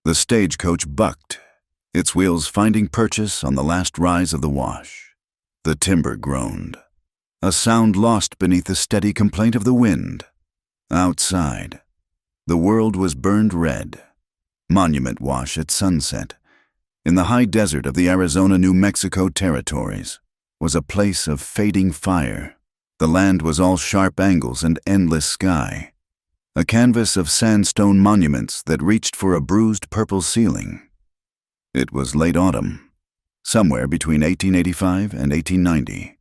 The stagecoach bucked, its wheels finding purchase on the last rise of the wash. The timber groaned, a sound lost beneath the steady complaint of the wind. Outside, the world was burned red. Monument Wash at sunset, in the high desert of the Arizona-New Mexico territories, was a place of fading fire. The land was all sharp angles and endless sky, a canvas of sandstone monuments that reached for a bruised purple ceiling. It was late autumn, somewhere between 1885 and 1890,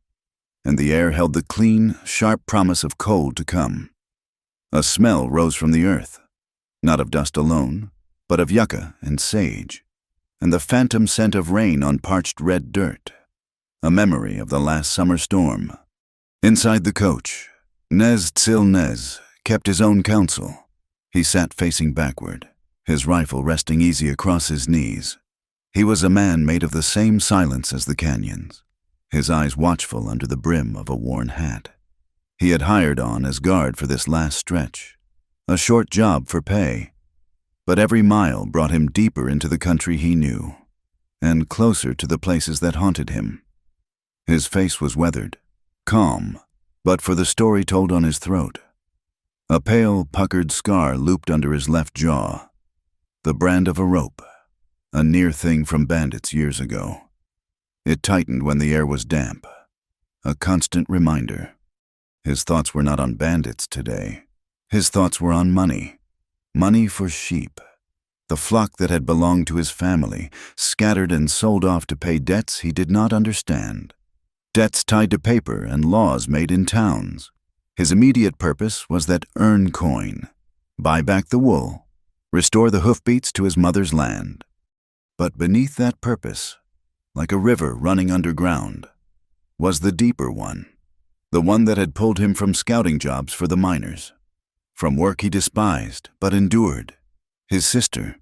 and the air held the clean, sharp promise of cold to come. A smell rose from the earth, not of dust alone, but of yucca and sage, and the phantom scent of rain on parched red dirt, a memory of the last summer storm. Inside the coach, Nez Tsil Nez kept his own counsel. He sat facing backward, his rifle resting easy across his knees. He was a man made of the same silence as the canyons, his eyes watchful under the brim of a worn hat. He had hired on as guard for this last stretch, a short job for pay, but every mile brought him deeper into the country he knew, and closer to the places that haunted him. His face was weathered, calm, but for the story told on his throat. A pale, puckered scar looped under his left jaw, the brand of a rope, a near thing from bandits years ago. It tightened when the air was damp, a constant reminder. His thoughts were not on bandits today. His thoughts were on money. Money for sheep, the flock that had belonged to his family, scattered and sold off to pay debts he did not understand. Debts tied to paper and laws made in towns. His immediate purpose was that earn coin, buy back the wool, restore the hoofbeats to his mother's land. But beneath that purpose, like a river running underground, was the deeper one, the one that had pulled him from scouting jobs for the miners, from work he despised but endured. His sister,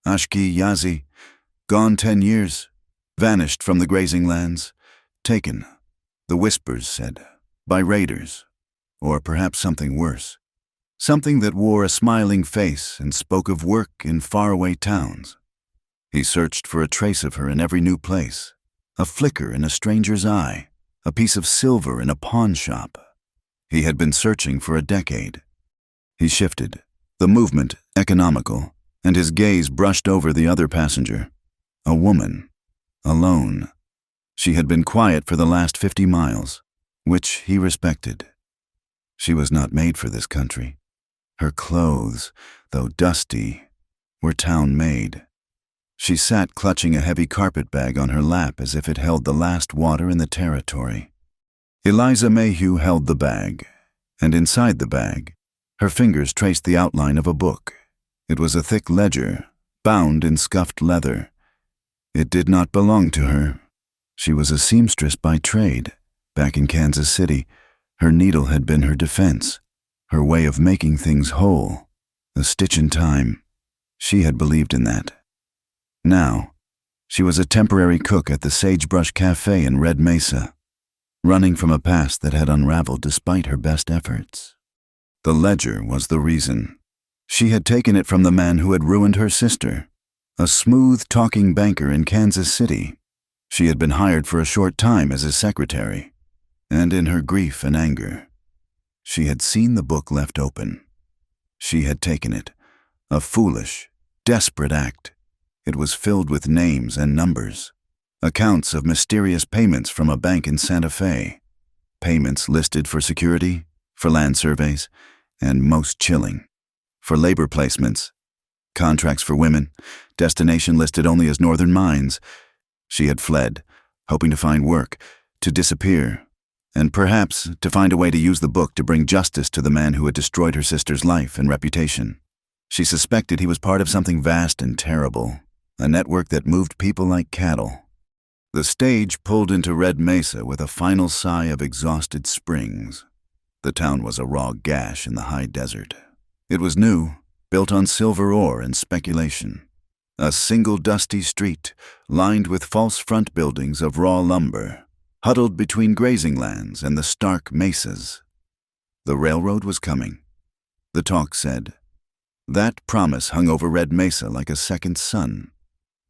Ashki Yazi, gone 10 years, vanished from the grazing lands, taken, the whispers said, by raiders, or perhaps something worse, something that wore a smiling face and spoke of work in faraway towns. He searched for a trace of her in every new place, a flicker in a stranger's eye, a piece of silver in a pawn shop. He had been searching for a decade. He shifted, the movement economical, and his gaze brushed over the other passenger, a woman, alone. She had been quiet for the last 50 miles, which he respected. She was not made for this country. Her clothes, though dusty, were town-made. She sat clutching a heavy carpet bag on her lap as if it held the last water in the territory. Eliza Mayhew held the bag, and inside the bag, her fingers traced the outline of a book. It was a thick ledger, bound in scuffed leather. It did not belong to her. She was a seamstress by trade. Back in Kansas City, her needle had been her defense, her way of making things whole, a stitch in time. She had believed in that. Now, she was a temporary cook at the Sagebrush Cafe in Red Mesa, running from a past that had unraveled despite her best efforts. The ledger was the reason. She had taken it from the man who had ruined her sister, a smooth-talking banker in Kansas City. She had been hired for a short time as his secretary, and in her grief and anger, she had seen the book left open. She had taken it, a foolish, desperate act. It was filled with names and numbers, accounts of mysterious payments from a bank in Santa Fe, payments listed for security, for land surveys, and most chilling, for labor placements, contracts for women, destination listed only as northern mines. She had fled, hoping to find work, to disappear, and perhaps to find a way to use the book to bring justice to the man who had destroyed her sister's life and reputation. She suspected he was part of something vast and terrible, a network that moved people like cattle. The stage pulled into Red Mesa with a final sigh of exhausted springs. The town was a raw gash in the high desert. It was new, built on silver ore and speculation. A single dusty street, lined with false front buildings of raw lumber, huddled between grazing lands and the stark mesas. The railroad was coming, the talk said. That promise hung over Red Mesa like a second sun,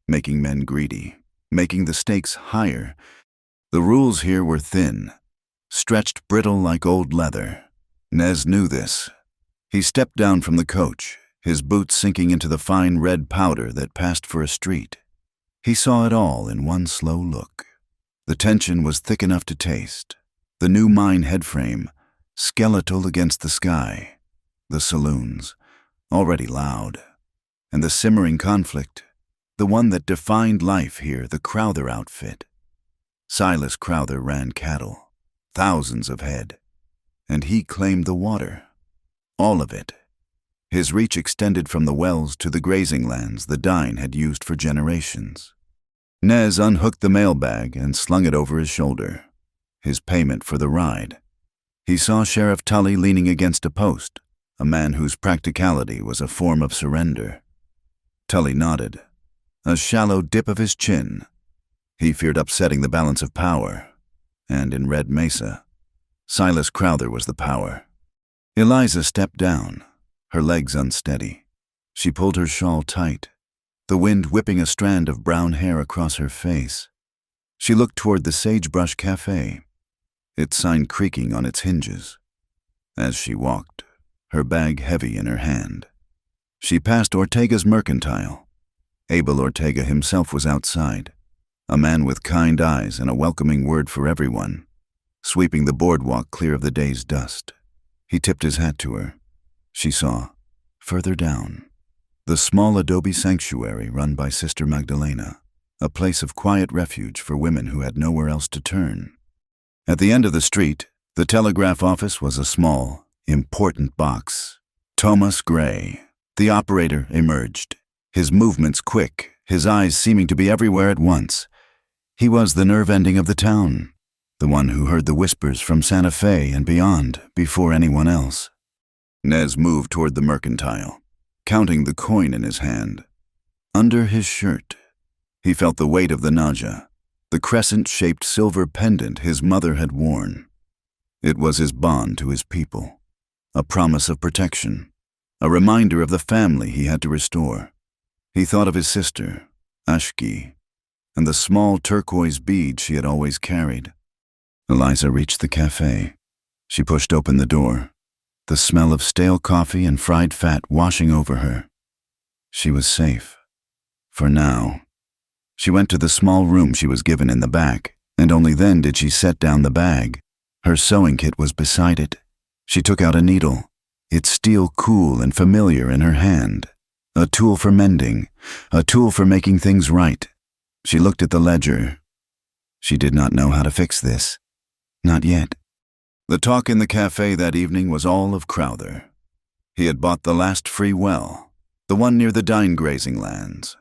making men greedy, making the stakes higher. The rules here were thin, stretched brittle like old leather. Nez knew this. He stepped down from the coach, his boots sinking into the fine red powder that passed for a street. He saw it all in one slow look. The tension was thick enough to taste. The new mine headframe, skeletal against the sky. The saloons, already loud. And the simmering conflict, the one that defined life here, the Crowther outfit. Silas Crowther ran cattle, thousands of head. And he claimed the water. All of it. His reach extended from the wells to the grazing lands the Dine had used for generations. Nez unhooked the mailbag and slung it over his shoulder. His payment for the ride. He saw Sheriff Tully leaning against a post, a man whose practicality was a form of surrender. Tully nodded, a shallow dip of his chin. He feared upsetting the balance of power, and in Red Mesa, Silas Crowther was the power. Eliza stepped down, her legs unsteady. She pulled her shawl tight, the wind whipping a strand of brown hair across her face. She looked toward the Sagebrush Cafe, its sign creaking on its hinges. As she walked, her bag heavy in her hand, she passed Ortega's Mercantile. Abel Ortega himself was outside, a man with kind eyes and a welcoming word for everyone, sweeping the boardwalk clear of the day's dust. He tipped his hat to her. She saw, further down, the small adobe sanctuary run by Sister Magdalena, a place of quiet refuge for women who had nowhere else to turn. At the end of the street, the telegraph office was a small, important box. Thomas Gray, the operator, emerged, his movements quick, his eyes seeming to be everywhere at once. He was the nerve ending of the town, the one who heard the whispers from Santa Fe and beyond before anyone else. Nez moved toward the Mercantile, counting the coin in his hand. Under his shirt, he felt the weight of the naja, the crescent-shaped silver pendant his mother had worn. It was his bond to his people, a promise of protection, a reminder of the family he had to restore. He thought of his sister, Ashki, and the small turquoise bead she had always carried. Eliza reached the cafe. She pushed open the door, the smell of stale coffee and fried fat washing over her. She was safe. For now. She went to the small room she was given in the back, and only then did she set down the bag. Her sewing kit was beside it. She took out a needle, its steel cool and familiar in her hand. A tool for mending, a tool for making things right. She looked at the ledger. She did not know how to fix this. Not yet. The talk in the cafe that evening was all of Crowther. He had bought the last free well, the one near the Dine grazing lands.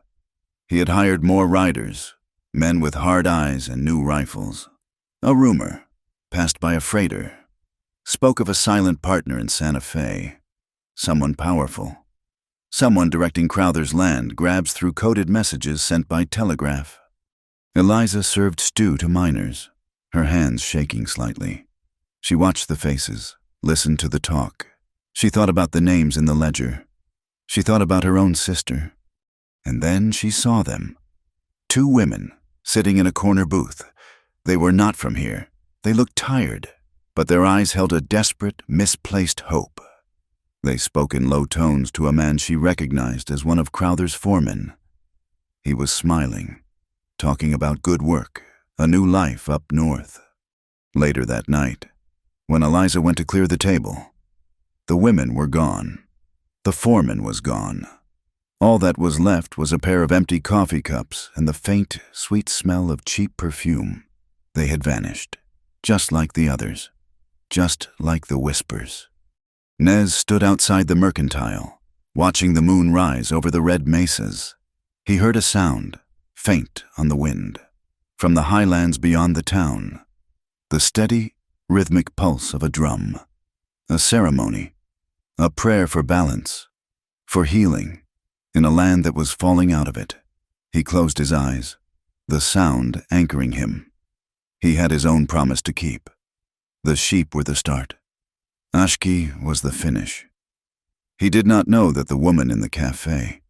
He had hired more riders, men with hard eyes and new rifles. A rumor, passed by a freighter, spoke of a silent partner in Santa Fe, someone powerful. Someone directing Crowther's land grabs through coded messages sent by telegraph. Eliza served stew to miners, her hands shaking slightly. She watched the faces, listened to the talk. She thought about the names in the ledger. She thought about her own sister. And then she saw them. 2 women, sitting in a corner booth. They were not from here. They looked tired, but their eyes held a desperate, misplaced hope. They spoke in low tones to a man she recognized as one of Crowther's foremen. He was smiling, talking about good work, a new life up north. Later that night, when Eliza went to clear the table, the women were gone. The foreman was gone. All that was left was a pair of empty coffee cups and the faint, sweet smell of cheap perfume. They had vanished, just like the others, just like the whispers. Nez stood outside the Mercantile, watching the moon rise over the red mesas. He heard a sound, faint on the wind, from the highlands beyond the town. The steady, rhythmic pulse of a drum. A ceremony, a prayer for balance, for healing, in a land that was falling out of it. He closed his eyes, the sound anchoring him. He had his own promise to keep. The sheep were the start. Ashki was the finish. He did not know that the woman in the cafe,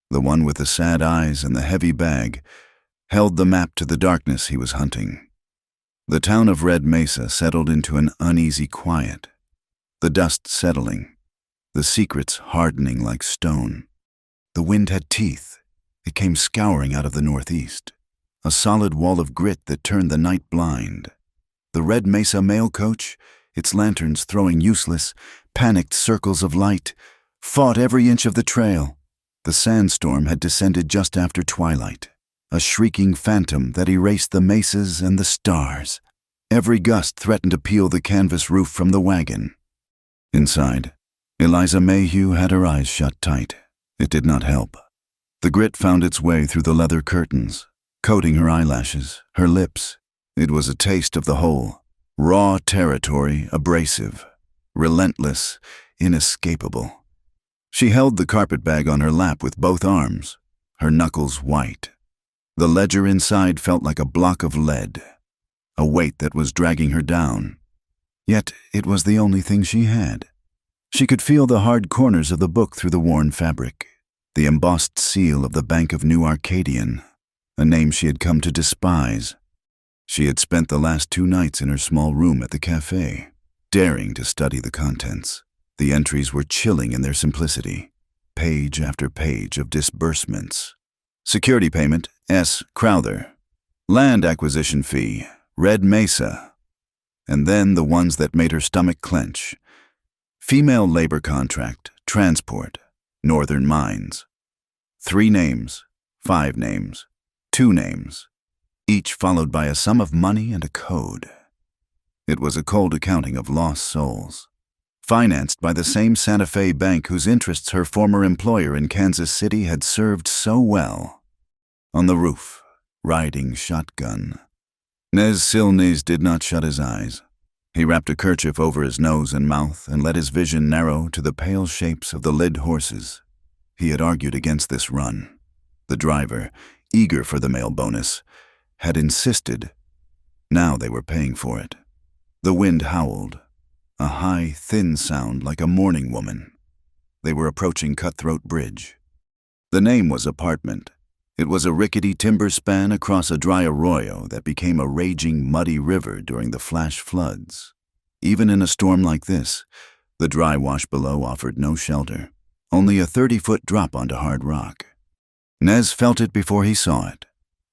the one with the sad eyes and the heavy bag, held the map to the darkness he was hunting. The town of Red Mesa settled into an uneasy quiet, the dust settling, the secrets hardening like stone. The wind had teeth. It came scouring out of the northeast, a solid wall of grit that turned the night blind. The Red Mesa mail coach, its lanterns throwing useless, panicked circles of light, fought every inch of the trail. The sandstorm had descended just after twilight, a shrieking phantom that erased the mesas and the stars. Every gust threatened to peel the canvas roof from the wagon. Inside, Eliza Mayhew had her eyes shut tight. It did not help. The grit found its way through the leather curtains, coating her eyelashes, her lips. It was a taste of the whole, raw territory, abrasive, relentless, inescapable. She held the carpetbag on her lap with both arms, her knuckles white. The ledger inside felt like a block of lead, a weight that was dragging her down. Yet it was the only thing she had. She could feel the hard corners of the book through the worn fabric, the embossed seal of the Bank of New Arcadian, a name she had come to despise. She had spent the last 2 nights in her small room at the cafe, daring to study the contents. The entries were chilling in their simplicity, page after page of disbursements. Security payment, S. Crowther. Land acquisition fee, Red Mesa. And then the ones that made her stomach clench. Female labor contract, transport, Northern Mines. 3 names, 5 names, 2 names, each followed by a sum of money and a code. It was a cold accounting of lost souls, financed by the same Santa Fe bank whose interests her former employer in Kansas City had served so well. On the roof, riding shotgun. Nez Silnes did not shut his eyes. He wrapped a kerchief over his nose and mouth and let his vision narrow to the pale shapes of the lid horses. He had argued against this run. The driver, eager for the mail bonus, had insisted. Now they were paying for it. The wind howled, a high, thin sound like a mourning woman. They were approaching Cutthroat Bridge. The name was Apartment. It was a rickety timber span across a dry arroyo that became a raging, muddy river during the flash floods. Even in a storm like this, the dry wash below offered no shelter, only a 30-foot drop onto hard rock. Nez felt it before he saw it,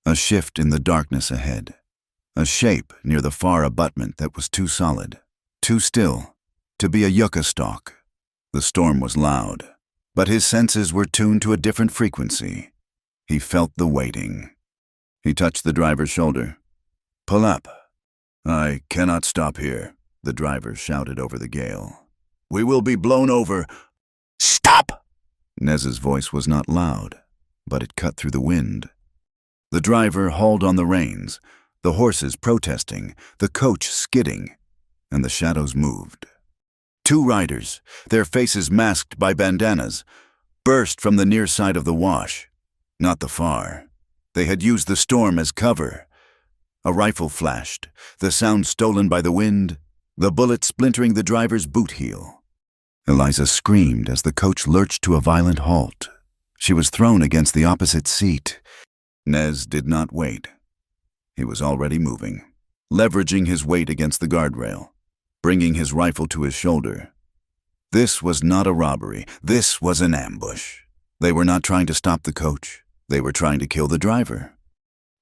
a shift in the darkness ahead, a shape near the far abutment that was too solid, too still, to be a yucca stalk. The storm was loud, but his senses were tuned to a different frequency. He felt the waiting. He touched the driver's shoulder. "Pull up." "I cannot stop here," the driver shouted over the gale. "We will be blown over." "Stop!" Nez's voice was not loud, but it cut through the wind. The driver hauled on the reins, the horses protesting, the coach skidding, and the shadows moved. 2 riders, their faces masked by bandanas, burst from the near side of the wash. Not the far. They had used the storm as cover. A rifle flashed, the sound stolen by the wind, the bullet splintering the driver's boot heel. Eliza screamed as the coach lurched to a violent halt. She was thrown against the opposite seat. Nez did not wait. He was already moving, leveraging his weight against the guardrail, bringing his rifle to his shoulder. This was not a robbery. This was an ambush. They were not trying to stop the coach. They were trying to kill the driver.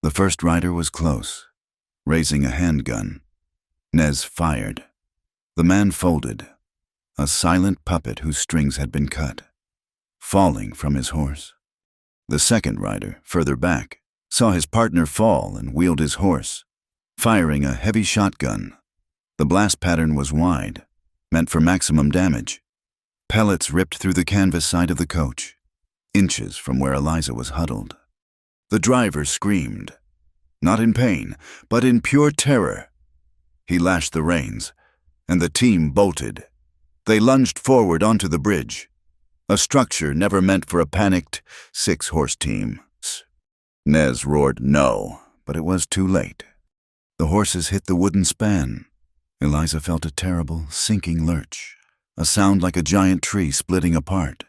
The first rider was close, raising a handgun. Nez fired. The man folded, a silent puppet whose strings had been cut, falling from his horse. The second rider, further back, saw his partner fall and wheeled his horse, firing a heavy shotgun. The blast pattern was wide, meant for maximum damage. Pellets ripped through the canvas side of the coach, inches from where Eliza was huddled. The driver screamed, not in pain, but in pure terror. He lashed the reins, and the team bolted. They lunged forward onto the bridge, a structure never meant for a panicked 6-horse team. Nez roared no, but it was too late. The horses hit the wooden span. Eliza felt a terrible, sinking lurch. a sound like a giant tree splitting apart.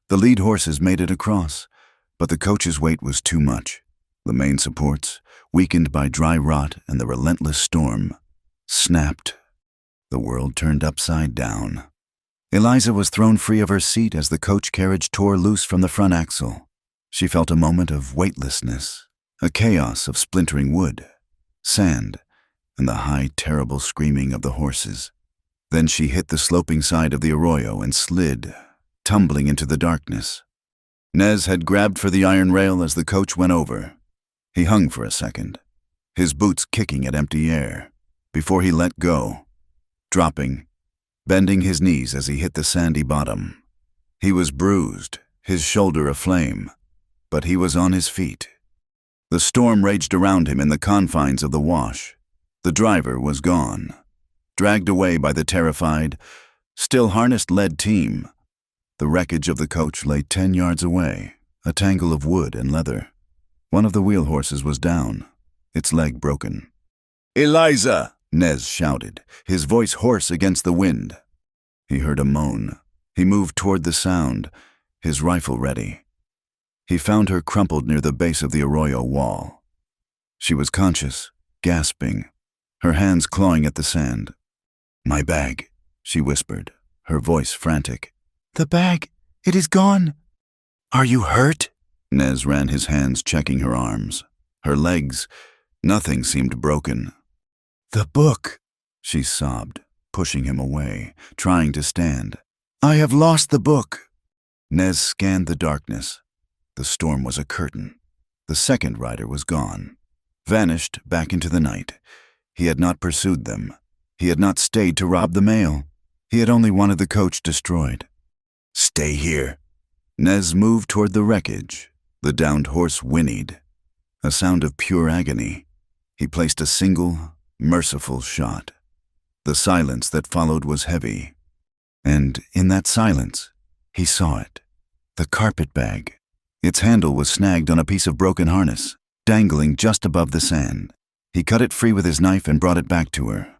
The lead horses made it across, but the coach's weight was too much. The main supports, weakened by dry rot and the relentless storm, snapped. The world turned upside down. Eliza was thrown free of her seat as the coach carriage tore loose from the front axle. She felt a moment of weightlessness, a chaos of splintering wood, sand, and the high, terrible screaming of the horses. Then she hit the sloping side of the arroyo and slid, tumbling into the darkness. Nez had grabbed for the iron rail as the coach went over. He hung for a second, his boots kicking at empty air, before he let go, dropping, bending his knees as he hit the sandy bottom. He was bruised, his shoulder aflame, but he was on his feet. The storm raged around him in the confines of the wash. The driver was gone, dragged away by the terrified, still harnessed lead team. The wreckage of the coach lay 10 yards away, a tangle of wood and leather. One of the wheel horses was down, its leg broken. "Eliza!" Nez shouted, his voice hoarse against the wind. He heard a moan. He moved toward the sound, his rifle ready. He found her crumpled near the base of the arroyo wall. She was conscious, gasping, her hands clawing at the sand. "My bag," she whispered, her voice frantic. "The bag, it is gone." "Are you hurt?" Nez ran his hands checking her arms, her legs. Nothing seemed broken. "The book," she sobbed, pushing him away, trying to stand. "I have lost the book." Nez scanned the darkness. The storm was a curtain. The second rider was gone, vanished back into the night. He had not pursued them. He had not stayed to rob the mail. He had only wanted the coach destroyed. "Stay here." Nez moved toward the wreckage. The downed horse whinnied, a sound of pure agony. He placed a single, merciful shot. The silence that followed was heavy. And in that silence, he saw it. The carpet bag. Its handle was snagged on a piece of broken harness, dangling just above the sand. He cut it free with his knife and brought it back to her.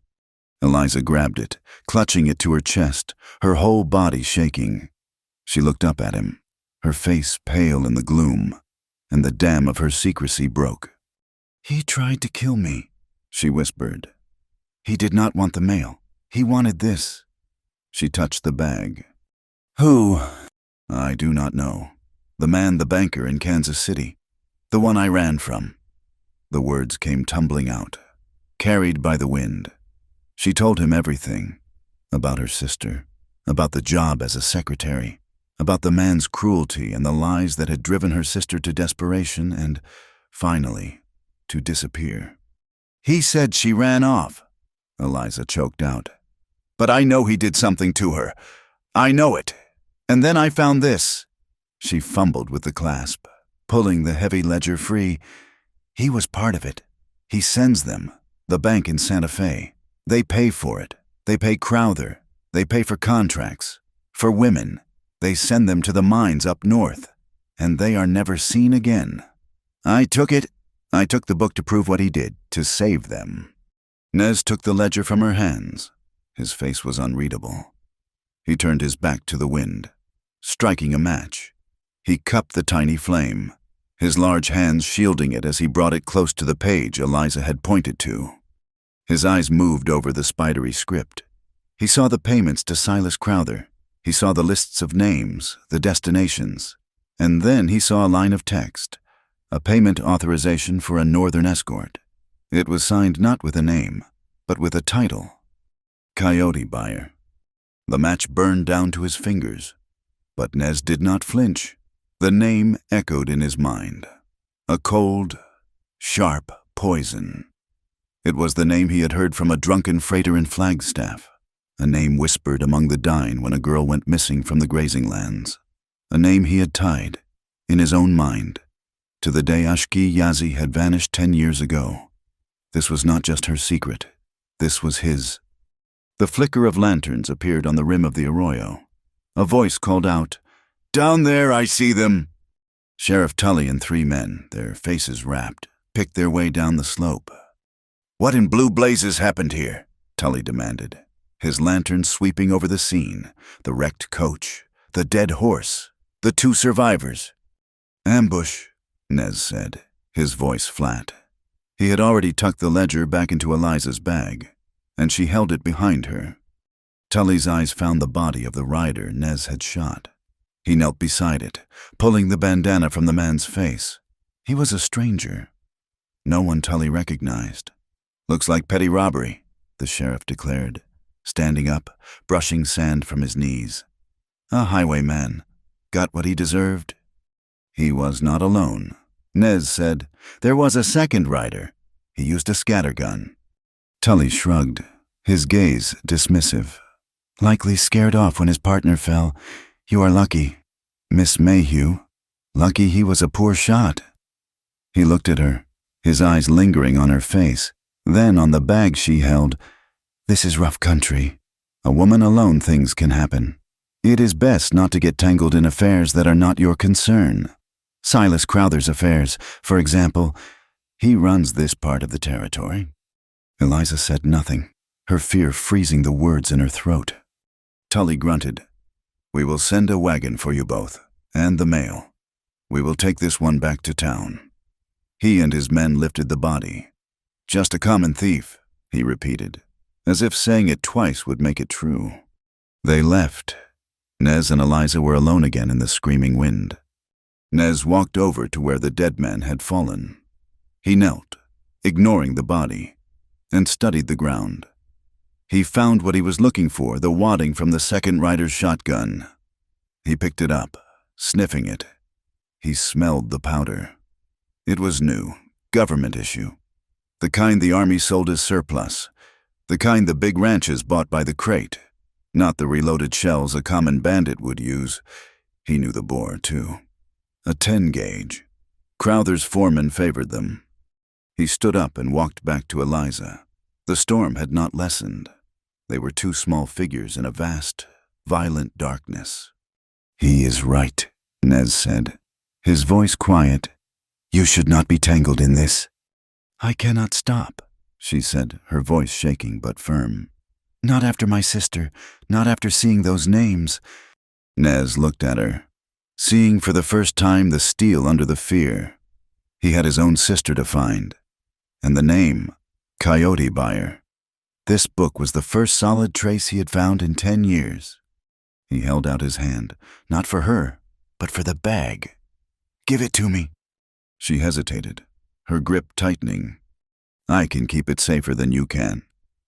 Eliza grabbed it, clutching it to her chest, her whole body shaking. She looked up at him, her face pale in the gloom, and the dam of her secrecy broke. "He tried to kill me," she whispered. "He did not want the mail. He wanted this." She touched the bag. "Who?" "I do not know. The man, the banker in Kansas City. The one I ran from." The words came tumbling out, carried by the wind. She told him everything. About her sister, about the job as a secretary, about the man's cruelty and the lies that had driven her sister to desperation and, finally, to disappear. "He said she ran off," Eliza choked out. "But I know he did something to her. I know it. And then I found this." She fumbled with the clasp, pulling the heavy ledger free. "He was part of it. He sends them. The bank in Santa Fe. They pay for it. They pay Crowther. They pay for contracts. For women. They send them to the mines up north. And they are never seen again. I took it. I took the book to prove what he did, to save them." Nez took the ledger from her hands. His face was unreadable. He turned his back to the wind, striking a match. He cupped the tiny flame, his large hands shielding it as he brought it close to the page Eliza had pointed to. His eyes moved over the spidery script. He saw the payments to Silas Crowther. He saw the lists of names, the destinations. And then he saw a line of text, a payment authorization for a northern escort. It was signed not with a name, but with a title. Coyote Buyer. The match burned down to his fingers, but Nez did not flinch. The name echoed in his mind. A cold, sharp poison. It was the name he had heard from a drunken freighter in Flagstaff, a name whispered among the dying when a girl went missing from the grazing lands, a name he had tied, in his own mind, to the day Ashki Yazi had vanished 10 years ago. This was not just her secret. This was his. The flicker of lanterns appeared on the rim of the arroyo. A voice called out, "Down there, I see them." Sheriff Tully and 3 men, their faces wrapped, picked their way down the slope. "What in blue blazes happened here?" Tully demanded. his lantern sweeping over the scene, the wrecked coach, the dead horse, the 2 survivors. "Ambush," Nez said, his voice flat. He had already tucked the ledger back into Eliza's bag, and she held it behind her. Tully's eyes found the body of the rider Nez had shot. He knelt beside it, pulling the bandana from the man's face. He was a stranger. No one Tully recognized. "Looks like petty robbery," the sheriff declared, standing up, brushing sand from his knees. "A highwayman. Got what he deserved?" He was not alone. Nez said, "There was a second rider. He used a scattergun." Tully shrugged, his gaze dismissive. "Likely scared off when his partner fell. You are lucky. Miss Mayhew. Lucky he was a poor shot." He looked at her, his eyes lingering on her face, then on the bag she held. "This is rough country. A woman alone things can happen. It is best not to get tangled in affairs that are not your concern. Silas Crowther's affairs, for example. He runs this part of the territory." Eliza said nothing, her fear freezing the words in her throat. Tully grunted. "We will send a wagon for you both, and the mail. We will take this one back to town." He and his men lifted the body. "Just a common thief," he repeated, as if saying it twice would make it true. They left. Nez and Eliza were alone again in the screaming wind. Nez walked over to where the dead man had fallen. He knelt, ignoring the body, and studied the ground. He found what he was looking for, the wadding from the second rider's shotgun. He picked it up, sniffing it. He smelled the powder. It was new, government issue. The kind the army sold as surplus. The kind the big ranches bought by the crate. Not the reloaded shells a common bandit would use. He knew the bore, too. A 10-gauge. Crowther's foreman favored them. He stood up and walked back to Eliza. The storm had not lessened. They were 2 small figures in a vast, violent darkness. "He is right," Nez said, his voice quiet. "You should not be tangled in this." "I cannot stop," she said, her voice shaking but firm. "Not after my sister, not after seeing those names." Nez looked at her, seeing for the first time the steel under the fear. He had his own sister to find, and the name, Coyote Buyer. This book was the first solid trace he had found in 10 years. He held out his hand, not for her, but for the bag. "Give it to me." She hesitated, her grip tightening. "I can keep it safer than you can,"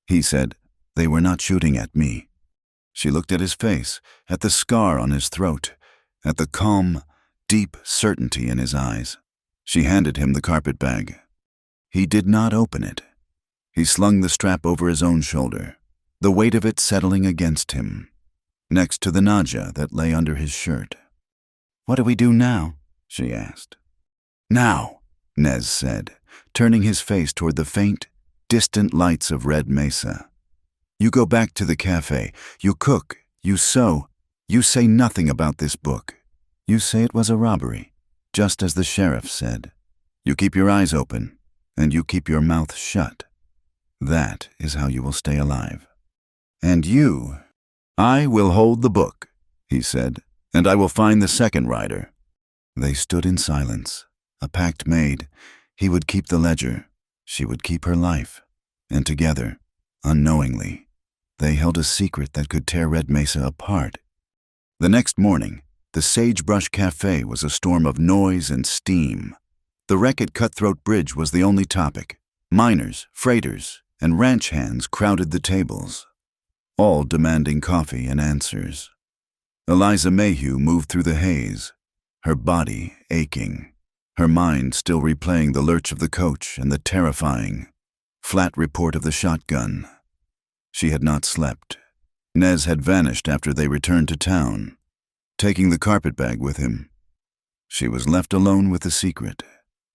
he said. "They were not shooting at me." She looked at his face, at the scar on his throat, at the calm, deep certainty in his eyes. She handed him the carpet bag. He did not open it. He slung the strap over his own shoulder, the weight of it settling against him, next to the naja that lay under his shirt. "What do we do now?" she asked. "Now," Nez said, turning his face toward the faint, distant lights of Red Mesa. "You go back to the cafe. You cook. You sew. You say nothing about this book. You say it was a robbery, just as the sheriff said. You keep your eyes open, and you keep your mouth shut. That is how you will stay alive. And you, I will hold the book," he said, "and I will find the second rider." They stood in silence, a pact made. He would keep the ledger. She would keep her life. And together, unknowingly, they held a secret that could tear Red Mesa apart. The next morning, the Sagebrush Cafe was a storm of noise and steam. The wreck at Cutthroat Bridge was the only topic. Miners, freighters, and ranch hands crowded the tables, all demanding coffee and answers. Eliza Mayhew moved through the haze, her body aching, her mind still replaying the lurch of the coach and the terrifying, flat report of the shotgun. She had not slept. Nez had vanished after they returned to town, taking the carpetbag with him. She was left alone with the secret,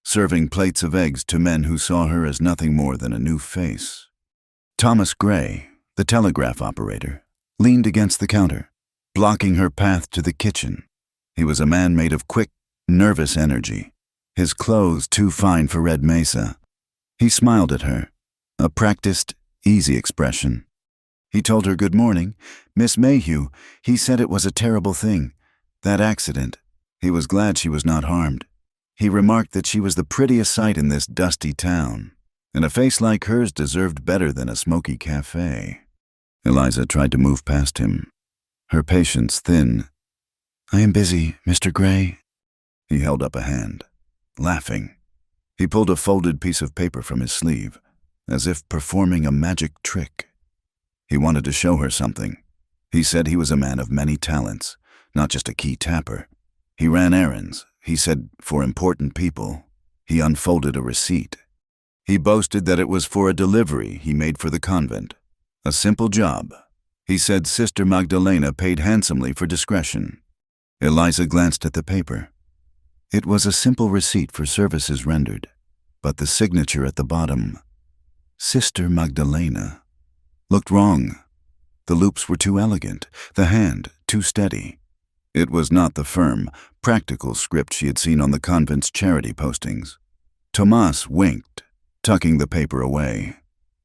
serving plates of eggs to men who saw her as nothing more than a new face. Thomas Gray, the telegraph operator, leaned against the counter, blocking her path to the kitchen. He was a man made of quick, nervous energy, his clothes too fine for Red Mesa. He smiled at her, a practiced, easy expression. He told her good morning. Miss Mayhew, he said it was a terrible thing. That accident. He was glad she was not harmed. He remarked that she was the prettiest sight in this dusty town, and a face like hers deserved better than a smoky cafe. Eliza tried to move past him, her patience thin. I am busy, Mr. Gray. He held up a hand, laughing. He pulled a folded piece of paper from his sleeve, as if performing a magic trick. He wanted to show her something. He said he was a man of many talents, not just a key tapper. He ran errands, he said, for important people. He unfolded a receipt. He boasted that it was for a delivery he made for the convent. A simple job. He said Sister Magdalena paid handsomely for discretion. Eliza glanced at the paper. It was a simple receipt for services rendered, but the signature at the bottom, Sister Magdalena, looked wrong. The loops were too elegant, the hand too steady. It was not the firm, practical script she had seen on the convent's charity postings. Tomas winked, tucking the paper away.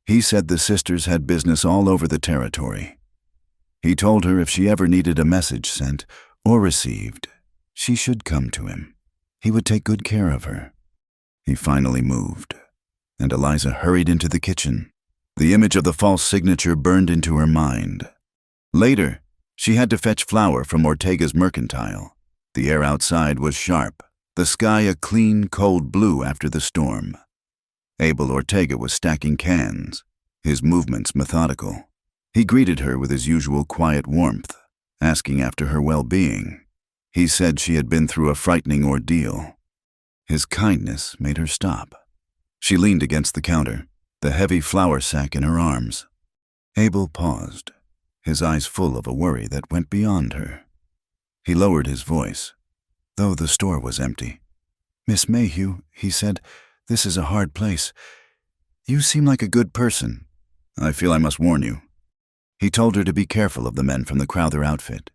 He said the sisters had business all over the territory. He told her if she ever needed a message sent or received, she should come to him. He would take good care of her. He finally moved, and Eliza hurried into the kitchen. The image of the false signature burned into her mind. Later, she had to fetch flour from Ortega's mercantile. The air outside was sharp, the sky a clean, cold blue after the storm. Abel Ortega was stacking cans, his movements methodical. He greeted her with his usual quiet warmth, asking after her well-being. He said she had been through a frightening ordeal. His kindness made her stop. She leaned against the counter, the heavy flour sack in her arms. Abel paused, his eyes full of a worry that went beyond her. He lowered his voice, though the store was empty. Miss Mayhew, he said, this is a hard place. You seem like a good person. I feel I must warn you. He told her to be careful of the men from the Crowther outfit.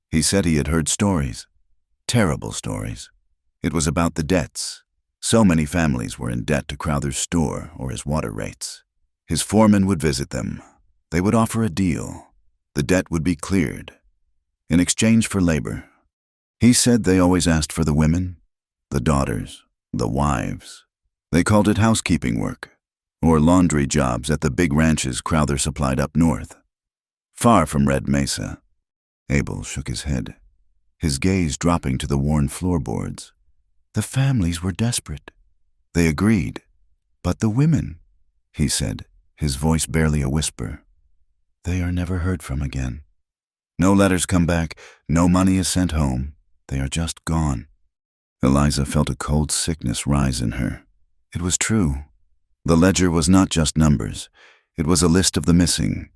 He said he had heard stories, terrible stories. It was about the debts. So many families were in debt to Crowther's store or his water rates. His foreman would visit them. They would offer a deal. The debt would be cleared. In exchange for labor. He said they always asked for the women, the daughters, the wives. They called it housekeeping work, or laundry jobs at the big ranches Crowther supplied up north. Far from Red Mesa. Abel shook his head, his gaze dropping to the worn floorboards. The families were desperate. They agreed. But the women, he said, his voice barely a whisper, they are never heard from again. No letters come back, no money is sent home. They are just gone. Eliza felt a cold sickness rise in her. It was true. The ledger was not just numbers. It was a list of the missing.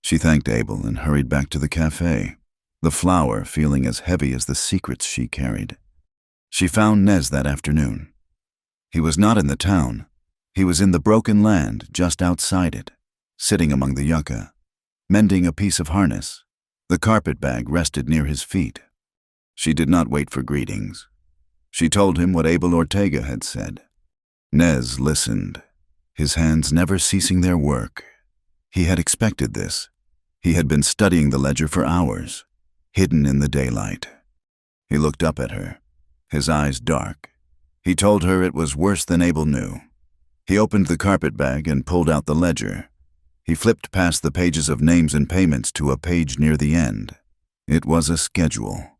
She thanked Abel and hurried back to the cafe, the flour feeling as heavy as the secrets she carried. She found Nez that afternoon. He was not in the town. He was in the broken land just outside it, sitting among the yucca, mending a piece of harness. The carpet bag rested near his feet. She did not wait for greetings. She told him what Abel Ortega had said. Nez listened, his hands never ceasing their work. He had expected this. He had been studying the ledger for hours, hidden in the daylight. He looked up at her, his eyes dark. He told her it was worse than Abel knew. He opened the carpet bag and pulled out the ledger. He flipped past the pages of names and payments to a page near the end. It was a schedule.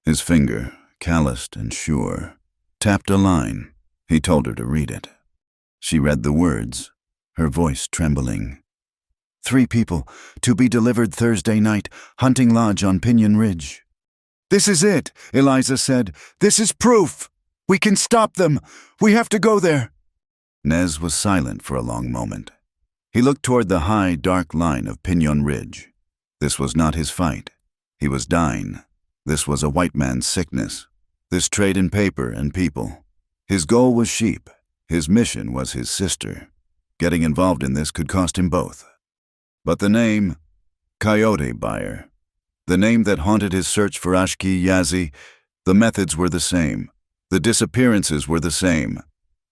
His finger, calloused and sure, tapped a line. He told her to read it. She read the words, her voice trembling. 3 people, to be delivered Thursday night, Hunting Lodge on Pinyon Ridge. This is it, Eliza said. This is proof. We can stop them. We have to go there. Nez was silent for a long moment. He looked toward the high, dark line of Pinyon Ridge. This was not his fight. He was dying. This was a white man's sickness. This trade in paper and people. His goal was sheep. His mission was his sister. Getting involved in this could cost him both. But the name, Coyote Buyer, the name that haunted his search for Ashki Yazi, the methods were the same. The disappearances were the same.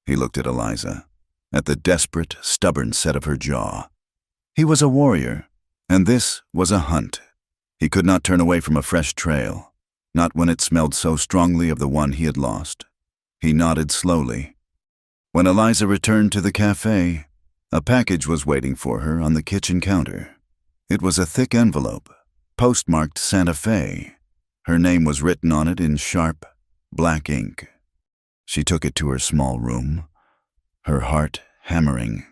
He looked at Eliza, at the desperate, stubborn set of her jaw. He was a warrior, And this was a hunt. He could not turn away from a fresh trail, not when it smelled so strongly of the one he had lost. He nodded slowly. When Eliza returned to the cafe, a package was waiting for her on the kitchen counter. It was a thick envelope, postmarked Santa Fe. Her name was written on it in sharp, black ink. She took it to her small room, her heart hammering.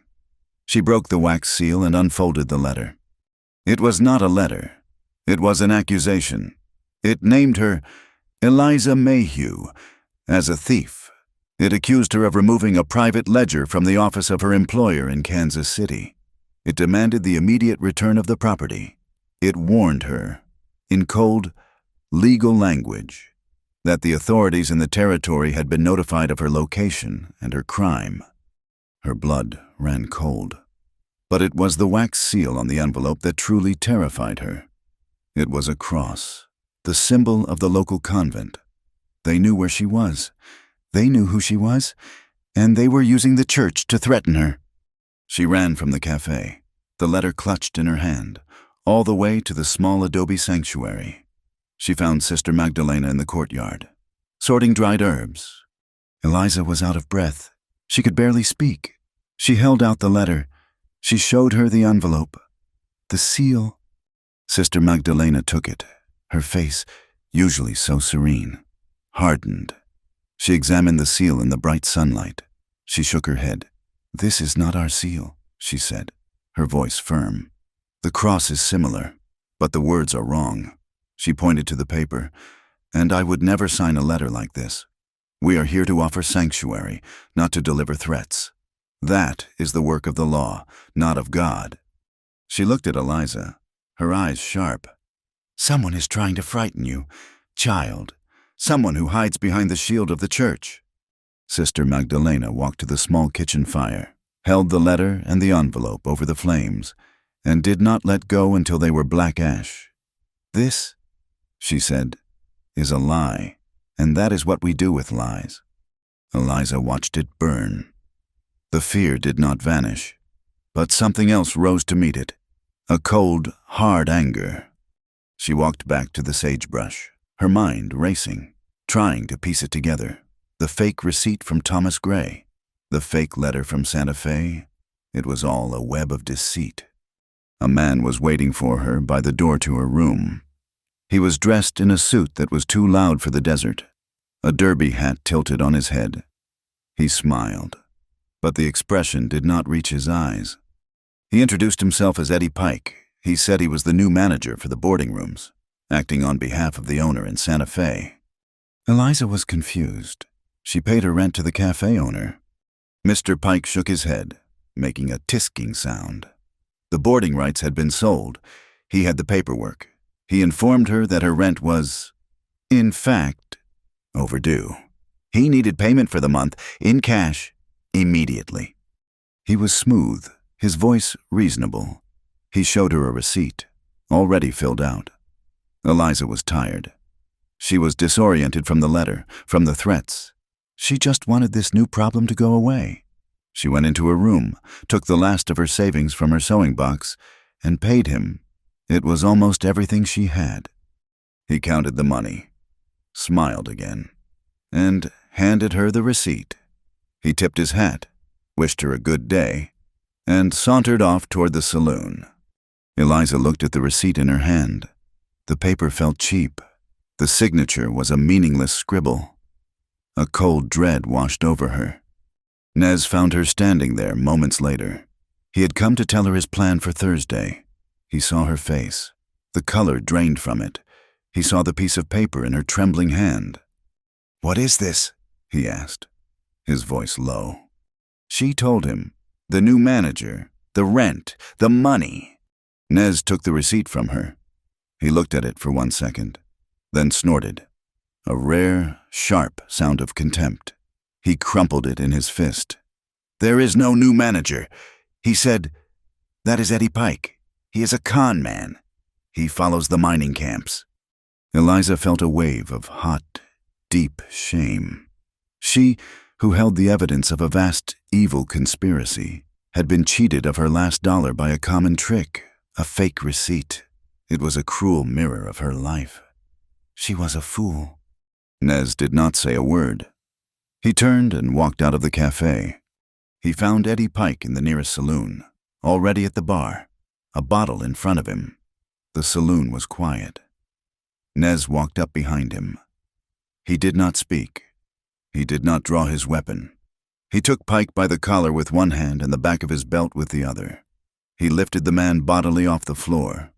She broke the wax seal and unfolded the letter. It was not a letter. It was an accusation. It named her Eliza Mayhew as a thief. It accused her of removing a private ledger from the office of her employer in Kansas City. It demanded the immediate return of the property. It warned her, in cold, legal language, that the authorities in the territory had been notified of her location and her crime. Her blood ran cold. But it was the wax seal on the envelope that truly terrified her. It was a cross, the symbol of the local convent. They knew where she was. They knew who she was, and they were using the church to threaten her. She ran from the cafe, the letter clutched in her hand, all the way to the small adobe sanctuary. She found Sister Magdalena in the courtyard, sorting dried herbs. Eliza was out of breath. She could barely speak. She held out the letter. She showed her the envelope. The seal. Sister Magdalena took it, her face, usually so serene, hardened. She examined the seal in the bright sunlight. She shook her head. "This is not our seal," she said, her voice firm. "The cross is similar, but the words are wrong." She pointed to the paper. "And I would never sign a letter like this. We are here to offer sanctuary, not to deliver threats. That is the work of the law, not of God." She looked at Eliza, her eyes sharp. "Someone is trying to frighten you, child. Someone who hides behind the shield of the church." Sister Magdalena walked to the small kitchen fire, held the letter and the envelope over the flames, and did not let go until they were black ash. "This," she said, "is a lie, and that is what we do with lies." Eliza watched it burn. The fear did not vanish, but something else rose to meet it, a cold, hard anger. She walked back to the sagebrush, her mind racing, trying to piece it together. The fake receipt from Thomas Gray, the fake letter from Santa Fe. It was all a web of deceit. A man was waiting for her by the door to her room. He was dressed in a suit that was too loud for the desert, a derby hat tilted on his head. He smiled, but the expression did not reach his eyes. He introduced himself as Eddie Pike. He said he was the new manager for the boarding rooms, acting on behalf of the owner in Santa Fe. Eliza was confused. She paid her rent to the cafe owner. Mr. Pike shook his head, making a tisking sound. The boarding rights had been sold. He had the paperwork. He informed her that her rent was, in fact, overdue. He needed payment for the month, in cash, immediately. He was smooth, his voice reasonable. He showed her a receipt, already filled out. Eliza was tired. She was disoriented from the letter, from the threats. She just wanted this new problem to go away. She went into her room, took the last of her savings from her sewing box, and paid him. It was almost everything she had. He counted the money, smiled again, and handed her the receipt. He tipped his hat, wished her a good day, and sauntered off toward the saloon. Eliza looked at the receipt in her hand. The paper felt cheap. The signature was a meaningless scribble. A cold dread washed over her. Nez found her standing there moments later. He had come to tell her his plan for Thursday. He saw her face. The color drained from it. He saw the piece of paper in her trembling hand. "What is this?" he asked, his voice low. She told him. The new manager, the rent, the money. Nez took the receipt from her. He looked at it for 1 second, then snorted. A rare, sharp sound of contempt. He crumpled it in his fist. "There is no new manager," he said. "That is Eddie Pike. He is a con man. He follows the mining camps." Eliza felt a wave of hot, deep shame. She, who held the evidence of a vast, evil conspiracy, had been cheated of her last dollar by a common trick, A fake receipt. It was a cruel mirror of her life. She was a fool. Nez did not say a word. He turned and walked out of the cafe. He found Eddie Pike in the nearest saloon, already at the bar, a bottle in front of him. The saloon was quiet. Nez walked up behind him. He did not speak. He did not draw his weapon. He took Pike by the collar with one hand and the back of his belt with the other. He lifted the man bodily off the floor,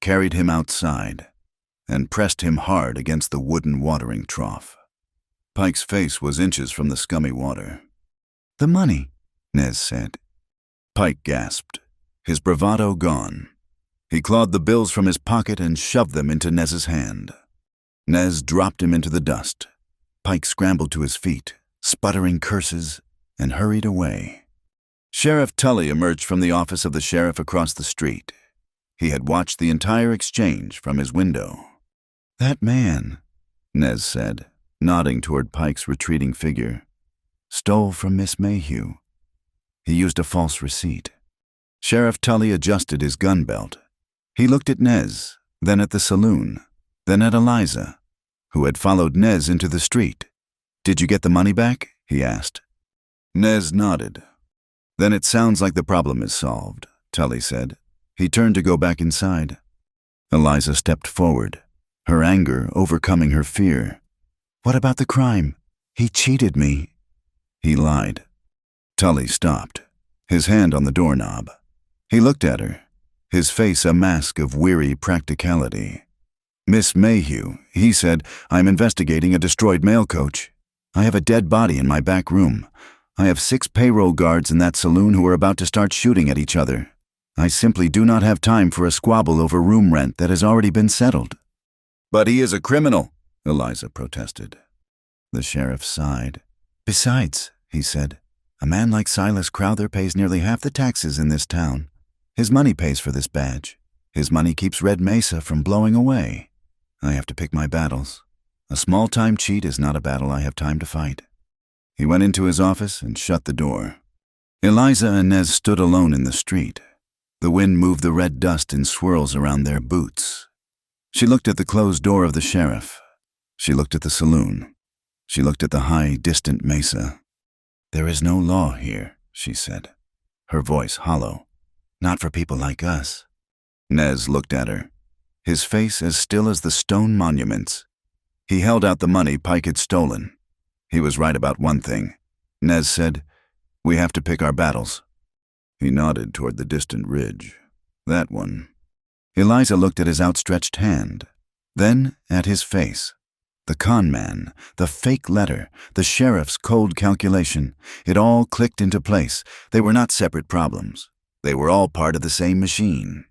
carried him outside, and pressed him hard against the wooden watering trough. Pike's face was inches from the scummy water. "The money," Nez said. Pike gasped, his bravado gone. He clawed the bills from his pocket and shoved them into Nez's hand. Nez dropped him into the dust. Pike scrambled to his feet, sputtering curses, and hurried away. Sheriff Tully emerged from the office of the sheriff across the street. He had watched the entire exchange from his window. "That man," Nez said, nodding toward Pike's retreating figure, "stole from Miss Mayhew. He used a false receipt." Sheriff Tully adjusted his gun belt. He looked at Nez, then at the saloon, then at Eliza, who had followed Nez into the street. "Did you get the money back?" he asked. Nez nodded. "Then it sounds like the problem is solved," Tully said. He turned to go back inside. Eliza stepped forward, her anger overcoming her fear. "What about the crime? He cheated me." "He lied." Tully stopped, his hand on the doorknob. He looked at her, his face a mask of weary practicality. "Miss Mayhew," he said, "I'm investigating a destroyed mail coach. I have a dead body in my back room. I have 6 payroll guards in that saloon who are about to start shooting at each other. I simply do not have time for a squabble over room rent that has already been settled." "But he is a criminal," Eliza protested. The sheriff sighed. "Besides," he said, "a man like Silas Crowther pays nearly half the taxes in this town. His money pays for this badge. His money keeps Red Mesa from blowing away. I have to pick my battles. A small-time cheat is not a battle I have time to fight." He went into his office and shut the door. Eliza and Nez stood alone in the street. The wind moved the red dust in swirls around their boots. She looked at the closed door of the sheriff. She looked at the saloon. She looked at the high, distant mesa. "There is no law here," she said, her voice hollow. "Not for people like us." Nez looked at her, his face as still as the stone monuments. He held out the money Pike had stolen. He was right about one thing. Nez said, "We have to pick our battles." He nodded toward the distant ridge. "That one." Eliza looked at his outstretched hand, then at his face. The con man, the fake letter, the sheriff's cold calculation, it all clicked into place. They were not separate problems. They were all part of the same machine.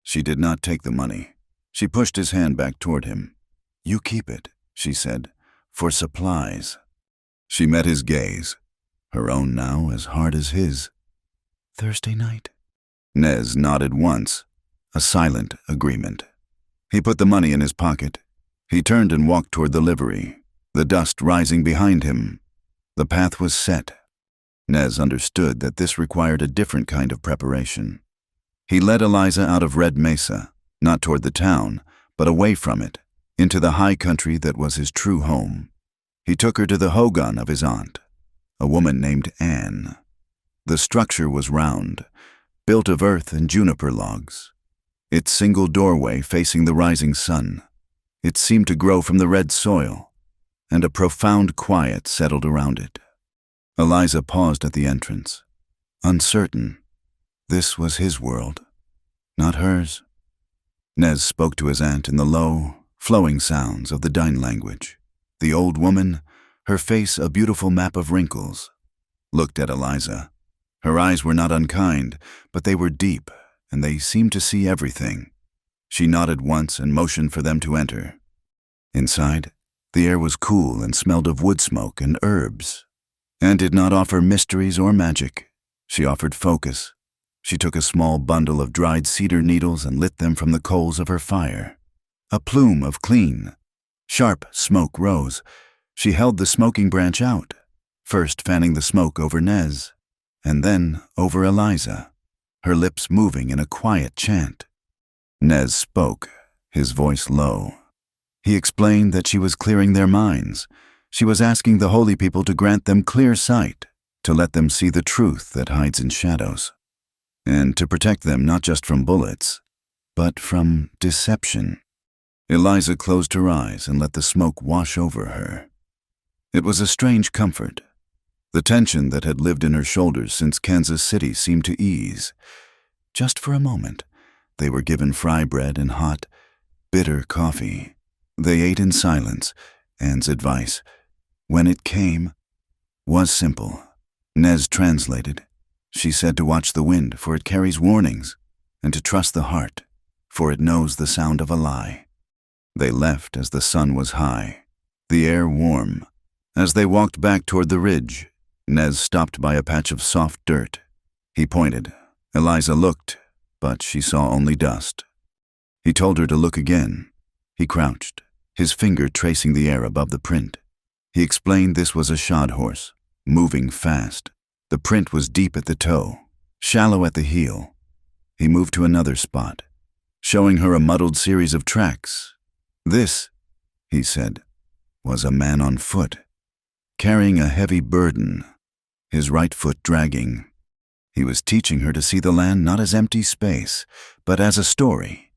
She did not take the money. She pushed his hand back toward him. "You keep it," she said, "for supplies." She met his gaze, her own now as hard as his. "Thursday night?" Nez nodded once, a silent agreement. He put the money in his pocket. He turned and walked toward the livery, the dust rising behind him. The path was set. Nez understood that this required a different kind of preparation. He led Eliza out of Red Mesa, not toward the town, but away from it, into the high country that was his true home. He took her to the hogan of his aunt, a woman named Anne. The structure was round, built of earth and juniper logs. Its single doorway facing the rising sun. It seemed to grow from the red soil, and a profound quiet settled around it. Eliza paused at the entrance, uncertain. This was his world, not hers. Nez spoke to his aunt in the low, flowing sounds of the Dine language. The old woman, her face a beautiful map of wrinkles, looked at Eliza. Her eyes were not unkind, but they were deep, and they seemed to see everything. She nodded once and motioned for them to enter. Inside, the air was cool and smelled of wood smoke and herbs. Anne did not offer mysteries or magic. She offered focus. She took a small bundle of dried cedar needles and lit them from the coals of her fire. A plume of clean, sharp smoke rose. She held the smoking branch out, first fanning the smoke over Nez, and then over Eliza, her lips moving in a quiet chant. Nez spoke, his voice low. He explained that she was clearing their minds. She was asking the holy people to grant them clear sight, to let them see the truth that hides in shadows, and to protect them not just from bullets, but from deception. Eliza closed her eyes and let the smoke wash over her. It was a strange comfort. The tension that had lived in her shoulders since Kansas City seemed to ease. Just for a moment, they were given fry bread and hot, bitter coffee. They ate in silence. Anne's advice, when it came, was simple. Nez translated. She said to watch the wind, for it carries warnings, and to trust the heart, for it knows the sound of a lie. They left as the sun was high, the air warm. As they walked back toward the ridge, Nez stopped by a patch of soft dirt. He pointed. Eliza looked, but she saw only dust. He told her to look again. He crouched, his finger tracing the air above the print. He explained this was a shod horse, moving fast. The print was deep at the toe, shallow at the heel. He moved to another spot, showing her a muddled series of tracks. This, he said, was a man on foot, carrying a heavy burden, his right foot dragging. He was teaching her to see the land not as empty space, but as a story.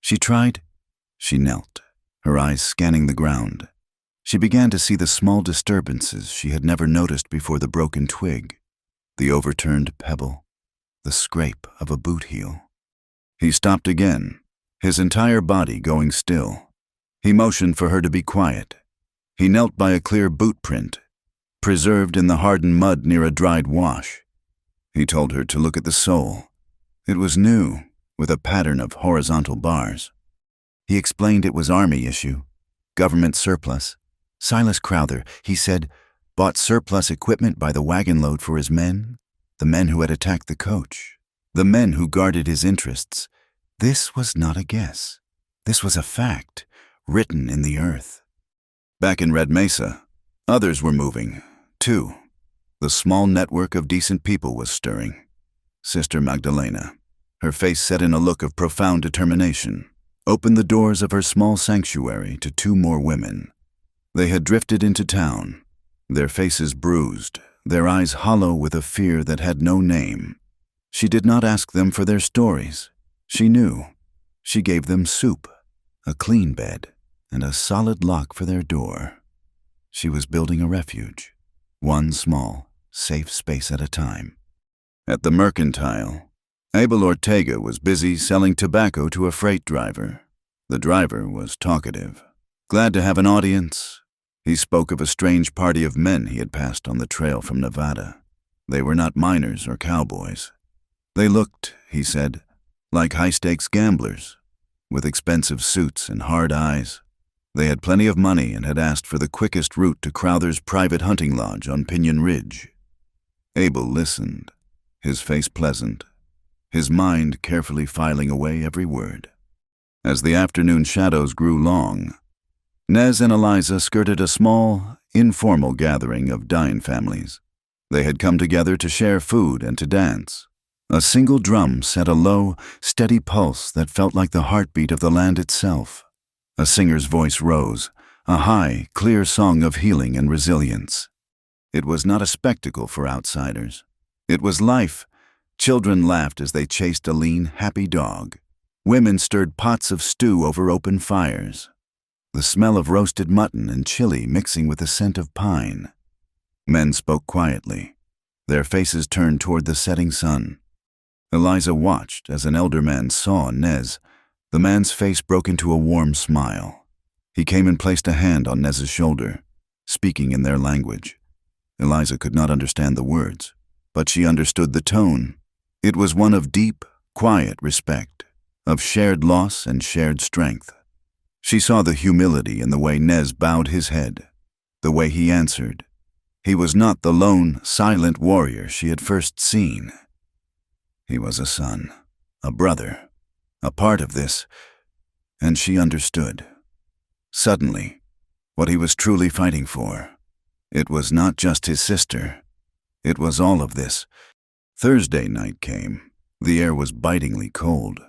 She tried. She knelt, her eyes scanning the ground. She began to see the small disturbances she had never noticed before: the broken twig, the overturned pebble, the scrape of a boot heel. He stopped again, his entire body going still. He motioned for her to be quiet. He knelt by a clear boot print, preserved in the hardened mud near a dried wash. He told her to look at the sole. It was new, with a pattern of horizontal bars. He explained it was Army issue, government surplus. Silas Crowther, he said, bought surplus equipment by the wagon load for his men, the men who had attacked the coach, the men who guarded his interests. This was not a guess. This was a fact, written in the earth. Back in Red Mesa, others were moving, too. The small network of decent people was stirring. Sister Magdalena, her face set in a look of profound determination, opened the doors of her small sanctuary to 2 more women. They had drifted into town, their faces bruised, their eyes hollow with a fear that had no name. She did not ask them for their stories. She knew. She gave them soup, a clean bed, and a solid lock for their door. She was building a refuge, one small, safe space at a time. At the Mercantile, Abel Ortega was busy selling tobacco to a freight driver. The driver was talkative, glad to have an audience. He spoke of a strange party of men he had passed on the trail from Nevada. They were not miners or cowboys. They looked, he said, like high-stakes gamblers, with expensive suits and hard eyes. They had plenty of money and had asked for the quickest route to Crowther's private hunting lodge on Pinyon Ridge. Abel listened, his face pleasant, his mind carefully filing away every word. As the afternoon shadows grew long, Nez and Eliza skirted a small, informal gathering of dine families. They had come together to share food and to dance. A single drum set a low, steady pulse that felt like the heartbeat of the land itself. A singer's voice rose, a high, clear song of healing and resilience. It was not a spectacle for outsiders. It was life. Children laughed as they chased a lean, happy dog. Women stirred pots of stew over open fires, the smell of roasted mutton and chili mixing with the scent of pine. Men spoke quietly, their faces turned toward the setting sun. Eliza watched as an elder man saw Nez. The man's face broke into a warm smile. He came and placed a hand on Nez's shoulder, speaking in their language. Eliza could not understand the words, but she understood the tone. It was one of deep, quiet respect, of shared loss and shared strength. She saw the humility in the way Nez bowed his head, the way he answered. He was not the lone, silent warrior she had first seen. He was a son, a brother, a part of this, and she understood. Suddenly, what he was truly fighting for. It was not just his sister. It was all of this. Thursday night came. The air was bitingly cold.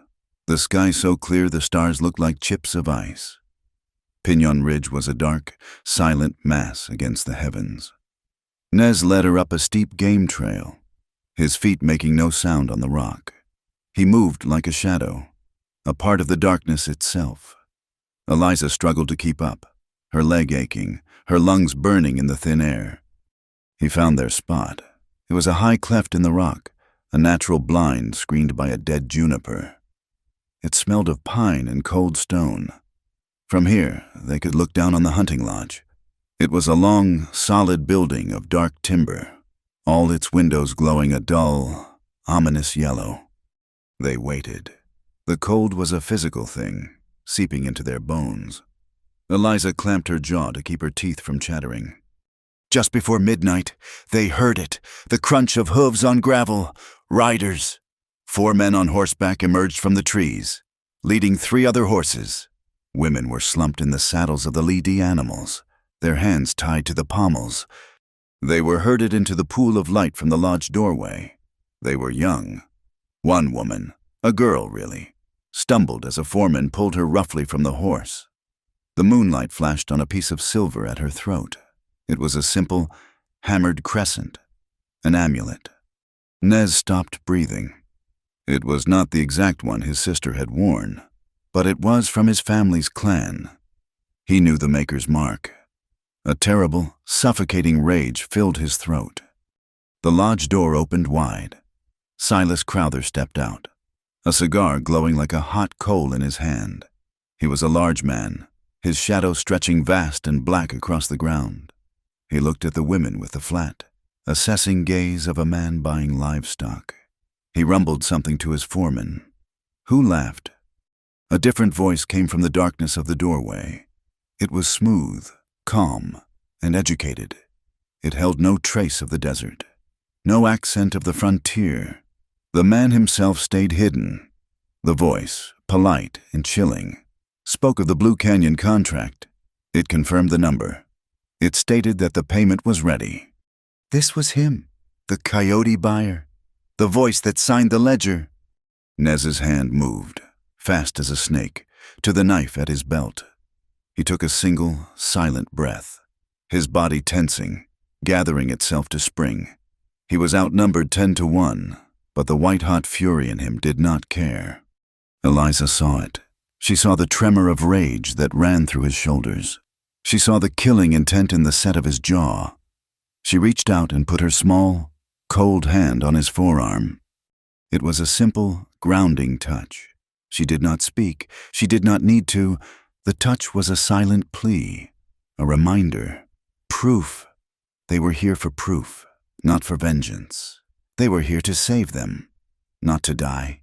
The sky so clear the stars looked like chips of ice. Pinon Ridge was a dark, silent mass against the heavens. Nez led her up a steep game trail, his feet making no sound on the rock. He moved like a shadow, a part of the darkness itself. Eliza struggled to keep up, her leg aching, her lungs burning in the thin air. He found their spot. It was a high cleft in the rock, a natural blind screened by a dead juniper. It smelled of pine and cold stone. From here, they could look down on the hunting lodge. It was a long, solid building of dark timber, all its windows glowing a dull, ominous yellow. They waited. The cold was a physical thing, seeping into their bones. Eliza clamped her jaw to keep her teeth from chattering. Just before midnight, they heard it, the crunch of hooves on gravel. Riders. 4 men on horseback emerged from the trees, leading 3 other horses. Women were slumped in the saddles of the leady animals, their hands tied to the pommels. They were herded into the pool of light from the lodge doorway. They were young. One woman, a girl really, stumbled as a foreman pulled her roughly from the horse. The moonlight flashed on a piece of silver at her throat. It was a simple, hammered crescent, an amulet. Nez stopped breathing. It was not the exact one his sister had worn, but it was from his family's clan. He knew the maker's mark. A terrible, suffocating rage filled his throat. The lodge door opened wide. Silas Crowther stepped out, a cigar glowing like a hot coal in his hand. He was a large man, his shadow stretching vast and black across the ground. He looked at the women with the flat, assessing gaze of a man buying livestock. He rumbled something to his foreman, who laughed. A different voice came from the darkness of the doorway. It was smooth, calm, and educated. It held no trace of the desert, no accent of the frontier. The man himself stayed hidden. The voice, polite and chilling, spoke of the Blue Canyon contract. It confirmed the number. It stated that the payment was ready. This was him, the coyote buyer, the voice that signed the ledger. Nez's hand moved, fast as a snake, to the knife at his belt. He took a single, silent breath, his body tensing, gathering itself to spring. He was outnumbered 10-1, but the white-hot fury in him did not care. Eliza saw it. She saw the tremor of rage that ran through his shoulders. She saw the killing intent in the set of his jaw. She reached out and put her small, cold hand on his forearm. It was a simple, grounding touch. She did not speak. She did not need to. The touch was a silent plea, a reminder, proof. They were here for proof, not for vengeance. They were here to save them, not to die.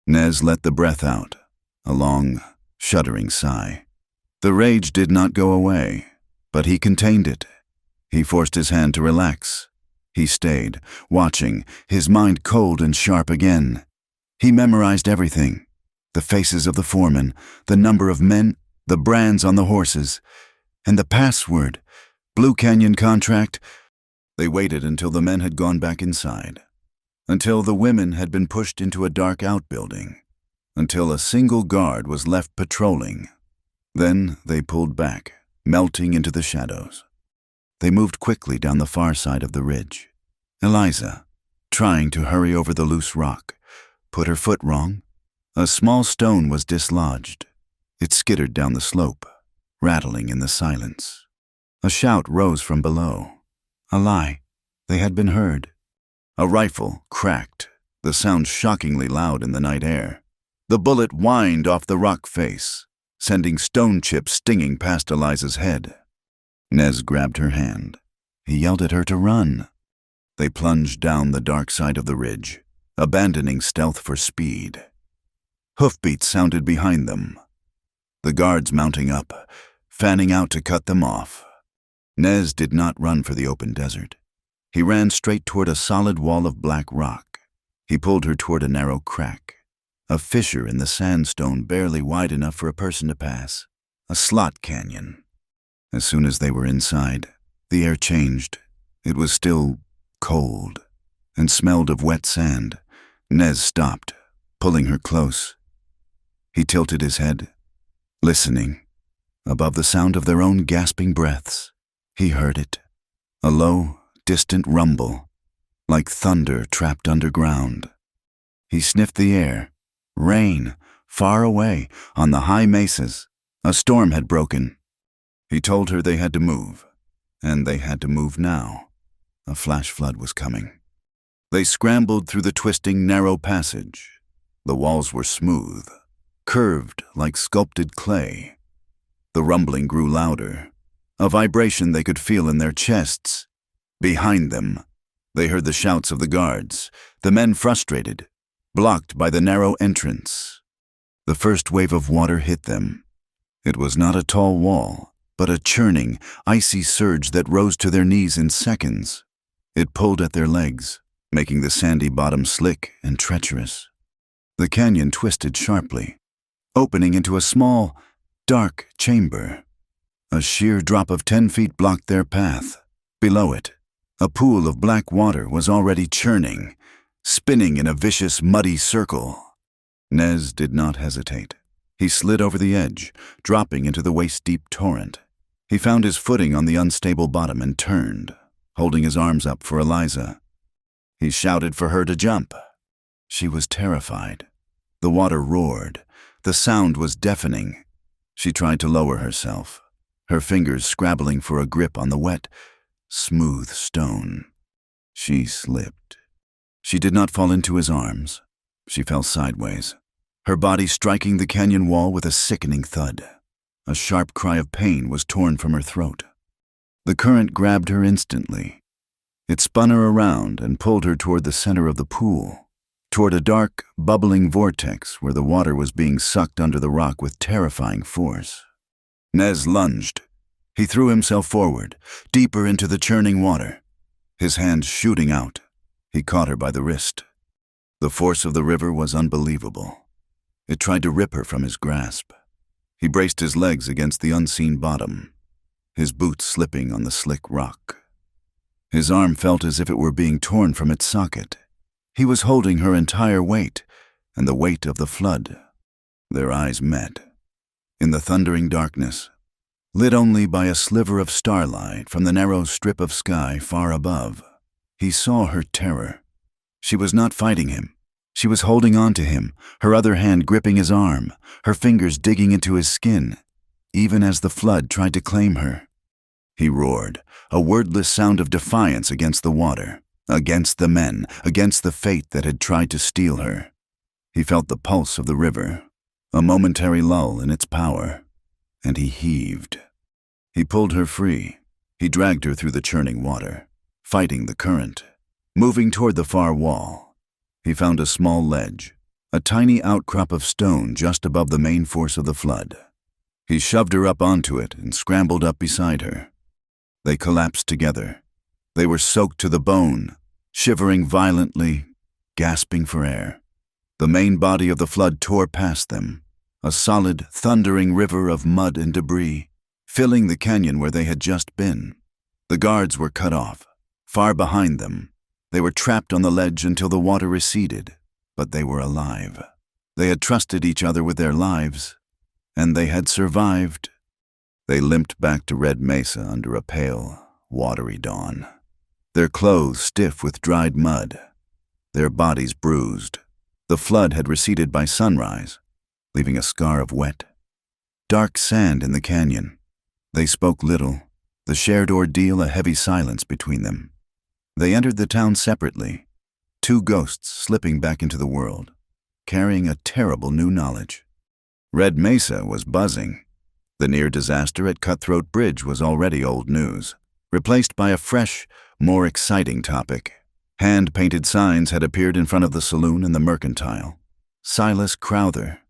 Nez let the breath out, a long, shuddering sigh. The rage did not go away, but he contained it. He forced his hand to relax. He stayed, watching, his mind cold and sharp again. He memorized everything. The faces of the foremen, the number of men, the brands on the horses, and the password, Blue Canyon contract. They waited until the men had gone back inside, until the women had been pushed into a dark outbuilding, until a single guard was left patrolling. Then they pulled back, melting into the shadows. They moved quickly down the far side of the ridge. Eliza, trying to hurry over the loose rock, put her foot wrong. A small stone was dislodged. It skittered down the slope, rattling in the silence. A shout rose from below. A lie. They had been heard. A rifle cracked, the sound shockingly loud in the night air. The bullet whined off the rock face, sending stone chips stinging past Eliza's head. Nez grabbed her hand. He yelled at her to run. They plunged down the dark side of the ridge, abandoning stealth for speed. Hoofbeats sounded behind them, the guards mounting up, fanning out to cut them off. Nez did not run for the open desert. He ran straight toward a solid wall of black rock. He pulled her toward a narrow crack, a fissure in the sandstone barely wide enough for a person to pass, a slot canyon. As soon as they were inside, the air changed. It was still cold and smelled of wet sand. Nez stopped, pulling her close. He tilted his head, listening. Above the sound of their own gasping breaths, he heard it, a low, distant rumble, like thunder trapped underground. He sniffed the air. Rain, far away, on the high mesas. A storm had broken. He told her they had to move, and they had to move now. A flash flood was coming. They scrambled through the twisting, narrow passage. The walls were smooth, curved like sculpted clay. The rumbling grew louder, a vibration they could feel in their chests. Behind them, they heard the shouts of the guards, the men frustrated, blocked by the narrow entrance. The first wave of water hit them. It was not a tall wall, but a churning, icy surge that rose to their knees in seconds. It pulled at their legs, making the sandy bottom slick and treacherous. The canyon twisted sharply, opening into a small, dark chamber. A sheer drop of 10 feet blocked their path. Below it, a pool of black water was already churning, spinning in a vicious, muddy circle. Nez did not hesitate. He slid over the edge, dropping into the waist-deep torrent. He found his footing on the unstable bottom and turned, holding his arms up for Eliza. He shouted for her to jump. She was terrified. The water roared. The sound was deafening. She tried to lower herself, her fingers scrabbling for a grip on the wet, smooth stone. She slipped. She did not fall into his arms. She fell sideways, her body striking the canyon wall with a sickening thud. A sharp cry of pain was torn from her throat. The current grabbed her instantly. It spun her around and pulled her toward the center of the pool, toward a dark, bubbling vortex where the water was being sucked under the rock with terrifying force. Nez lunged. He threw himself forward, deeper into the churning water, his hands shooting out. He caught her by the wrist. The force of the river was unbelievable. It tried to rip her from his grasp. He braced his legs against the unseen bottom, his boots slipping on the slick rock. His arm felt as if it were being torn from its socket. He was holding her entire weight, and the weight of the flood. Their eyes met. In the thundering darkness, lit only by a sliver of starlight from the narrow strip of sky far above, he saw her terror. She was not fighting him. She was holding on to him, her other hand gripping his arm, her fingers digging into his skin, even as the flood tried to claim her. He roared, a wordless sound of defiance against the water, against the men, against the fate that had tried to steal her. He felt the pulse of the river, a momentary lull in its power, and he heaved. He pulled her free. He dragged her through the churning water, fighting the current, moving toward the far wall. He found a small ledge, a tiny outcrop of stone just above the main force of the flood. He shoved her up onto it and scrambled up beside her. They collapsed together. They were soaked to the bone, shivering violently, gasping for air. The main body of the flood tore past them, a solid, thundering river of mud and debris, filling the canyon where they had just been. The guards were cut off. Far behind them, they were trapped on the ledge until the water receded, but they were alive. They had trusted each other with their lives, and they had survived. They limped back to Red Mesa under a pale, watery dawn, their clothes stiff with dried mud, their bodies bruised. The flood had receded by sunrise, leaving a scar of wet, dark sand in the canyon. They spoke little, the shared ordeal a heavy silence between them. They entered the town separately, two ghosts slipping back into the world, carrying a terrible new knowledge. Red Mesa was buzzing. The near disaster at Cutthroat Bridge was already old news, replaced by a fresh, more exciting topic. Hand-painted signs had appeared in front of the saloon and the mercantile. Silas Crowther,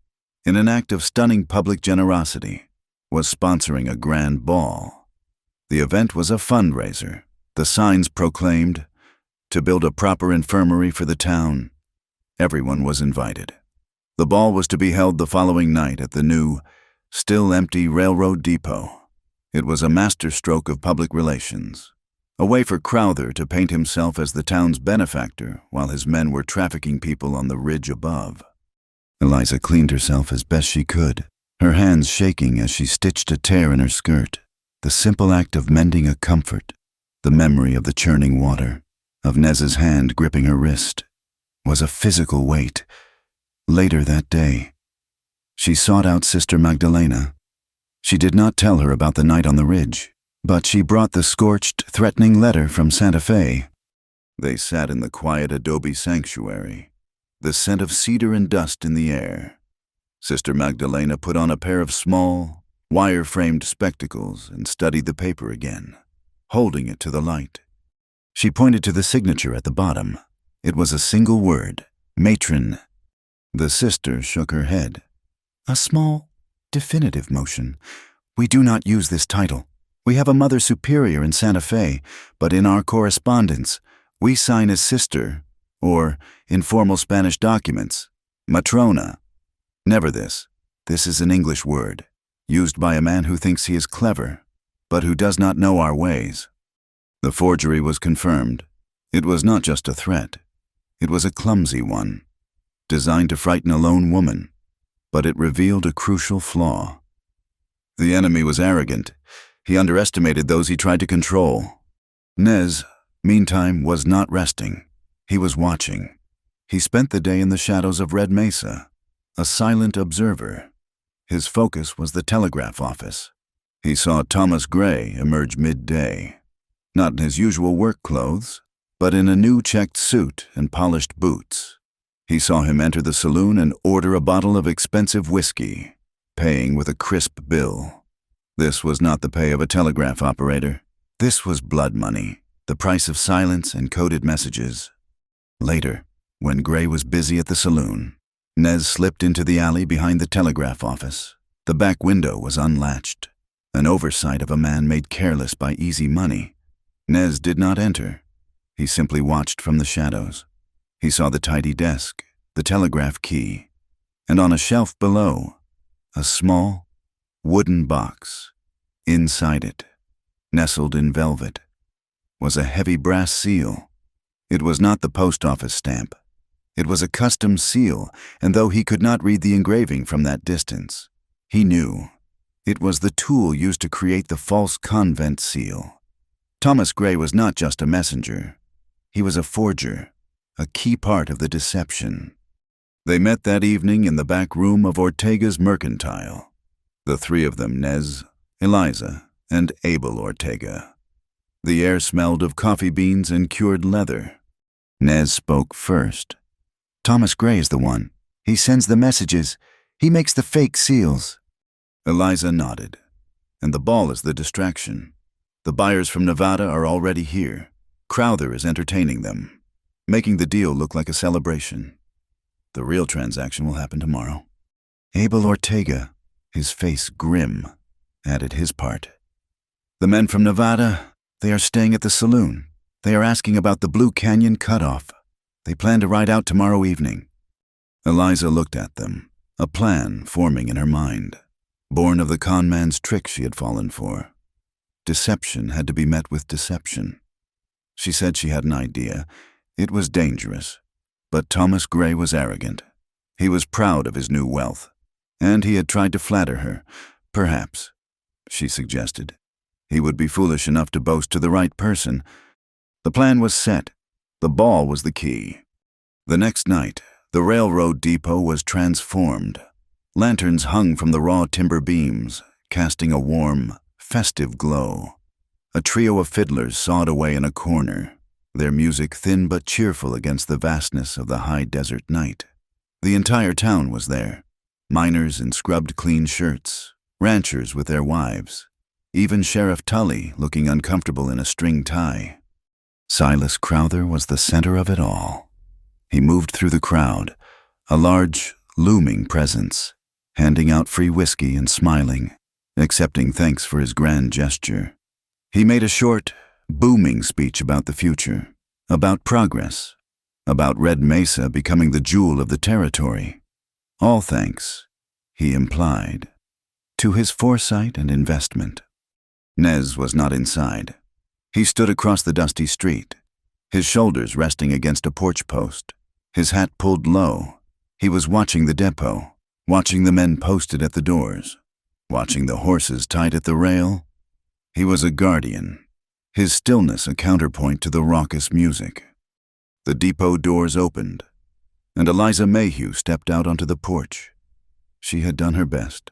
in an act of stunning public generosity, was sponsoring a grand ball. The event was a fundraiser. The signs proclaimed, to build a proper infirmary for the town. Everyone was invited. The ball was to be held the following night at the new, still empty railroad depot. It was a masterstroke of public relations, a way for Crowther to paint himself as the town's benefactor while his men were trafficking people on the ridge above. Eliza cleaned herself as best she could, her hands shaking as she stitched a tear in her skirt. The simple act of mending a comfort, the memory of the churning water, of Nez's hand gripping her wrist, was a physical weight. Later that day, she sought out Sister Magdalena. She did not tell her about the night on the ridge, but she brought the scorched, threatening letter from Santa Fe. They sat in the quiet adobe sanctuary, the scent of cedar and dust in the air. Sister Magdalena put on a pair of small, wire-framed spectacles and studied the paper again, holding it to the light. She pointed to the signature at the bottom. It was a single word, matron. The sister shook her head. A small, definitive motion. We do not use this title. We have a Mother Superior in Santa Fe, but in our correspondence, we sign as sister, or, in formal Spanish documents, matrona. Never this. This is an English word, used by a man who thinks he is clever, but who does not know our ways. The forgery was confirmed. It was not just a threat. It was a clumsy one, designed to frighten a lone woman, but it revealed a crucial flaw. The enemy was arrogant. He underestimated those he tried to control. Nez, meantime, was not resting. He was watching. He spent the day in the shadows of Red Mesa, a silent observer. His focus was the telegraph office. He saw Thomas Gray emerge midday, not in his usual work clothes, but in a new checked suit and polished boots. He saw him enter the saloon and order a bottle of expensive whiskey, paying with a crisp bill. This was not the pay of a telegraph operator. This was blood money, the price of silence and coded messages. Later, when Gray was busy at the saloon, Nez slipped into the alley behind the telegraph office. The back window was unlatched, an oversight of a man made careless by easy money. Nez did not enter. He simply watched from the shadows. He saw the tidy desk, the telegraph key, and on a shelf below, a small, wooden box. Inside it, nestled in velvet, was a heavy brass seal. It was not the post office stamp. It was a custom seal, and though he could not read the engraving from that distance, he knew it was the tool used to create the false convent seal. Thomas Gray was not just a messenger. He was a forger, a key part of the deception. They met that evening in the back room of Ortega's Mercantile. The three of them, Nez, Eliza, and Abel Ortega. The air smelled of coffee beans and cured leather. Nez spoke first. Thomas Gray is the one. He sends the messages. He makes the fake seals. Eliza nodded. And the ball is the distraction. The buyers from Nevada are already here. Crowther is entertaining them, making the deal look like a celebration. The real transaction will happen tomorrow. Abel Ortega, his face grim, added his part. The men from Nevada, they are staying at the saloon. They are asking about the Blue Canyon cutoff. They plan to ride out tomorrow evening. Eliza looked at them, a plan forming in her mind, born of the con man's trick she had fallen for. Deception had to be met with deception. She said she had an idea. It was dangerous. But Thomas Gray was arrogant. He was proud of his new wealth, and he had tried to flatter her. Perhaps, she suggested, he would be foolish enough to boast to the right person. The plan was set. The ball was the key. The next night, the railroad depot was transformed. Lanterns hung from the raw timber beams, casting a warm, festive glow. A trio of fiddlers sawed away in a corner, their music thin but cheerful against the vastness of the high desert night. The entire town was there. Miners in scrubbed clean shirts, ranchers with their wives, even Sheriff Tully looking uncomfortable in a string tie. Silas Crowther was the center of it all. He moved through the crowd, a large, looming presence, handing out free whiskey and smiling, accepting thanks for his grand gesture. He made a short, booming speech about the future, about progress, about Red Mesa becoming the jewel of the territory. All thanks, he implied, to his foresight and investment. Nez was not inside. He stood across the dusty street, his shoulders resting against a porch post, his hat pulled low, He was watching the depot, watching the men posted at the doors, watching the horses tied at the rail. He was a guardian, his stillness a counterpoint to the raucous music. The depot doors opened, and Eliza Mayhew stepped out onto the porch. She had done her best.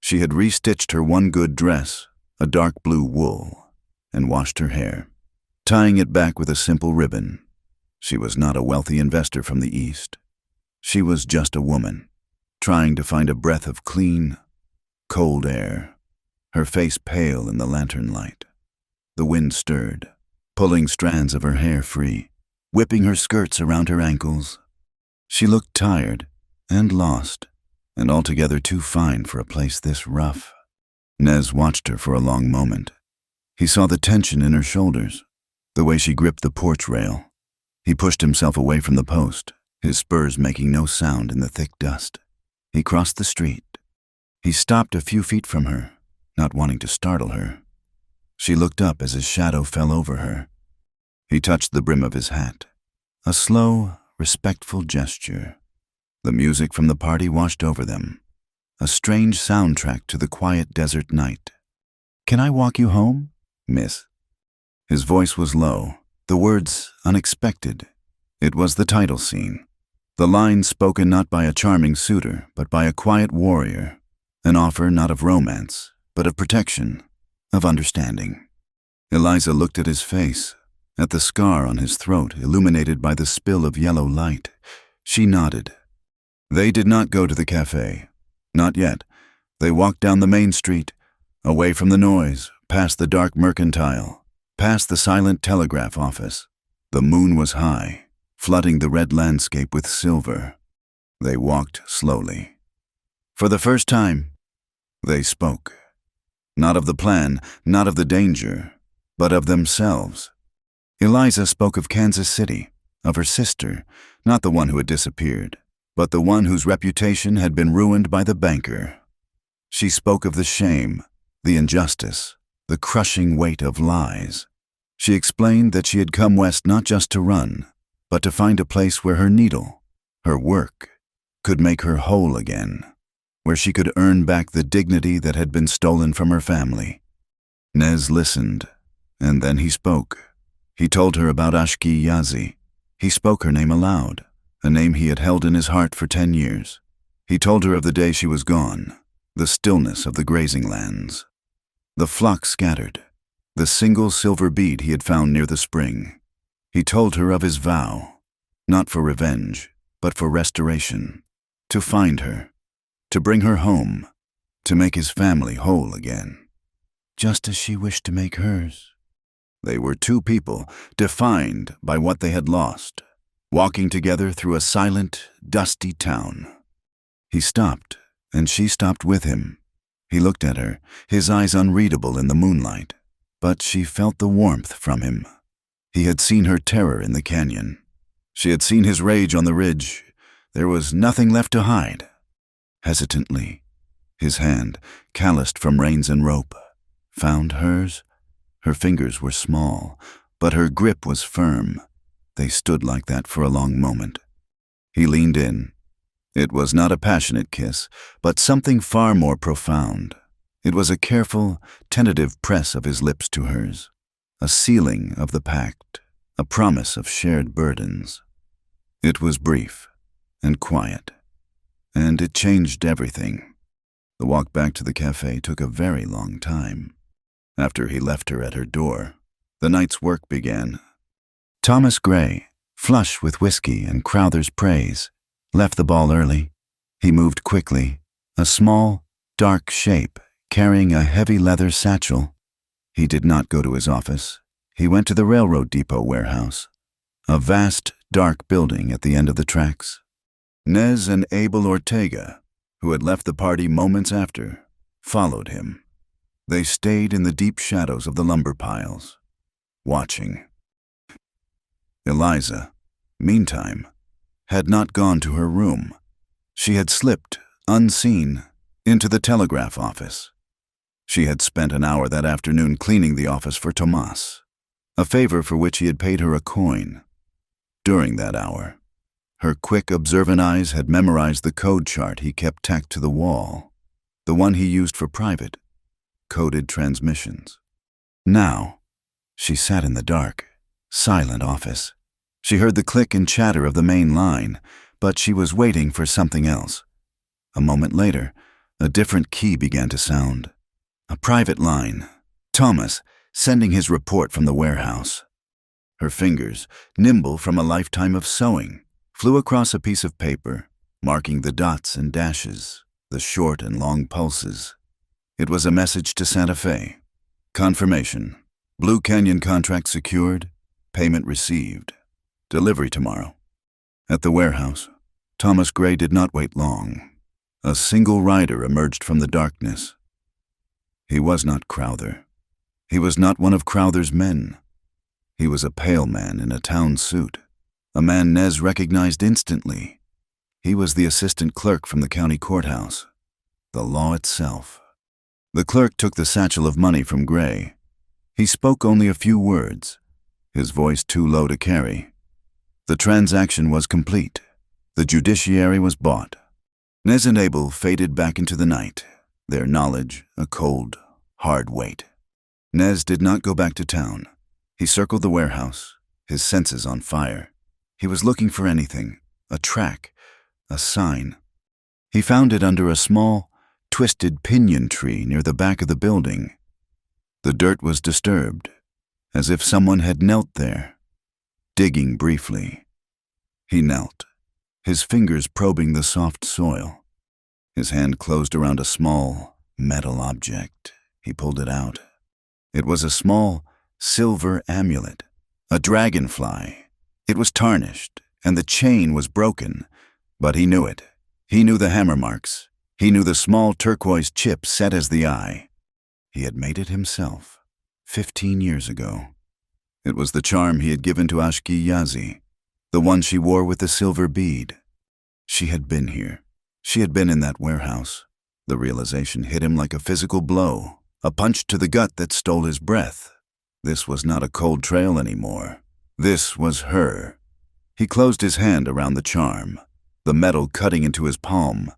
She had restitched her one good dress, a dark blue wool, and washed her hair, tying it back with a simple ribbon. She was not a wealthy investor from the East. She was just a woman, trying to find a breath of clean, cold air, her face pale in the lantern light. The wind stirred, pulling strands of her hair free, whipping her skirts around her ankles. She looked tired and lost, and altogether too fine for a place this rough. Nez watched her for a long moment. He saw the tension in her shoulders, the way she gripped the porch rail. He pushed himself away from the post, his spurs making no sound in the thick dust. He crossed the street. He stopped a few feet from her, not wanting to startle her. She looked up as his shadow fell over her. He touched the brim of his hat, a slow, respectful gesture. The music from the party washed over them, a strange soundtrack to the quiet desert night. "Can I walk you home, miss?" His voice was low, the words unexpected. It was the title scene, the line spoken not by a charming suitor, but by a quiet warrior, an offer not of romance, but of protection, of understanding. Eliza looked at his face, at the scar on his throat illuminated by the spill of yellow light. She nodded. They did not go to the cafe. Not yet. They walked down the main street, away from the noise, past the dark mercantile, past the silent telegraph office. The moon was high, flooding the red landscape with silver. They walked slowly. For the first time, they spoke. Not of the plan, not of the danger, but of themselves. Eliza spoke of Kansas City, of her sister, not the one who had disappeared, but the one whose reputation had been ruined by the banker. She spoke of the shame, the injustice, the crushing weight of lies. She explained that she had come west not just to run, but to find a place where her needle, her work, could make her whole again, where she could earn back the dignity that had been stolen from her family. Nez listened, and then he spoke. He told her about Ashki Yazi. He spoke her name aloud, a name he had held in his heart for 10 years. He told her of the day she was gone, the stillness of the grazing lands. The flock scattered, the single silver bead he had found near the spring. He told her of his vow, not for revenge, but for restoration, to find her, to bring her home, to make his family whole again, just as she wished to make hers. They were two people, defined by what they had lost, walking together through a silent, dusty town. He stopped, and she stopped with him. He looked at her, his eyes unreadable in the moonlight, but she felt the warmth from him. He had seen her terror in the canyon. She had seen his rage on the ridge. There was nothing left to hide. Hesitantly, his hand, calloused from reins and rope, found hers. Her fingers were small, but her grip was firm. They stood like that for a long moment. He leaned in. It was not a passionate kiss, but something far more profound. It was a careful, tentative press of his lips to hers, a sealing of the pact, a promise of shared burdens. It was brief and quiet, and it changed everything. The walk back to the cafe took a very long time. After he left her at her door, the night's work began. Thomas Gray, flush with whiskey and Crowther's praise, left the ball early. He moved quickly, a small, dark shape, carrying a heavy leather satchel. He did not go to his office. He went to the railroad depot warehouse, a vast, dark building at the end of the tracks. Nez and Abel Ortega, who had left the party moments after, followed him. They stayed in the deep shadows of the lumber piles, watching. Eliza, meantime, had not gone to her room. She had slipped, unseen, into the telegraph office. She had spent an hour that afternoon cleaning the office for Tomas, a favor for which he had paid her a coin. During that hour, Her quick, observant eyes had memorized the code chart he kept tacked to the wall, the one he used for private, coded transmissions. Now, she sat in the dark, silent office. She heard the click and chatter of the main line, but she was waiting for something else. A moment later, a different key began to sound. A private line. Thomas, sending his report from the warehouse. Her fingers, nimble from a lifetime of sewing, flew across a piece of paper, marking the dots and dashes, the short and long pulses. It was a message to Santa Fe. Confirmation. Blue Canyon contract secured. Payment received. Delivery tomorrow. At the warehouse, Thomas Gray did not wait long. A single rider emerged from the darkness. He was not Crowther. He was not one of Crowther's men. He was a pale man in a town suit, a man Nez recognized instantly. He was the assistant clerk from the county courthouse, the law itself. The clerk took the satchel of money from Gray. He spoke only a few words, his voice too low to carry. The transaction was complete. The judiciary was bought. Nez and Abel faded back into the night, their knowledge a cold, hard weight. Nez did not go back to town. He circled the warehouse, his senses on fire. He was looking for anything, a track, a sign. He found it under a small, twisted pinyon tree near the back of the building. The dirt was disturbed, as if someone had knelt there, digging briefly. He knelt, his fingers probing the soft soil. His hand closed around a small, metal object. He pulled it out. It was a small, silver amulet, a dragonfly. It was tarnished, and the chain was broken, but he knew it. He knew the hammer marks. He knew the small turquoise chip set as the eye. He had made it himself, 15 years ago. It was the charm he had given to Ashki Yazi, the one she wore with the silver bead. She had been here. She had been in that warehouse. The realization hit him like a physical blow, a punch to the gut that stole his breath. This was not a cold trail anymore. This was her. He closed his hand around the charm, the metal cutting into his palm,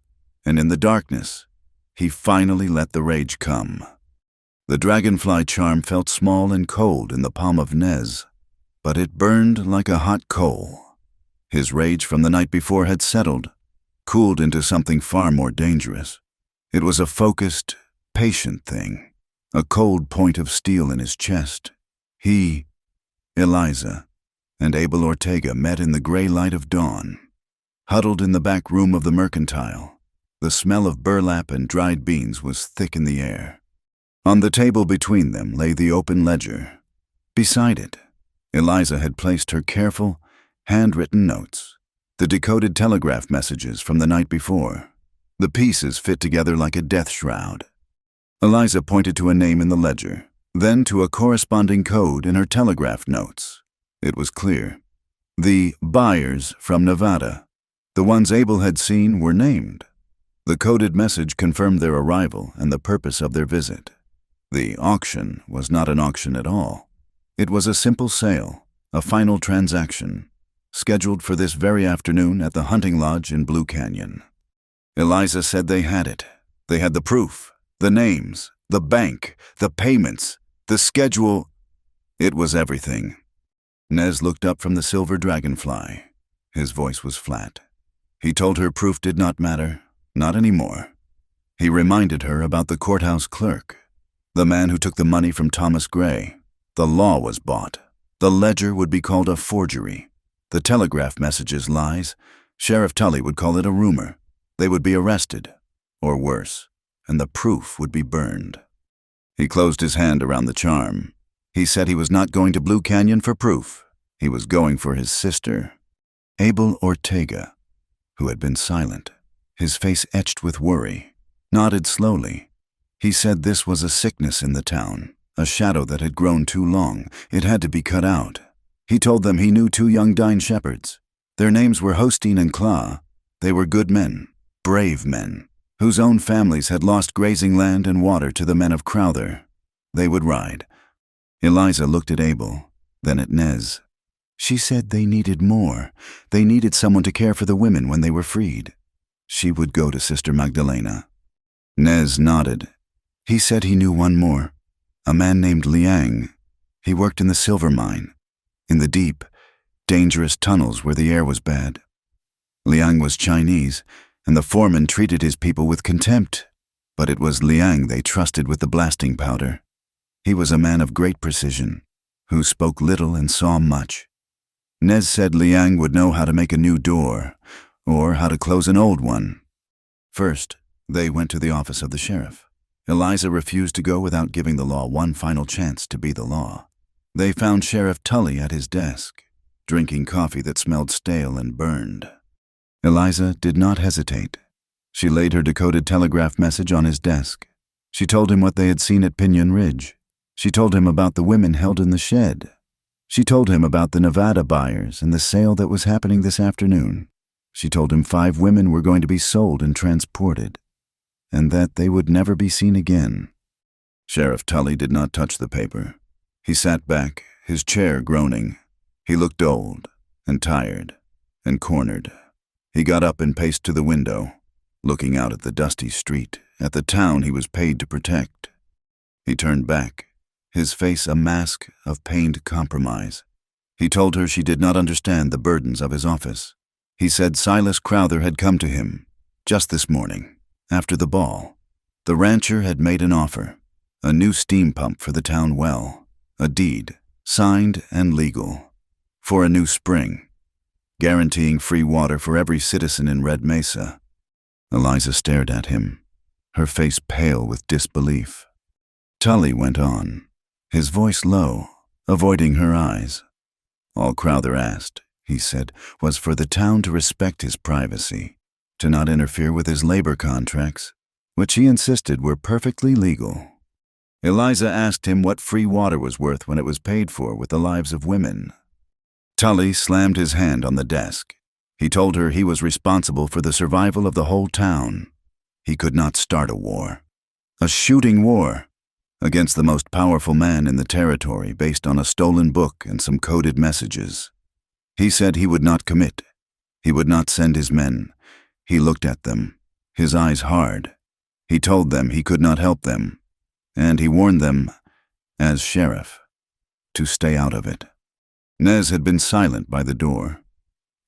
and in the darkness, he finally let the rage come. The dragonfly charm felt small and cold in the palm of Nez, but it burned like a hot coal. His rage from the night before had settled, cooled into something far more dangerous. It was a focused, patient thing, a cold point of steel in his chest. He, Eliza, and Abel Ortega met in the gray light of dawn. Huddled in the back room of the mercantile, the smell of burlap and dried beans was thick in the air. On the table between them lay the open ledger. Beside it, Eliza had placed her careful, handwritten notes, the decoded telegraph messages from the night before. The pieces fit together like a death shroud. Eliza pointed to a name in the ledger, then to a corresponding code in her telegraph notes. It was clear. The buyers from Nevada, the ones Abel had seen, were named. The coded message confirmed their arrival and the purpose of their visit. The auction was not an auction at all. It was a simple sale, a final transaction, scheduled for this very afternoon at the hunting lodge in Blue Canyon. Eliza said they had it. They had the proof, the names, the bank, the payments, the schedule. It was everything. Nez looked up from the silver dragonfly. His voice was flat. He told her proof did not matter, not anymore. He reminded her about the courthouse clerk, the man who took the money from Thomas Gray. The law was bought. The ledger would be called a forgery. The telegraph messages lies. Sheriff Tully would call it a rumor. They would be arrested, or worse, and the proof would be burned. He closed his hand around the charm. He said he was not going to Blue Canyon for proof. He was going for his sister, Abel Ortega, who had been silent, his face etched with worry, nodded slowly. He said this was a sickness in the town, a shadow that had grown too long. It had to be cut out. He told them he knew two young Dine shepherds. Their names were Hosteen and Claw. They were good men, brave men, whose own families had lost grazing land and water to the men of Crowther. They would ride. Eliza looked at Abel, then at Nez. She said they needed more. They needed someone to care for the women when they were freed. She would go to Sister Magdalena. Nez nodded. He said he knew one more. A man named Liang. He worked in the silver mine, in the deep, dangerous tunnels where the air was bad. Liang was Chinese, and the foreman treated his people with contempt, but it was Liang they trusted with the blasting powder. He was a man of great precision, who spoke little and saw much. Nez said Liang would know how to make a new door, or how to close an old one. First, they went to the office of the sheriff. Eliza refused to go without giving the law one final chance to be the law. They found Sheriff Tully at his desk, drinking coffee that smelled stale and burned. Eliza did not hesitate. She laid her decoded telegraph message on his desk. She told him what they had seen at Pinyon Ridge. She told him about the women held in the shed. She told him about the Nevada buyers and the sale that was happening this afternoon. She told him 5 women were going to be sold and transported, and that they would never be seen again. Sheriff Tully did not touch the paper. He sat back, his chair groaning. He looked old and tired and cornered. He got up and paced to the window, looking out at the dusty street, at the town he was paid to protect. He turned back, his face a mask of pained compromise. He told her she did not understand the burdens of his office. He said Silas Crowther had come to him, just this morning, after the ball. The rancher had made an offer, a new steam pump for the town well, a deed, signed and legal, for a new spring, guaranteeing free water for every citizen in Red Mesa. Eliza stared at him, her face pale with disbelief. Tully went on, his voice low, avoiding her eyes. All Crowther asked, he said, was for the town to respect his privacy, to not interfere with his labor contracts, which he insisted were perfectly legal. Eliza asked him what free water was worth when it was paid for with the lives of women. Tully slammed his hand on the desk. He told her he was responsible for the survival of the whole town. He could not start a war, a shooting war, against the most powerful man in the territory based on a stolen book and some coded messages. He said he would not commit. He would not send his men. He looked at them, his eyes hard. He told them he could not help them, and he warned them, as sheriff, to stay out of it. Nez had been silent by the door,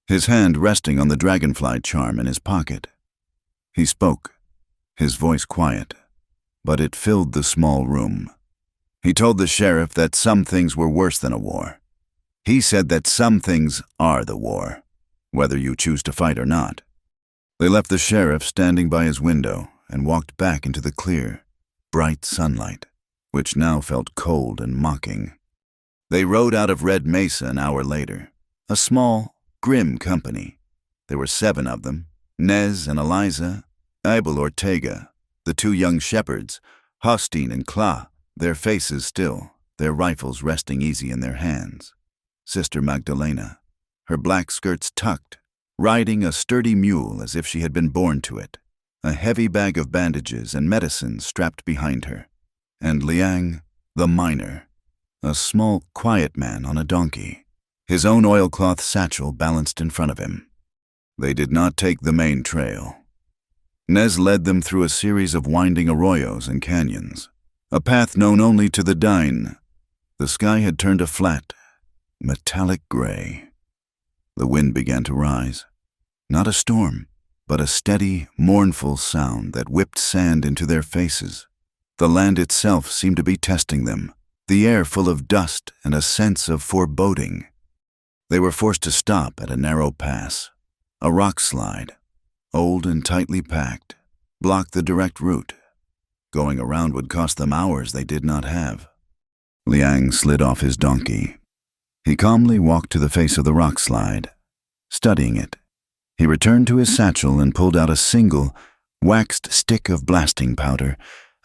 his hand resting on the dragonfly charm in his pocket. He spoke, his voice quiet, but it filled the small room. He told the sheriff that some things were worse than a war. He said that some things are the war, whether you choose to fight or not. They left the sheriff standing by his window and walked back into the clear, bright sunlight, which now felt cold and mocking. They rode out of Red Mesa an hour later, a small, grim company. There were 7 of them, Nez and Eliza, Abel Ortega, the 2 young shepherds, Hosteen and Kla, their faces still, their rifles resting easy in their hands. Sister Magdalena, her black skirts tucked, riding a sturdy mule as if she had been born to it, a heavy bag of bandages and medicines strapped behind her, and Liang, the miner, a small, quiet man on a donkey, his own oilcloth satchel balanced in front of him. They did not take the main trail. Nez led them through a series of winding arroyos and canyons, a path known only to the Dine. The sky had turned a flat, metallic gray. The wind began to rise. Not a storm, but a steady, mournful sound that whipped sand into their faces. The land itself seemed to be testing them, the air full of dust and a sense of foreboding. They were forced to stop at a narrow pass. A rock slide, old and tightly packed, blocked the direct route. Going around would cost them hours they did not have. Liang slid off his donkey. He calmly walked to the face of the rock slide, studying it. He returned to his satchel and pulled out a single, waxed stick of blasting powder,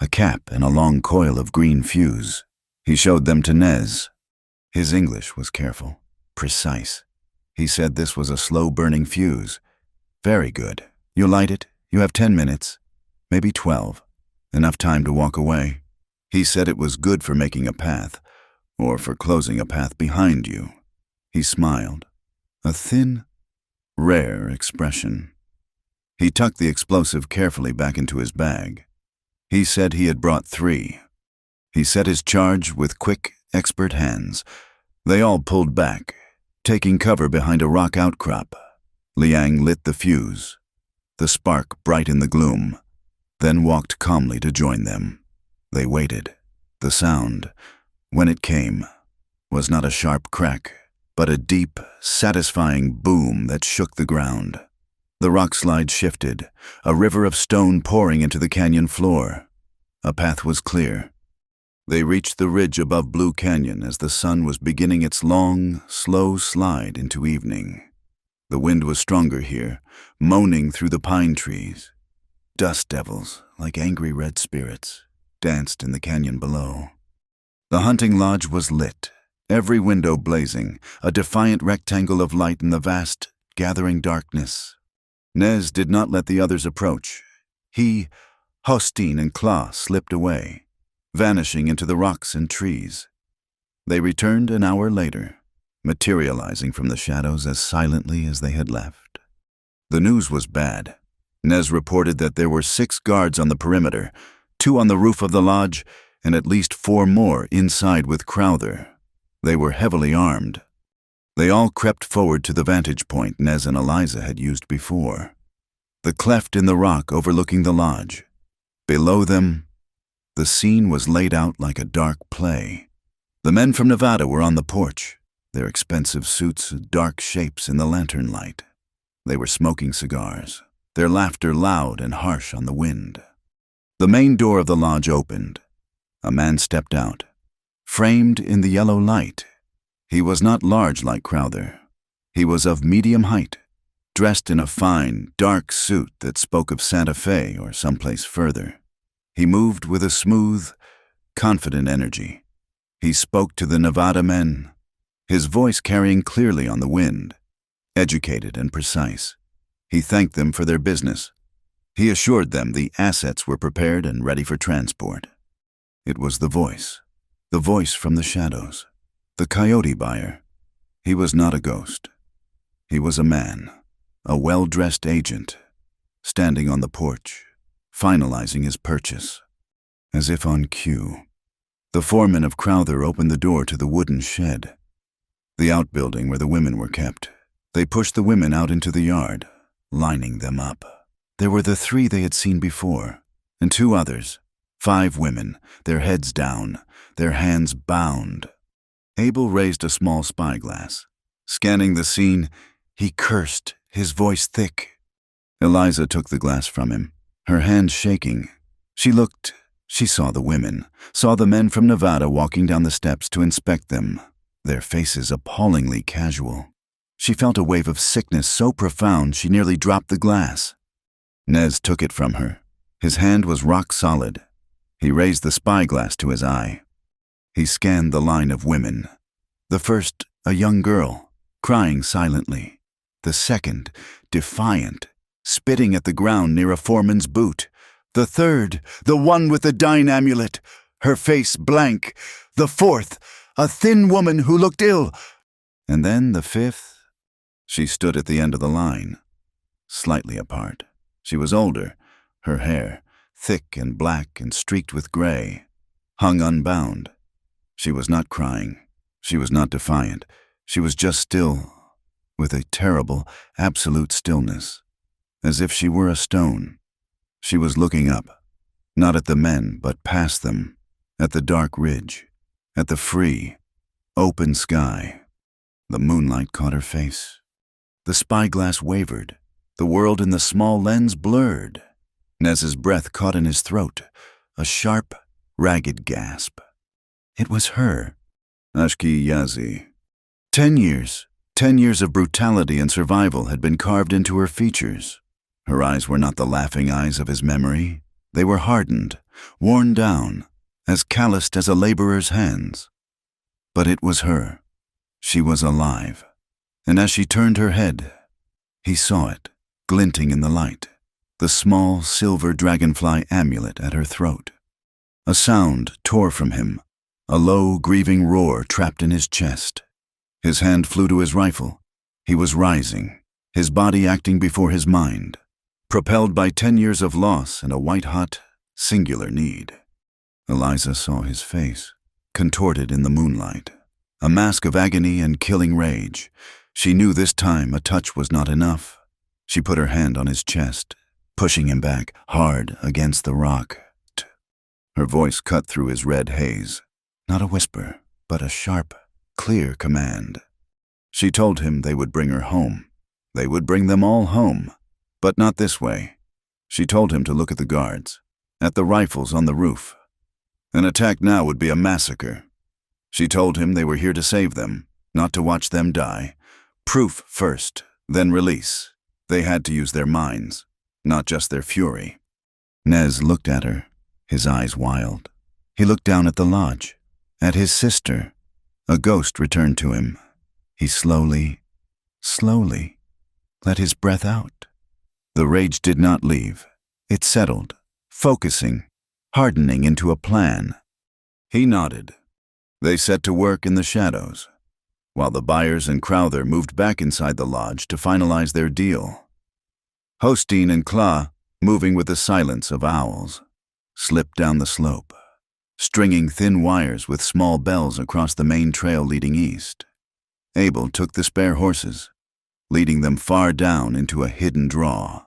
a cap and a long coil of green fuse. He showed them to Nez. His English was careful, precise. He said this was a slow-burning fuse. Very good. You light it, you have 10 minutes, maybe 12. Enough time to walk away. He said it was good for making a path, or for closing a path behind you. He smiled, a thin, rare expression. He tucked the explosive carefully back into his bag. He said he had brought 3. He set his charge with quick, expert hands. They all pulled back, taking cover behind a rock outcrop. Liang lit the fuse, the spark bright in the gloom, then walked calmly to join them. They waited. The sound, when it came, was not a sharp crack, but a deep, satisfying boom that shook the ground. The rock slide shifted, a river of stone pouring into the canyon floor. A path was clear. They reached the ridge above Blue Canyon as the sun was beginning its long, slow slide into evening. The wind was stronger here, moaning through the pine trees. Dust devils, like angry red spirits, danced in the canyon below. The hunting lodge was lit, every window blazing, a defiant rectangle of light in the vast, gathering darkness. Nez did not let the others approach. He, Hosteen, and Kla slipped away, vanishing into the rocks and trees. They returned an hour later, materializing from the shadows as silently as they had left. The news was bad. Nez reported that there were 6 guards on the perimeter, 2 on the roof of the lodge, and at least 4 more inside with Crowther. They were heavily armed. They all crept forward to the vantage point Nez and Eliza had used before. The cleft in the rock overlooking the lodge. Below them, the scene was laid out like a dark play. The men from Nevada were on the porch, their expensive suits dark shapes in the lantern light. They were smoking cigars, their laughter loud and harsh on the wind. The main door of the lodge opened. A man stepped out, framed in the yellow light. He was not large like Crowther. He was of medium height, dressed in a fine, dark suit that spoke of Santa Fe or someplace further. He moved with a smooth, confident energy. He spoke to the Nevada men, his voice carrying clearly on the wind, educated and precise. He thanked them for their business. He assured them the assets were prepared and ready for transport. It was the voice from the shadows. The coyote buyer. He was not a ghost. He was a man, a well-dressed agent, standing on the porch, finalizing his purchase. As if on cue, the foreman of Crowther opened the door to the wooden shed, the outbuilding where the women were kept. They pushed the women out into the yard, lining them up. There were the 3 they had seen before, and 2 others, 5 women, their heads down, their hands bound. Abel raised a small spyglass. Scanning the scene, he cursed, his voice thick. Eliza took the glass from him, her hands shaking. She saw the women, saw the men from Nevada walking down the steps to inspect them, their faces appallingly casual. She felt a wave of sickness so profound she nearly dropped the glass. Nez took it from her. His hand was rock solid. He raised the spyglass to his eye. He scanned the line of women. The first, a young girl, crying silently. The second, defiant, spitting at the ground near a foreman's boot. The third, the one with the Dine amulet, her face blank. The fourth, a thin woman who looked ill. And then the 5th. She stood at the end of the line, slightly apart. She was older, her hair, thick and black and streaked with gray, hung unbound. She was not crying. She was not defiant. She was just still, with a terrible, absolute stillness, as if she were a stone. She was looking up, not at the men, but past them, at the dark ridge, at the free, open sky. The moonlight caught her face. The spyglass wavered. The world in the small lens blurred. Nez's breath caught in his throat, a sharp, ragged gasp. It was her, Ashki Yazi. 10 years of brutality and survival had been carved into her features. Her eyes were not the laughing eyes of his memory. They were hardened, worn down, as calloused as a laborer's hands. But it was her. She was alive. And as she turned her head, he saw it, glinting in the light, the small silver dragonfly amulet at her throat. A sound tore from him, a low, grieving roar trapped in his chest. His hand flew to his rifle. He was rising, his body acting before his mind, propelled by 10 years of loss and a white-hot, singular need. Eliza saw his face, contorted in the moonlight, a mask of agony and killing rage. She knew this time a touch was not enough. She put her hand on his chest, pushing him back hard against the rock. Her voice cut through his red haze. Not a whisper, but a sharp, clear command. She told him they would bring her home. They would bring them all home, but not this way. She told him to look at the guards, at the rifles on the roof. An attack now would be a massacre. She told him they were here to save them, not to watch them die. Proof first, then release. They had to use their minds, not just their fury. Nez looked at her, his eyes wild. He looked down at the lodge, at his sister. A ghost returned to him. He slowly let his breath out. The rage did not leave. It settled, focusing, hardening into a plan. He nodded. They set to work in the shadows, while the Byers and Crowther moved back inside the lodge to finalize their deal. Hosteen and Kla, moving with the silence of owls, slipped down the slope, stringing thin wires with small bells across the main trail leading east. Abel took the spare horses, leading them far down into a hidden draw,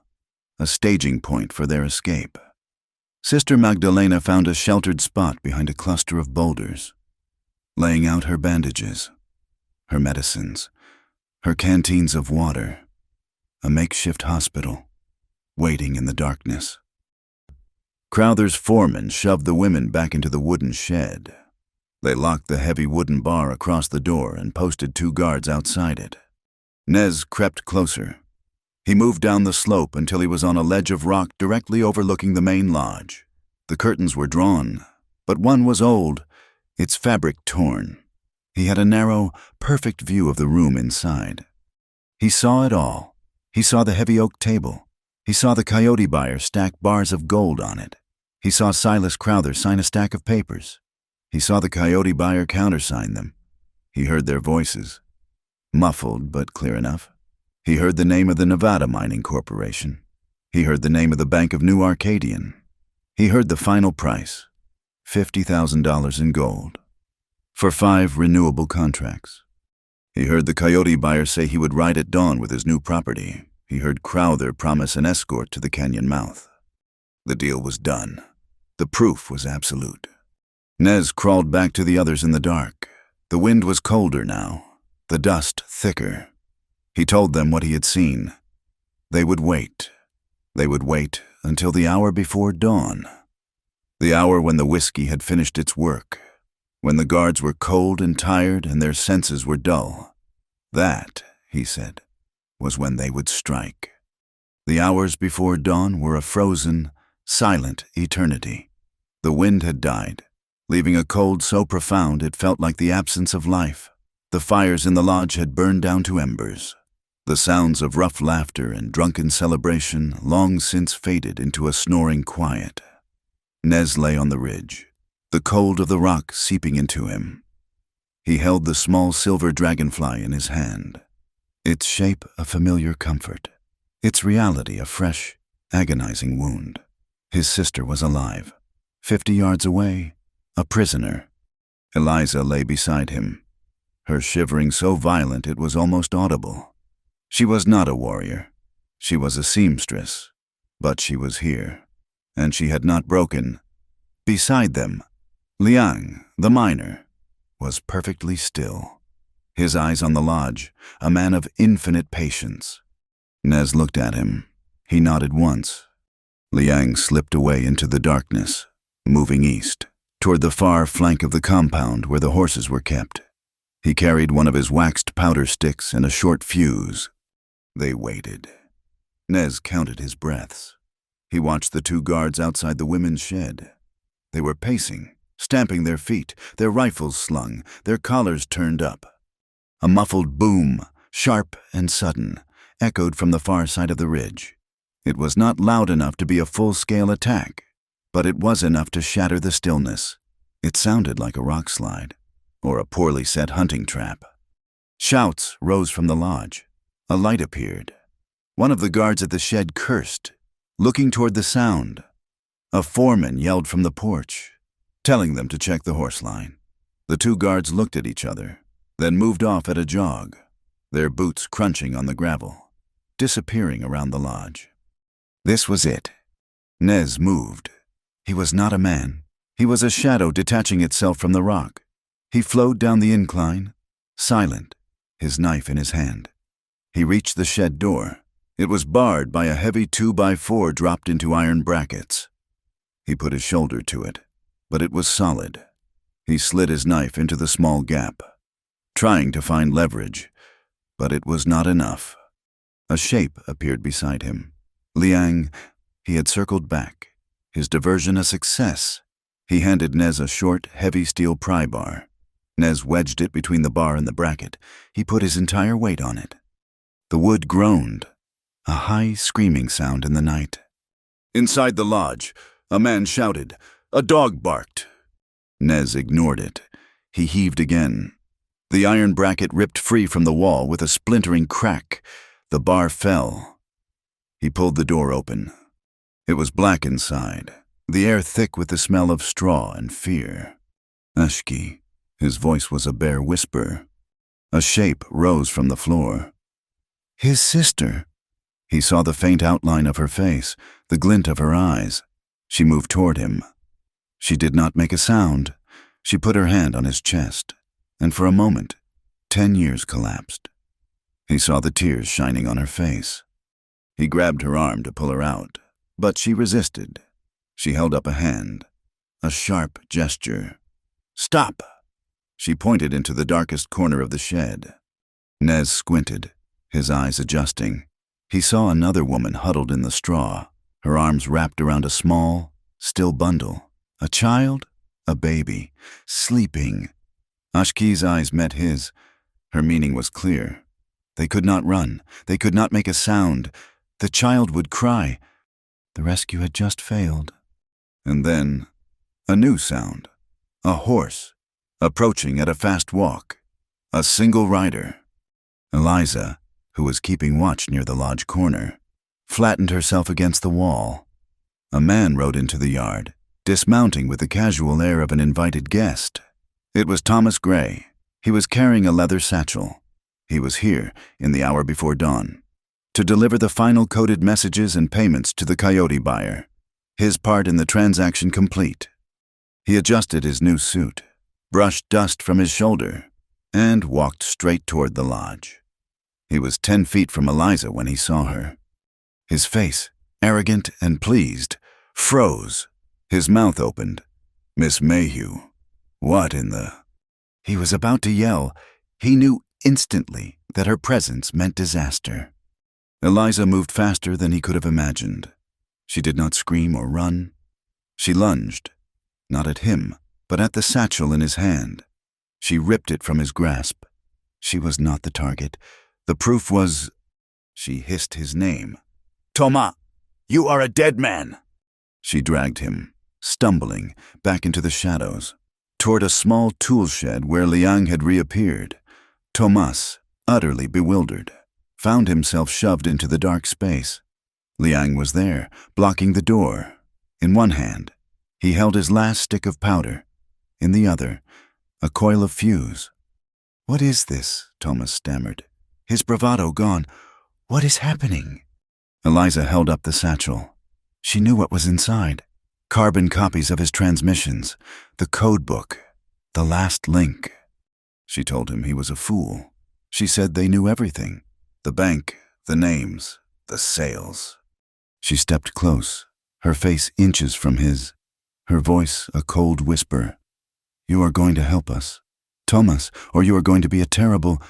a staging point for their escape. Sister Magdalena found a sheltered spot behind a cluster of boulders, laying out her bandages, her medicines, her canteens of water, a makeshift hospital, waiting in the darkness. Crowther's foreman shoved the women back into the wooden shed. They locked the heavy wooden bar across the door and posted 2 guards outside it. Nez crept closer. He moved down the slope until he was on a ledge of rock directly overlooking the main lodge. The curtains were drawn, but one was old, its fabric torn. He had a narrow, perfect view of the room inside. He saw it all. He saw the heavy oak table. He saw the coyote buyer stack bars of gold on it. He saw Silas Crowther sign a stack of papers. He saw the coyote buyer countersign them. He heard their voices, muffled but clear enough. He heard the name of the Nevada Mining Corporation. He heard the name of the Bank of New Arcadian. He heard the final price, $50,000 in gold, for 5 renewable contracts. He heard the coyote buyer say he would ride at dawn with his new property. He heard Crowther promise an escort to the canyon mouth. The deal was done. The proof was absolute. Nez crawled back to the others in the dark. The wind was colder now, the dust thicker. He told them what he had seen. They would wait. They would wait until the hour before dawn. The hour when the whiskey had finished its work, when the guards were cold and tired and their senses were dull. That, he said, was when they would strike. The hours before dawn were a frozen, silent eternity. The wind had died, leaving a cold so profound it felt like the absence of life. The fires in the lodge had burned down to embers. The sounds of rough laughter and drunken celebration long since faded into a snoring quiet. Nez lay on the ridge, the cold of the rock seeping into him. He held the small silver dragonfly in his hand, its shape a familiar comfort, its reality a fresh, agonizing wound. His sister was alive, 50 yards away, a prisoner. Eliza lay beside him, her shivering so violent it was almost audible. She was not a warrior. She was a seamstress, but she was here, and she had not broken. Beside them, Liang, the miner, was perfectly still, his eyes on the lodge, a man of infinite patience. Nez looked at him. He nodded once. Liang slipped away into the darkness, moving east, toward the far flank of the compound where the horses were kept. He carried one of his waxed powder sticks and a short fuse. They waited. Nez counted his breaths. He watched the 2 guards outside the women's shed. They were pacing, stamping their feet, their rifles slung, their collars turned up. A muffled boom, sharp and sudden, echoed from the far side of the ridge. It was not loud enough to be a full-scale attack, but it was enough to shatter the stillness. It sounded like a rock slide, or a poorly set hunting trap. Shouts rose from the lodge. A light appeared. One of the guards at the shed cursed, looking toward the sound. A foreman yelled from the porch, telling them to check the horse line. The two guards looked at each other, then moved off at a jog, their boots crunching on the gravel, disappearing around the lodge. This was it. Nez moved. He was not a man. He was a shadow detaching itself from the rock. He flowed down the incline, silent, his knife in his hand. He reached the shed door. It was barred by a heavy 2x4 dropped into iron brackets. He put his shoulder to it, but it was solid. He slid his knife into the small gap, trying to find leverage, but it was not enough. A shape appeared beside him. Liang, he had circled back, his diversion a success. He handed Nez a short, heavy steel pry bar. Nez wedged it between the bar and the bracket. He put his entire weight on it. The wood groaned, a high screaming sound in the night. Inside the lodge, a man shouted. A dog barked. Nez ignored it. He heaved again. The iron bracket ripped free from the wall with a splintering crack. The bar fell. He pulled the door open. It was black inside, the air thick with the smell of straw and fear. Ashki, his voice was a bare whisper. A shape rose from the floor. His sister. He saw the faint outline of her face, the glint of her eyes. She moved toward him. She did not make a sound. She put her hand on his chest, and for a moment, 10 years collapsed. He saw the tears shining on her face. He grabbed her arm to pull her out, but she resisted. She held up a hand, a sharp gesture. Stop! She pointed into the darkest corner of the shed. Nez squinted, his eyes adjusting. He saw another woman huddled in the straw, her arms wrapped around a small, still bundle. A child? A baby. Sleeping. Ashki's eyes met his. Her meaning was clear. They could not run. They could not make a sound. The child would cry. The rescue had just failed. And then, a new sound. A horse, approaching at a fast walk. A single rider. Eliza, who was keeping watch near the lodge corner, flattened herself against the wall. A man rode into the yard, dismounting with the casual air of an invited guest. It was Thomas Gray. He was carrying a leather satchel. He was here, in the hour before dawn, to deliver the final coded messages and payments to the coyote buyer, his part in the transaction complete. He adjusted his new suit, brushed dust from his shoulder, and walked straight toward the lodge. He was 10 feet from Eliza when he saw her. His face, arrogant and pleased, froze. His mouth opened. Miss Mayhew, what in the... He was about to yell. He knew instantly that her presence meant disaster. Eliza moved faster than he could have imagined. She did not scream or run. She lunged, not at him, but at the satchel in his hand. She ripped it from his grasp. She was not the target. The proof was... She hissed his name. Thomas, you are a dead man! She dragged him, stumbling, back into the shadows, toward a small tool shed where Liang had reappeared. Thomas, utterly bewildered, found himself shoved into the dark space. Liang was there, blocking the door. In one hand, he held his last stick of powder. In the other, a coil of fuse. What is this? Thomas stammered. His bravado gone. What is happening? Eliza held up the satchel. She knew what was inside. Carbon copies of his transmissions, the code book, the last link. She told him he was a fool. She said they knew everything. The bank, the names, the sales. She stepped close, her face inches from his, her voice a cold whisper. You are going to help us, Thomas, or you are going to be a terrible,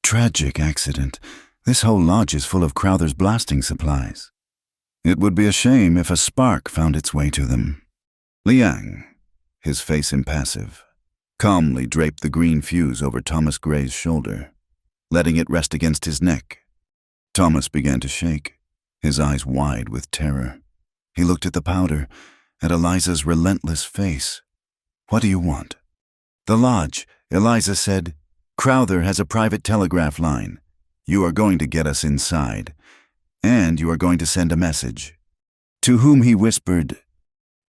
tragic accident. This whole lodge is full of Crowther's blasting supplies. It would be a shame if a spark found its way to them. Liang, his face impassive, calmly draped the green fuse over Thomas Gray's shoulder, letting it rest against his neck. Thomas began to shake, his eyes wide with terror. He looked at the powder, at Eliza's relentless face. What do you want? The lodge, Eliza said. Crowther has a private telegraph line. You are going to get us inside, and you are going to send a message." To whom he whispered,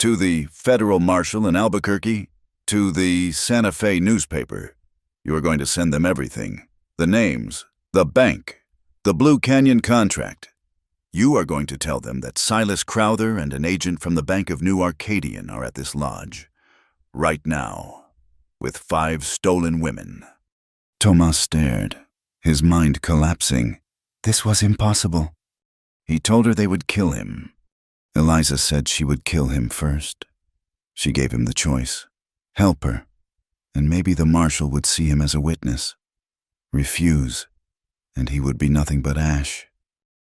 "To the federal marshal in Albuquerque, to the Santa Fe newspaper. You are going to send them everything. The names, the bank, the Blue Canyon contract. You are going to tell them that Silas Crowther and an agent from the Bank of New Arcadian are at this lodge, right now, with 5 stolen women." Tomas stared, his mind collapsing. This was impossible. He told her they would kill him. Eliza said she would kill him first. She gave him the choice. Help her, and maybe the marshal would see him as a witness. Refuse, and he would be nothing but ash.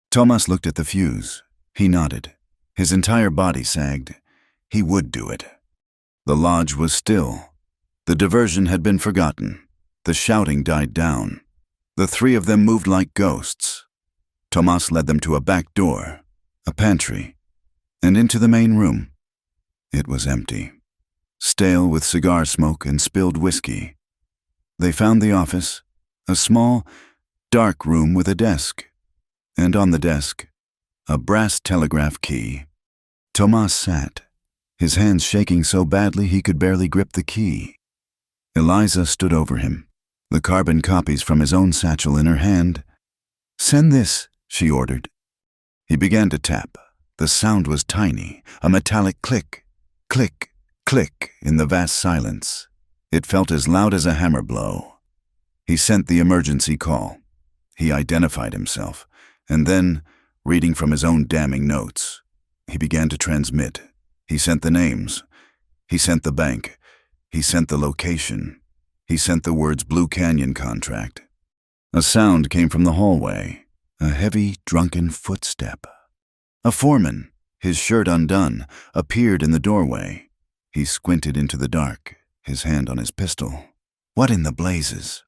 Tomas looked at the fuse. He nodded. His entire body sagged. He would do it. The lodge was still. The diversion had been forgotten. The shouting died down. The 3 of them moved like ghosts. Tomas led them to a back door, a pantry, and into the main room. It was empty, stale with cigar smoke and spilled whiskey. They found the office, a small, dark room with a desk, and on the desk, a brass telegraph key. Tomas sat, his hands shaking so badly he could barely grip the key. Eliza stood over him, the carbon copies from his own satchel in her hand. "Send this," she ordered. He began to tap. The sound was tiny, a metallic click, click, click in the vast silence. It felt as loud as a hammer blow. He sent the emergency call. He identified himself, and then, reading from his own damning notes, he began to transmit. He sent the names. He sent the bank. He sent the location. He sent the words Blue Canyon contract. A sound came from the hallway, a heavy, drunken footstep. A foreman, his shirt undone, appeared in the doorway. He squinted into the dark, his hand on his pistol. What in the blazes?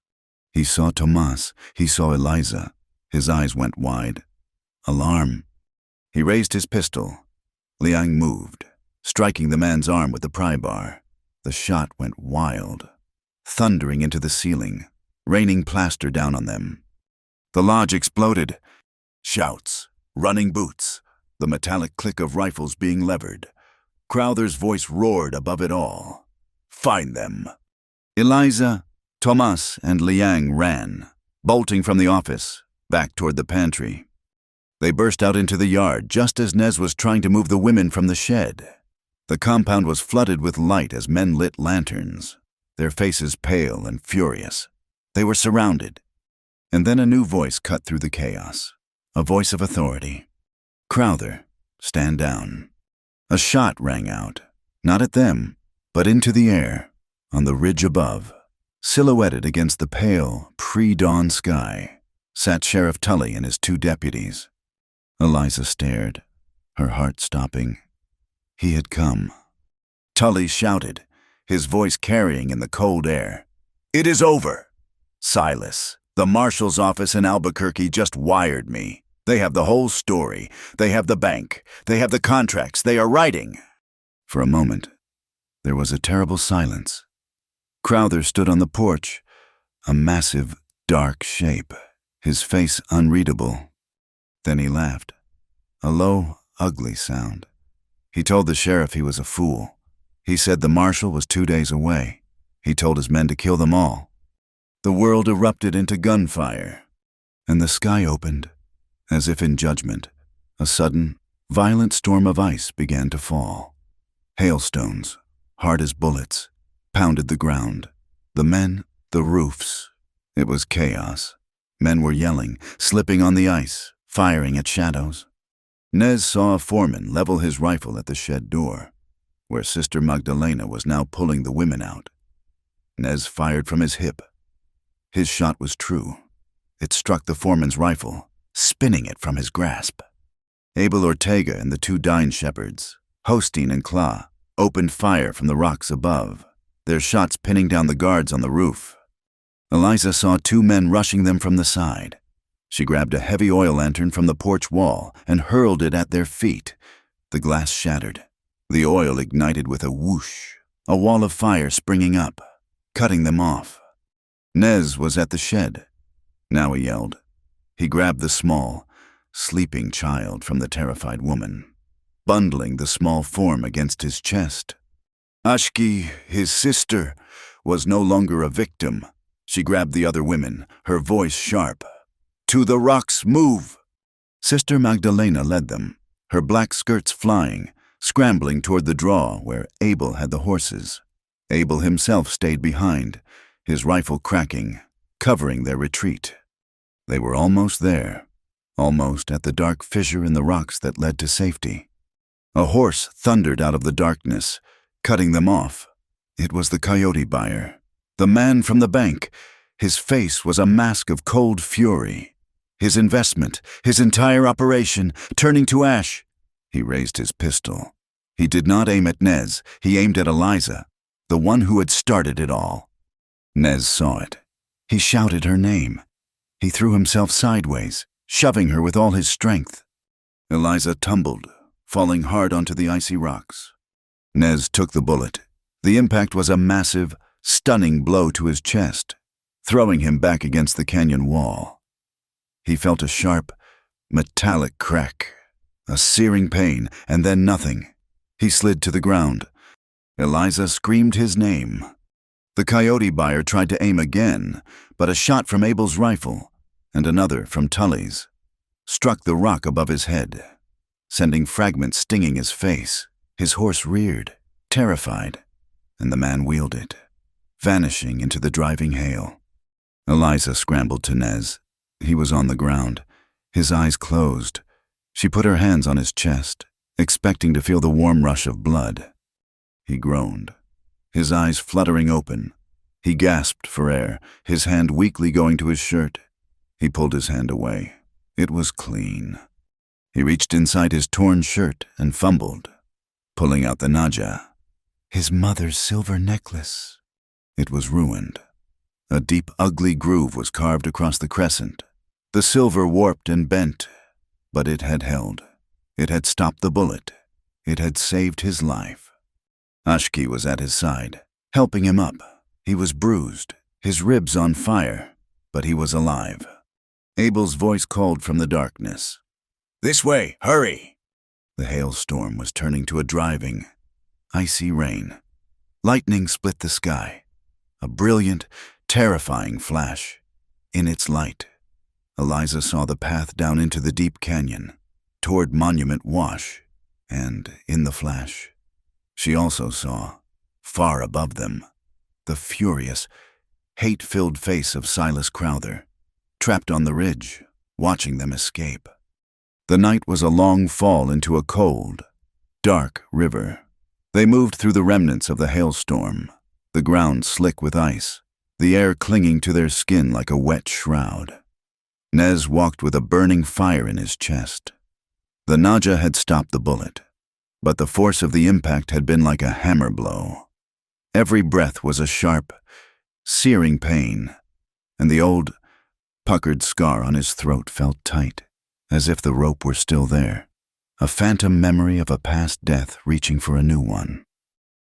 He saw Tomas. He saw Eliza. His eyes went wide. Alarm. He raised his pistol. Liang moved, striking the man's arm with the pry bar. The shot went wild, thundering into the ceiling, raining plaster down on them. The lodge exploded. Shouts, running boots, the metallic click of rifles being levered. Crowther's voice roared above it all. "Find them!" Eliza, Tomas, and Liang ran, bolting from the office, back toward the pantry. They burst out into the yard just as Nez was trying to move the women from the shed. The compound was flooded with light as men lit lanterns, their faces pale and furious. They were surrounded. And then a new voice cut through the chaos, a voice of authority. "Crowther, stand down." A shot rang out, not at them, but into the air, on the ridge above. Silhouetted against the pale, pre-dawn sky, sat Sheriff Tully and his 2 deputies. Eliza stared, her heart stopping. He had come. Tully shouted, his voice carrying in the cold air. "It is over! Silas, the marshal's office in Albuquerque just wired me. They have the whole story. They have the bank. They have the contracts. They are writing." For a moment, there was a terrible silence. Crowther stood on the porch, a massive, dark shape, his face unreadable. Then he laughed, a low, ugly sound. He told the sheriff he was a fool. He said the marshal was 2 days away. He told his men to kill them all. The world erupted into gunfire, and the sky opened, as if in judgment. A sudden, violent storm of ice began to fall. Hailstones, hard as bullets, pounded the ground. The men, the roofs. It was chaos. Men were yelling, slipping on the ice, firing at shadows. Nez saw a foreman level his rifle at the shed door, where Sister Magdalena was now pulling the women out. Nez fired from his hip. His shot was true. It struck the foreman's rifle, spinning it from his grasp. Abel Ortega and the 2 Dine shepherds, Hosteen and Kla, opened fire from the rocks above, their shots pinning down the guards on the roof. Eliza saw 2 men rushing them from the side. She grabbed a heavy oil lantern from the porch wall and hurled it at their feet. The glass shattered. The oil ignited with a whoosh, a wall of fire springing up, cutting them off. Nez was at the shed. Now he yelled. He grabbed the small, sleeping child from the terrified woman, bundling the small form against his chest. Ashki, his sister, was no longer a victim. She grabbed the other women, her voice sharp. To the rocks, move! Sister Magdalena led them, her black skirts flying, scrambling toward the draw where Abel had the horses. Abel himself stayed behind, his rifle cracking, covering their retreat. They were almost there, almost at the dark fissure in the rocks that led to safety. A horse thundered out of the darkness, cutting them off. It was the coyote buyer, the man from the bank. His face was a mask of cold fury. His investment, his entire operation, turning to ash. He raised his pistol. He did not aim at Nez, he aimed at Eliza, the one who had started it all. Nez saw it. He shouted her name. He threw himself sideways, shoving her with all his strength. Eliza tumbled, falling hard onto the icy rocks. Nez took the bullet. The impact was a massive, stunning blow to his chest, throwing him back against the canyon wall. He felt a sharp, metallic crack, a searing pain, and then nothing. He slid to the ground. Eliza screamed his name. The coyote buyer tried to aim again, but a shot from Abel's rifle, and another from Tully's, struck the rock above his head, sending fragments stinging his face. His horse reared, terrified, and the man wheeled it, vanishing into the driving hail. Eliza scrambled to Nez. He was on the ground, his eyes closed. She put her hands on his chest, expecting to feel the warm rush of blood. He groaned, his eyes fluttering open. He gasped for air, his hand weakly going to his shirt. He pulled his hand away. It was clean. He reached inside his torn shirt and fumbled, pulling out the naja, his mother's silver necklace. It was ruined. A deep, ugly groove was carved across the crescent. The silver warped and bent, but it had held. It had stopped the bullet. It had saved his life. Ashki was at his side, helping him up. He was bruised, his ribs on fire, but he was alive. Abel's voice called from the darkness. This way, hurry! The hailstorm was turning to a driving, icy rain. Lightning split the sky, a brilliant, terrifying flash. In its light, Eliza saw the path down into the deep canyon, toward Monument Wash, and in the flash, she also saw, far above them, the furious, hate-filled face of Silas Crowther, trapped on the ridge, watching them escape. The night was a long fall into a cold, dark river. They moved through the remnants of the hailstorm, the ground slick with ice, the air clinging to their skin like a wet shroud. Nez walked with a burning fire in his chest. The naja had stopped the bullet, but the force of the impact had been like a hammer blow. Every breath was a sharp, searing pain, and the old, puckered scar on his throat felt tight, as if the rope were still there, a phantom memory of a past death reaching for a new one.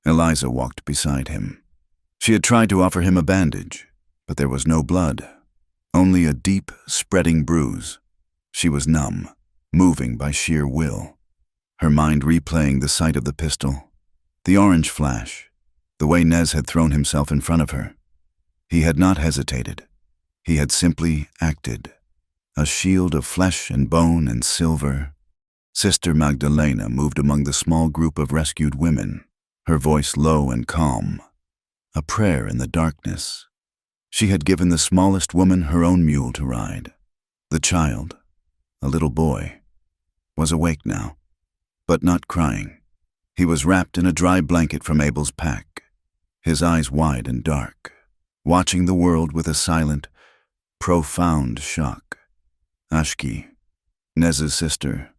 Eliza walked beside him. She had tried to offer him a bandage, but there was no blood, only a deep, spreading bruise. She was numb, moving by sheer will, her mind replaying the sight of the pistol, the orange flash, the way Nez had thrown himself in front of her. He had not hesitated. He had simply acted. A shield of flesh and bone and silver. Sister Magdalena moved among the small group of rescued women, her voice low and calm, a prayer in the darkness. She had given the smallest woman her own mule to ride. The child, a little boy, was awake now, but not crying. He was wrapped in a dry blanket from Abel's pack, his eyes wide and dark, watching the world with a silent, profound shock. Ashki, Nez's sister,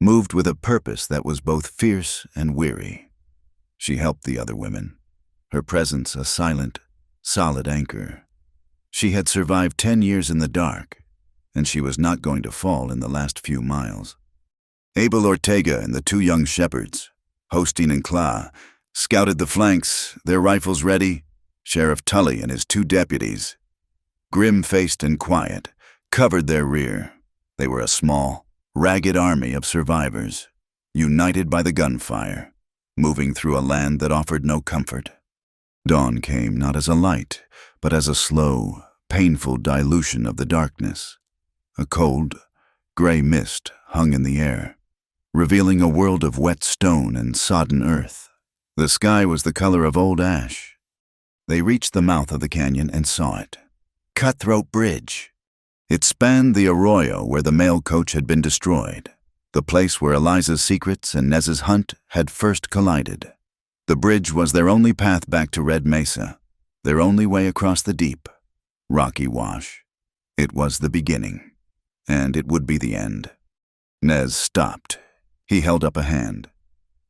moved with a purpose that was both fierce and weary. She helped the other women, her presence a silent, solid anchor. She had survived 10 years in the dark, and she was not going to fall in the last few miles. Abel Ortega and the 2 young shepherds, Hosteen and Kla, scouted the flanks, their rifles ready. Sheriff Tully and his 2 deputies, grim-faced and quiet, covered their rear. They were a small, ragged army of survivors, united by the gunfire, moving through a land that offered no comfort. Dawn came not as a light, but as a slow, painful dilution of the darkness. A cold, gray mist hung in the air, revealing a world of wet stone and sodden earth. The sky was the color of old ash. They reached the mouth of the canyon and saw it. Cutthroat Bridge. It spanned the arroyo where the mail coach had been destroyed, the place where Eliza's secrets and Nez's hunt had first collided. The bridge was their only path back to Red Mesa, their only way across the deep, rocky wash. It was the beginning, and it would be the end. Nez stopped. He held up a hand.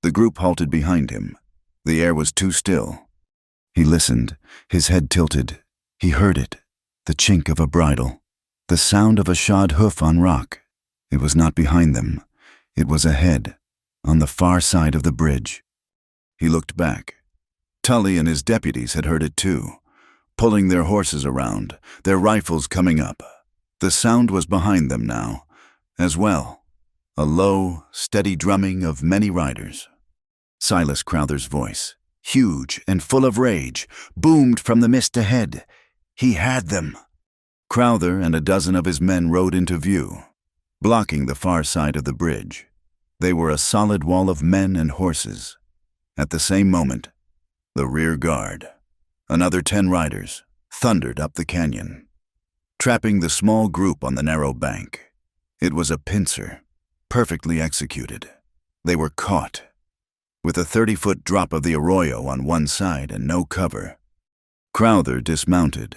The group halted behind him. The air was too still. He listened, his head tilted. He heard it, the chink of a bridle, the sound of a shod hoof on rock. It was not behind them. It was ahead, on the far side of the bridge. He looked back. Tully and his deputies had heard it too, pulling their horses around, their rifles coming up. The sound was behind them now, as well. A low, steady drumming of many riders. Silas Crowther's voice, huge and full of rage, boomed from the mist ahead. He had them. Crowther and a dozen of his men rode into view, blocking the far side of the bridge. They were a solid wall of men and horses. At the same moment, the rear guard, another 10 riders, thundered up the canyon, trapping the small group on the narrow bank. It was a pincer, perfectly executed. They were caught, with a 30-foot drop of the arroyo on one side and no cover. Crowther dismounted.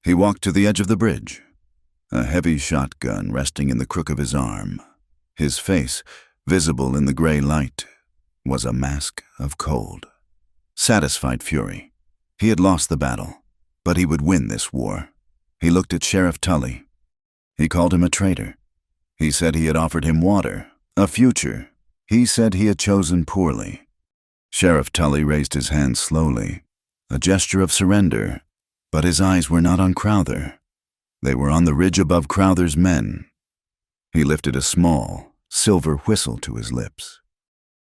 He walked to the edge of the bridge, a heavy shotgun resting in the crook of his arm. His face, visible in the gray light, was a mask of cold. Satisfied fury. He had lost the battle, but he would win this war. He looked at Sheriff Tully. He called him a traitor. He said he had offered him water, a future. He said he had chosen poorly. Sheriff Tully raised his hand slowly, a gesture of surrender, but his eyes were not on Crowther. They were on the ridge above Crowther's men. He lifted a small, silver whistle to his lips.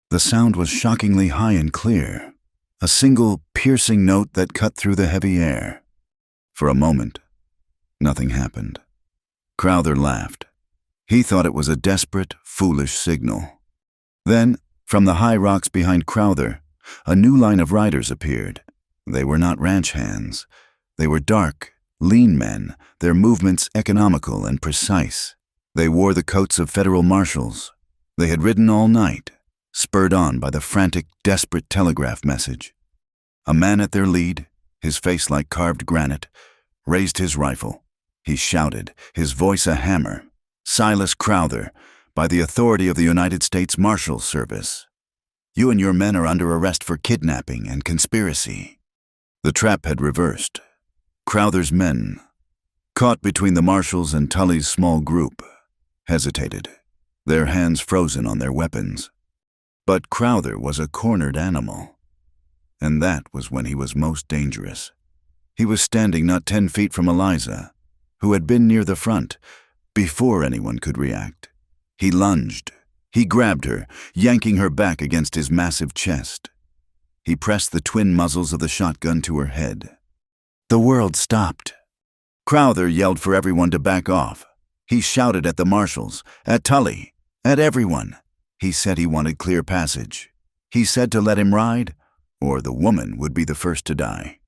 The sound was shockingly high and clear, a single, piercing note that cut through the heavy air. For a moment, nothing happened. Crowther laughed. He thought it was a desperate, foolish signal. Then, from the high rocks behind Crowther, a new line of riders appeared. They were not ranch hands. They were dark, lean men, their movements economical and precise. They wore the coats of federal marshals. They had ridden all night, spurred on by the frantic, desperate telegraph message. A man at their lead, his face like carved granite, raised his rifle. He shouted, his voice a hammer. Silas Crowther, by the authority of the United States Marshal Service. You and your men are under arrest for kidnapping and conspiracy. The trap had reversed. Crowther's men, caught between the marshals and Tully's small group, hesitated, their hands frozen on their weapons. But Crowther was a cornered animal, and that was when he was most dangerous. He was standing not 10 feet from Eliza, who had been near the front, before anyone could react. He lunged. He grabbed her, yanking her back against his massive chest. He pressed the twin muzzles of the shotgun to her head. The world stopped. Crowther yelled for everyone to back off. He shouted at the marshals, at Tully, at everyone. He said he wanted clear passage. He said to let him ride, or the woman would be the first to die.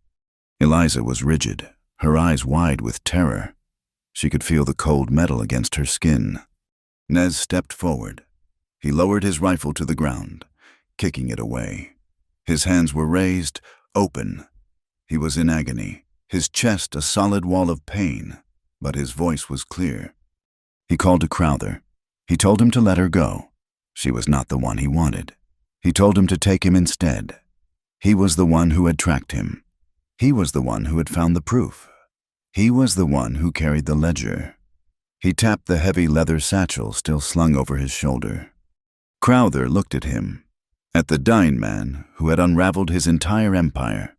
Eliza was rigid, her eyes wide with terror. She could feel the cold metal against her skin. Nez stepped forward. He lowered his rifle to the ground, kicking it away. His hands were raised, open. He was in agony, his chest a solid wall of pain, but his voice was clear. He called to Crowther. He told him to let her go. She was not the one he wanted. He told him to take him instead. He was the one who had tracked him. He was the one who had found the proof. He was the one who carried the ledger. He tapped the heavy leather satchel still slung over his shoulder. Crowther looked at him, at the dying man who had unraveled his entire empire.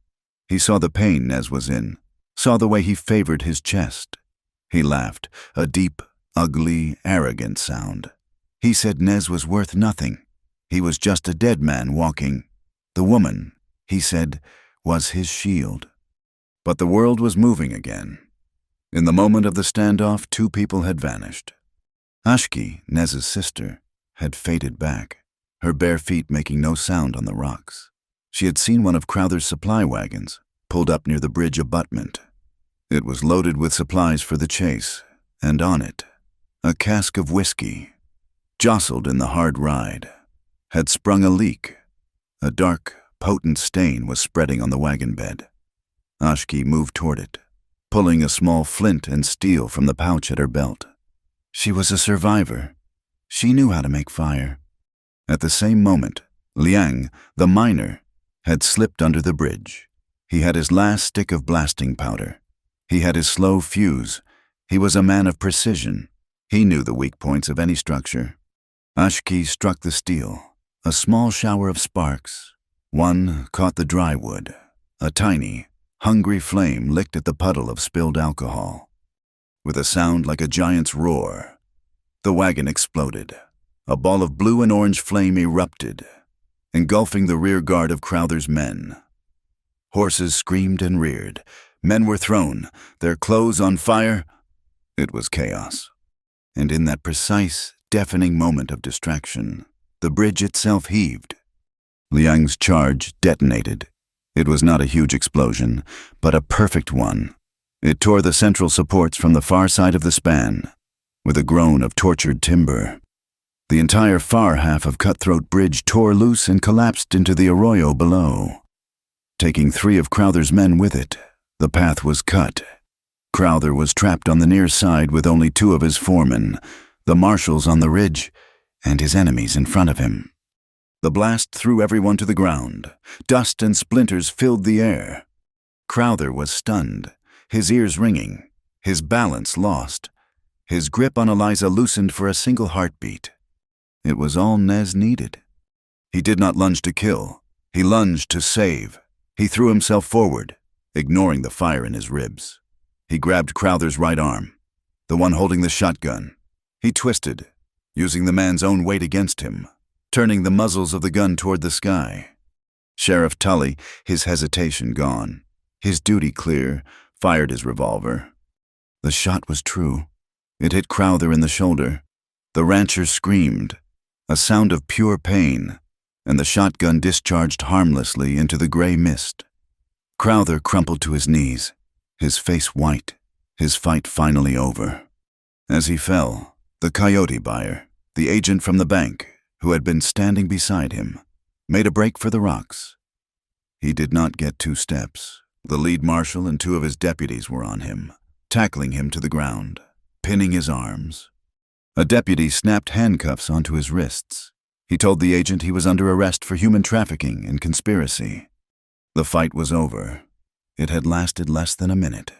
He saw the pain Nez was in, saw the way he favored his chest. He laughed, a deep, ugly, arrogant sound. He said Nez was worth nothing. He was just a dead man walking. The woman, he said, was his shield. But the world was moving again. In the moment of the standoff, 2 people had vanished. Ashki, Nez's sister, had faded back, her bare feet making no sound on the rocks. She had seen one of Crowther's supply wagons, pulled up near the bridge abutment. It was loaded with supplies for the chase, and on it, a cask of whiskey. Jostled in the hard ride, had sprung a leak. A dark, potent stain was spreading on the wagon bed. Ashki moved toward it, pulling a small flint and steel from the pouch at her belt. She was a survivor. She knew how to make fire. At the same moment, Liang, the miner, had slipped under the bridge. He had his last stick of blasting powder. He had his slow fuse. He was a man of precision. He knew the weak points of any structure. Ashki struck the steel. A small shower of sparks. One caught the dry wood. A tiny, hungry flame licked at the puddle of spilled alcohol. With a sound like a giant's roar, the wagon exploded. A ball of blue and orange flame erupted, engulfing the rear guard of Crowther's men. Horses screamed and reared. Men were thrown, their clothes on fire. It was chaos. And in that precise, deafening moment of distraction, the bridge itself heaved. Liang's charge detonated. It was not a huge explosion, but a perfect one. It tore the central supports from the far side of the span, with a groan of tortured timber. The entire far half of Cutthroat Bridge tore loose and collapsed into the arroyo below. Taking 3 of Crowther's men with it, the path was cut. Crowther was trapped on the near side with only 2 of his foremen, the marshals on the ridge, and his enemies in front of him. The blast threw everyone to the ground. Dust and splinters filled the air. Crowther was stunned, his ears ringing, his balance lost. His grip on Eliza loosened for a single heartbeat. It was all Nez needed. He did not lunge to kill. He lunged to save. He threw himself forward, ignoring the fire in his ribs. He grabbed Crowther's right arm, the one holding the shotgun. He twisted, using the man's own weight against him, turning the muzzles of the gun toward the sky. Sheriff Tully, his hesitation gone, his duty clear, fired his revolver. The shot was true. It hit Crowther in the shoulder. The rancher screamed, a sound of pure pain, and the shotgun discharged harmlessly into the gray mist. Crowther crumpled to his knees, his face white, his fight finally over. As he fell, the coyote buyer, the agent from the bank, who had been standing beside him, made a break for the rocks. He did not get 2 steps. The lead marshal and 2 of his deputies were on him, tackling him to the ground, pinning his arms. A deputy snapped handcuffs onto his wrists. He told the agent he was under arrest for human trafficking and conspiracy. The fight was over. It had lasted less than a minute.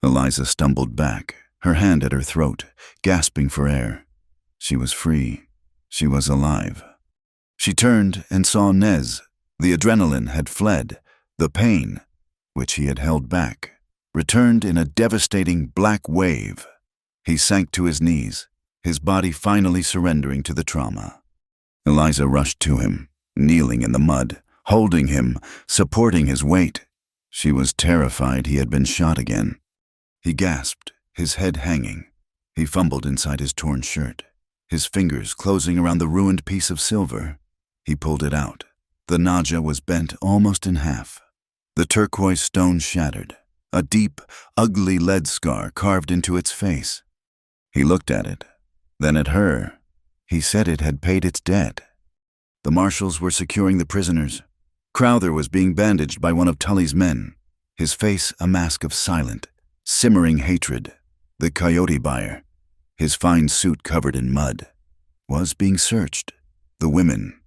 Eliza stumbled back, her hand at her throat, gasping for air. She was free. She was alive. She turned and saw Nez. The adrenaline had fled. The pain, which he had held back, returned in a devastating black wave. He sank to his knees, his body finally surrendering to the trauma. Eliza rushed to him, kneeling in the mud, holding him, supporting his weight. She was terrified he had been shot again. He gasped, his head hanging. He fumbled inside his torn shirt, his fingers closing around the ruined piece of silver. He pulled it out. The naja was bent almost in half. The turquoise stone shattered, a deep, ugly lead scar carved into its face. He looked at it, then at her. He said it had paid its debt. The marshals were securing the prisoners. Crowther was being bandaged by one of Tully's men, his face a mask of silent, simmering hatred. The coyote buyer, his fine suit covered in mud, was being searched. The women,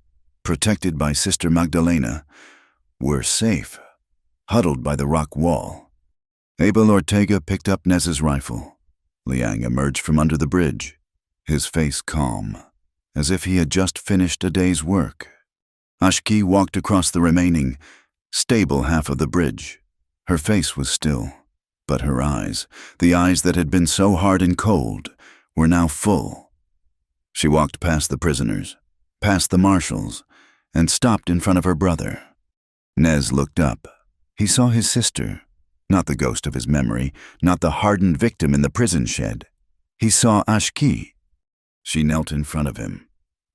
protected by Sister Magdalena, were safe, huddled by the rock wall. Abel Ortega picked up Nez's rifle. Liang emerged from under the bridge, his face calm, as if he had just finished a day's work. Ashki walked across the remaining, stable half of the bridge. Her face was still, But her eyes, the eyes that had been so hard and cold, were now full. She walked past the prisoners, past the marshals, and stopped in front of her brother. Nez looked up. He saw his sister, not the ghost of his memory, not the hardened victim in the prison shed. He saw Ashki. She knelt in front of him.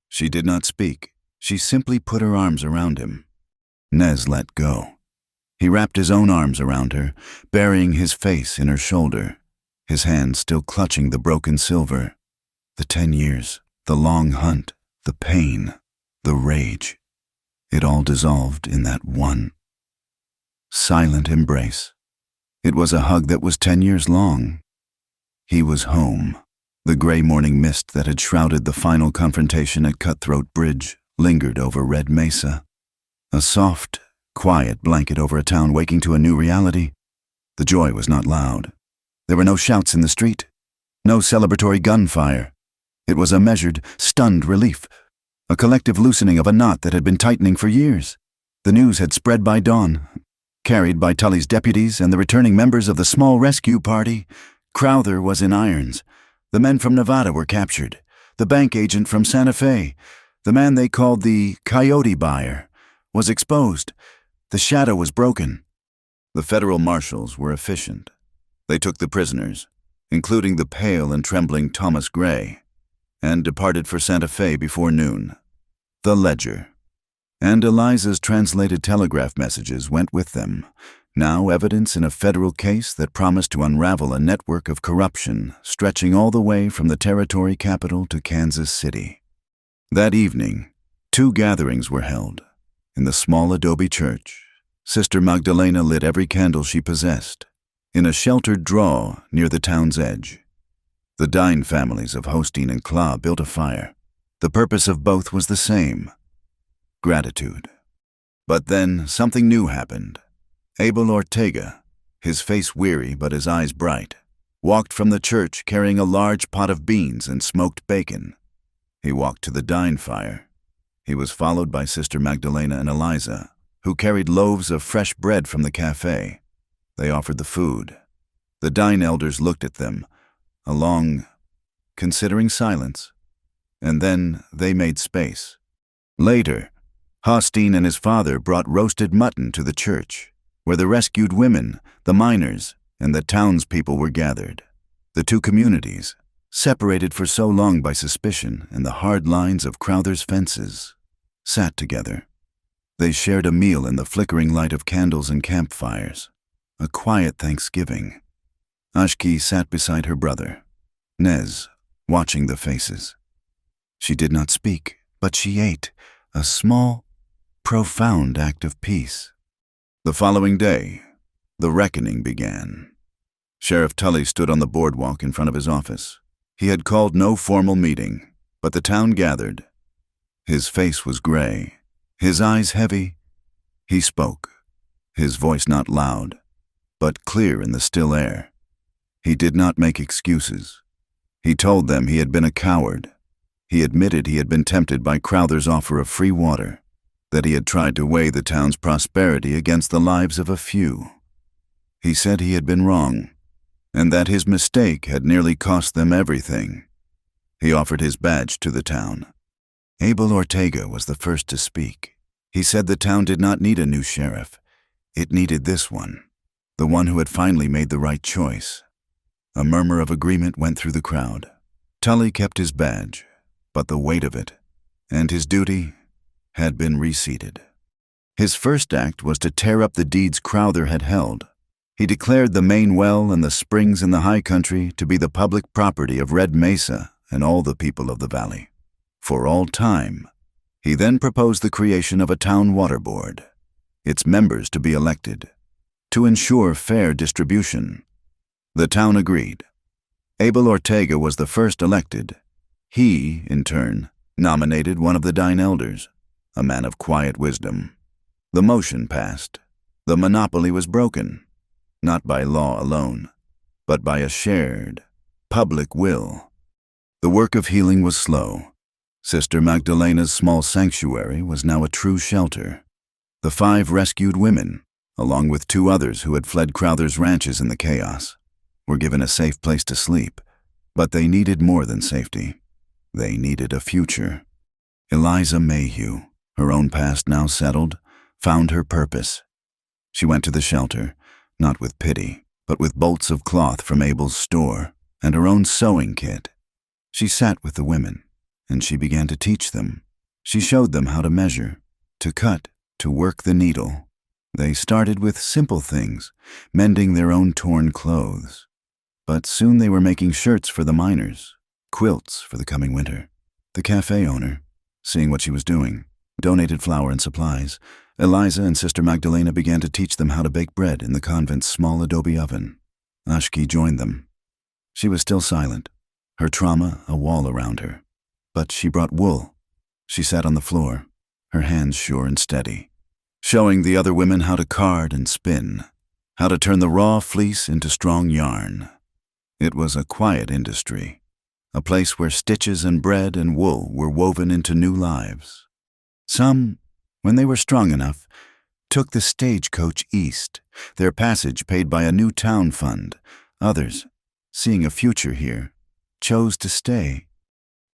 She did not speak. She simply put her arms around him. Nez let go. He wrapped his own arms around her, burying his face in her shoulder, his hand still clutching the broken silver. The 10 years, the long hunt, the pain, the rage. It all dissolved in that one silent embrace. It was a hug that was 10 years long. He was home. The gray morning mist that had shrouded the final confrontation at Cutthroat Bridge lingered over Red Mesa. A soft, quiet blanket over a town waking to a new reality. The joy was not loud. There were no shouts in the street, no celebratory gunfire. It was a measured, stunned relief, a collective loosening of a knot that had been tightening for years. The news had spread by dawn, carried by Tully's deputies and the returning members of the small rescue party. Crowther was in irons. The men from Nevada were captured. The bank agent from Santa Fe, the man they called the coyote buyer, was exposed. The shadow was broken. The federal marshals were efficient. They took the prisoners, including the pale and trembling Thomas Gray, and departed for Santa Fe before noon. The ledger and Eliza's translated telegraph messages went with them, now evidence in a federal case that promised to unravel a network of corruption stretching all the way from the territory capital to Kansas City. That evening, 2 gatherings were held. In the small adobe church, Sister Magdalena lit every candle she possessed. In a sheltered draw near the town's edge, the Dine families of Hosteen and Claw built a fire. The purpose of both was the same: gratitude. But then something new happened. Abel Ortega, his face weary but his eyes bright, walked from the church carrying a large pot of beans and smoked bacon. He walked to the Dine fire. He was followed by Sister Magdalena and Eliza, who carried loaves of fresh bread from the cafe. They offered the food. The Dine elders looked at them, a long, considering silence, and then they made space. Later, Hosteen and his father brought roasted mutton to the church, where the rescued women, the miners, and the townspeople were gathered. The 2 communities, separated for so long by suspicion and the hard lines of Crowther's fences, sat together. They shared a meal in the flickering light of candles and campfires, a quiet Thanksgiving. Ashki sat beside her brother, Nez, watching the faces. She did not speak, but she ate, a small, profound act of peace. The following day, the reckoning began. Sheriff Tully stood on the boardwalk in front of his office. He had called no formal meeting, but the town gathered. His face was gray, his eyes heavy. He spoke, his voice not loud, but clear in the still air. He did not make excuses. He told them he had been a coward. He admitted he had been tempted by Crowther's offer of free water, that he had tried to weigh the town's prosperity against the lives of a few. He said he had been wrong, and that his mistake had nearly cost them everything. He offered his badge to the town. Abel Ortega was the first to speak. He said the town did not need a new sheriff. It needed this one, the one who had finally made the right choice. A murmur of agreement went through the crowd. Tully kept his badge, but the weight of it, and his duty, had been reseated. His first act was to tear up the deeds Crowther had held. He declared the main well and the springs in the high country to be the public property of Red Mesa and all the people of the valley, for all time. He then proposed the creation of a town water board, its members to be elected, to ensure fair distribution. The town agreed. Abel Ortega was the first elected. He, in turn, nominated one of the Dine elders, a man of quiet wisdom. The motion passed. The monopoly was broken, not by law alone, but by a shared, public will. The work of healing was slow. Sister Magdalena's small sanctuary was now a true shelter. The 5 rescued women, along with 2 others who had fled Crowther's ranches in the chaos, were given a safe place to sleep, but they needed more than safety. They needed a future. Eliza Mayhew, her own past now settled, found her purpose. She went to the shelter, not with pity, but with bolts of cloth from Abel's store and her own sewing kit. She sat with the women, and she began to teach them. She showed them how to measure, to cut, to work the needle. They started with simple things, mending their own torn clothes. But soon they were making shirts for the miners, quilts for the coming winter. The cafe owner, seeing what she was doing, donated flour and supplies. Eliza and Sister Magdalena began to teach them how to bake bread in the convent's small adobe oven. Ashki joined them. She was still silent, her trauma a wall around her. But she brought wool. She sat on the floor, her hands sure and steady, showing the other women how to card and spin, how to turn the raw fleece into strong yarn. It was a quiet industry, a place where stitches and bread and wool were woven into new lives. Some, when they were strong enough, took the stagecoach east, their passage paid by a new town fund. Others, seeing a future here, chose to stay.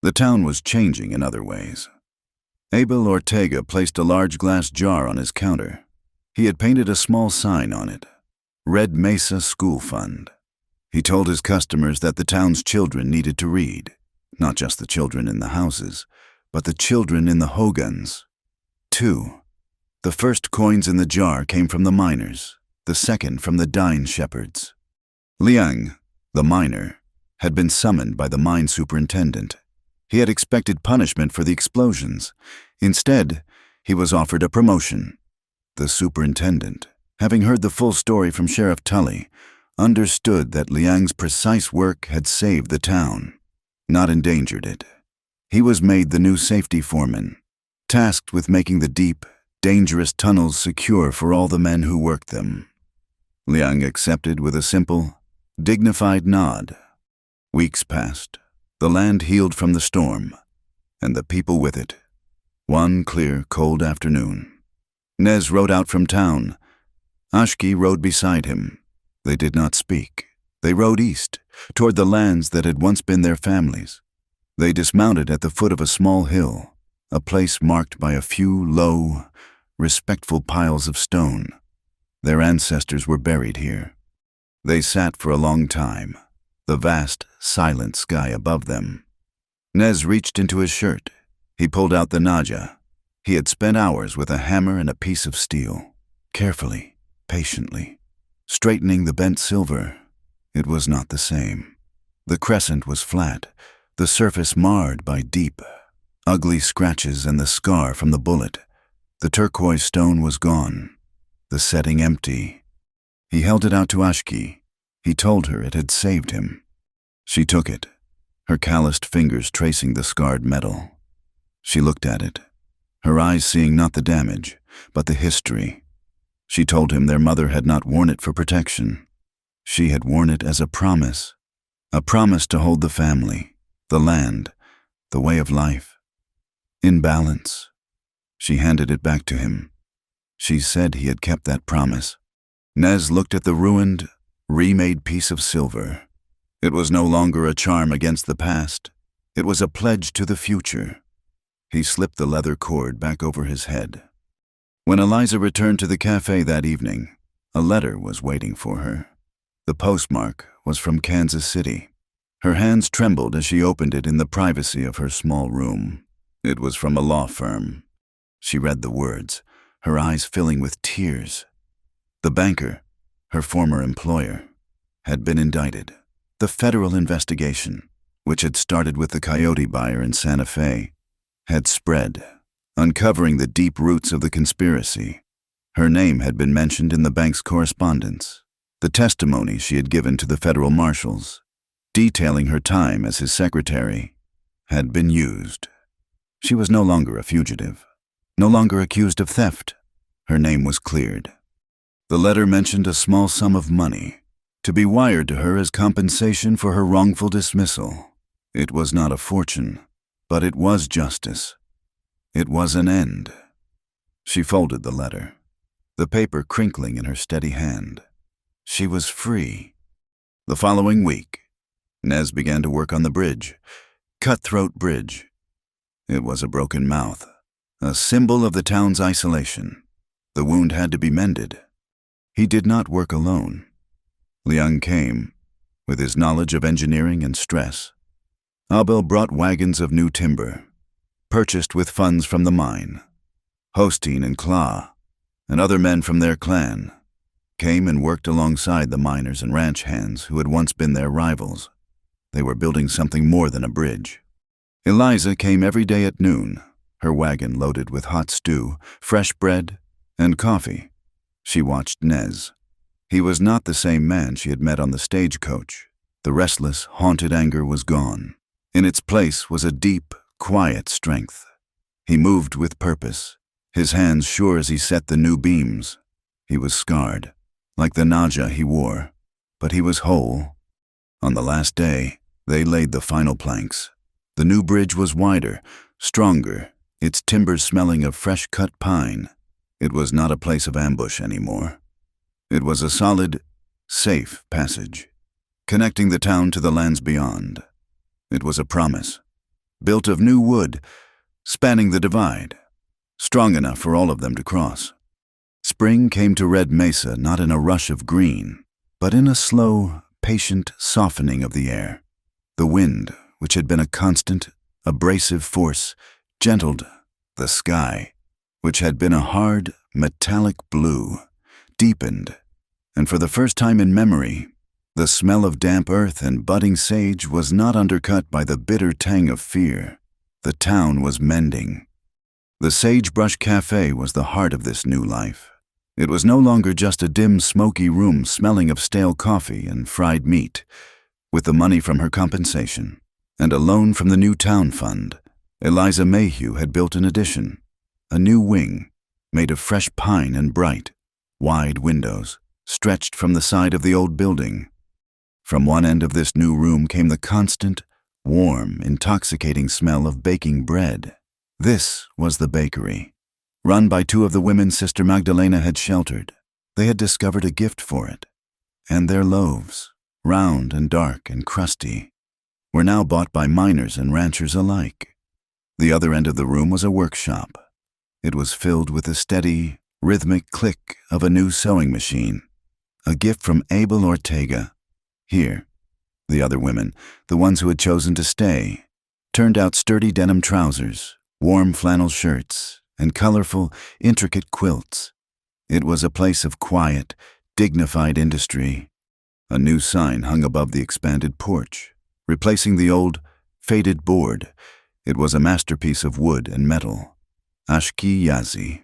The town was changing in other ways. Abel Ortega placed a large glass jar on his counter. He had painted a small sign on it, Red Mesa School Fund. He told his customers that the town's children needed to read, not just the children in the houses, but the children in the hogans. 2. The first coins in the jar came from the miners, the second from the dine shepherds. Liang, the miner, had been summoned by the mine superintendent. He had expected punishment for the explosions. Instead, he was offered a promotion. The superintendent, having heard the full story from Sheriff Tully, understood that Liang's precise work had saved the town, not endangered it. He was made the new safety foreman, tasked with making the deep, dangerous tunnels secure for all the men who worked them. Liang accepted with a simple, dignified nod. Weeks passed. The land healed from the storm, and the people with it. One clear, cold afternoon. Nez rode out from town. Ashki rode beside him. They did not speak. They rode east, toward the lands that had once been their families. They dismounted at the foot of a small hill, a place marked by a few low, respectful piles of stone. Their ancestors were buried here. They sat for a long time, the vast, silent sky above them. Nez reached into his shirt. He pulled out the naja. He had spent hours with a hammer and a piece of steel, carefully, patiently, straightening the bent silver. It was not the same. The crescent was flat, the surface marred by deep, ugly scratches and the scar from the bullet. The turquoise stone was gone, the setting empty. He held it out to Ashki. He told her it had saved him. She took it, her calloused fingers tracing the scarred metal. She looked at it, her eyes seeing not the damage, but the history. She told him their mother had not worn it for protection. She had worn it as a promise to hold the family, the land, the way of life, in balance. She handed it back to him. She said he had kept that promise. Nez looked at the ruined, remade piece of silver. It was no longer a charm against the past. It was a pledge to the future. He slipped the leather cord back over his head. When Eliza returned to the cafe that evening, a letter was waiting for her. The postmark was from Kansas City. Her hands trembled as she opened it in the privacy of her small room. It was from a law firm. She read the words, her eyes filling with tears. The banker, her former employer, had been indicted. The federal investigation, which had started with the coyote buyer in Santa Fe, had spread, uncovering the deep roots of the conspiracy. Her name had been mentioned in the bank's correspondence, the testimony she had given to the federal marshals, detailing her time as his secretary, had been used. She was no longer a fugitive, no longer accused of theft. Her name was cleared. The letter mentioned a small sum of money, to be wired to her as compensation for her wrongful dismissal. It was not a fortune, but it was justice. It was an end. She folded the letter. the paper crinkling in her steady hand. She was free. The following week, Nez began to work on the bridge, Cutthroat Bridge. It was a broken mouth, a symbol of the town's isolation. The wound had to be mended. He did not work alone. Liang came, with his knowledge of engineering and stress. Abel brought wagons of new timber, purchased with funds from the mine. Hosteen and Kla, and other men from their clan, came and worked alongside the miners and ranch hands who had once been their rivals. They were building something more than a bridge. Eliza came every day at noon, her wagon loaded with hot stew, fresh bread, and coffee. She watched Nez. He was not the same man she had met on the stagecoach. The restless, haunted anger was gone. In its place was a deep, quiet strength. He moved with purpose, his hands sure as he set the new beams. He was scarred, like the naja he wore, but he was whole. On the last day, they laid the final planks. The new bridge was wider, stronger, its timbers smelling of fresh-cut pine. It was not a place of ambush anymore. It was a solid, safe passage, connecting the town to the lands beyond. It was a promise, built of new wood, spanning the divide, strong enough for all of them to cross. Spring came to Red Mesa not in a rush of green, but in a slow, patient softening of the air. The wind, which had been a constant, abrasive force, gentled the sky, which had been a hard, metallic blue, deepened, and for the first time in memory, the smell of damp earth and budding sage was not undercut by the bitter tang of fear. The town was mending. The Sagebrush Cafe was the heart of this new life. It was no longer just a dim, smoky room smelling of stale coffee and fried meat. With the money from her compensation and a loan from the new town fund, Eliza Mayhew had built an addition, a new wing, made of fresh pine and bright. Wide windows stretched from the side of the old building. From one end of this new room came the constant, warm, intoxicating smell of baking bread. This was the bakery, run by two of the women Sister Magdalena had sheltered. They had discovered a gift for it, and their loaves, round and dark and crusty, were now bought by miners and ranchers alike. The other end of the room was a workshop. It was filled with the steady, rhythmic click of a new sewing machine, a gift from Abel Ortega. Here, the other women, the ones who had chosen to stay, turned out sturdy denim trousers, warm flannel shirts, and colorful, intricate quilts. It was a place of quiet, dignified industry. A new sign hung above the expanded porch, replacing the old, faded board. It was a masterpiece of wood and metal. Ashki Yazi,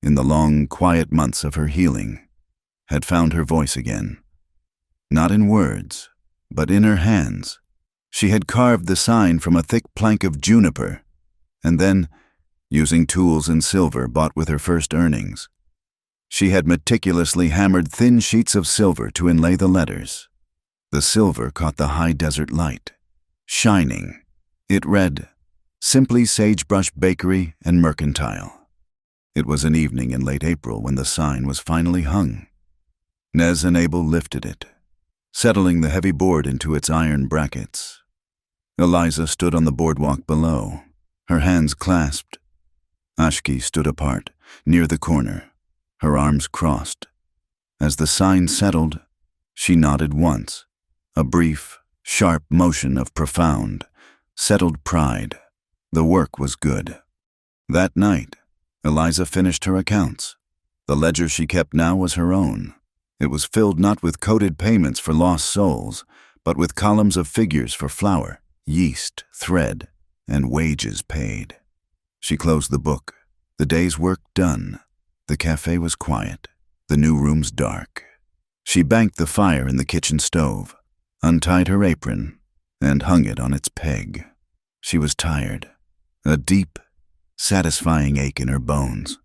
in the long, quiet months of her healing, had found her voice again. Not in words, but in her hands. She had carved the sign from a thick plank of juniper, and then, using tools and silver bought with her first earnings, she had meticulously hammered thin sheets of silver to inlay the letters. The silver caught the high desert light, shining. It read, "Simply Sagebrush Bakery and Mercantile." It was an evening in late April when the sign was finally hung. Nez and Abel lifted it, settling the heavy board into its iron brackets. Eliza stood on the boardwalk below, her hands clasped. Ashki stood apart, near the corner, her arms crossed. As the sign settled, she nodded once, a brief, sharp motion of profound, settled pride. The work was good. That night, Eliza finished her accounts. The ledger she kept now was her own. It was filled not with coded payments for lost souls, but with columns of figures for flour, yeast, thread, and wages paid. She closed the book, the day's work done. The cafe was quiet, the new rooms dark. She banked the fire in the kitchen stove, untied her apron, and hung it on its peg. She was tired, a deep, satisfying ache in her bones.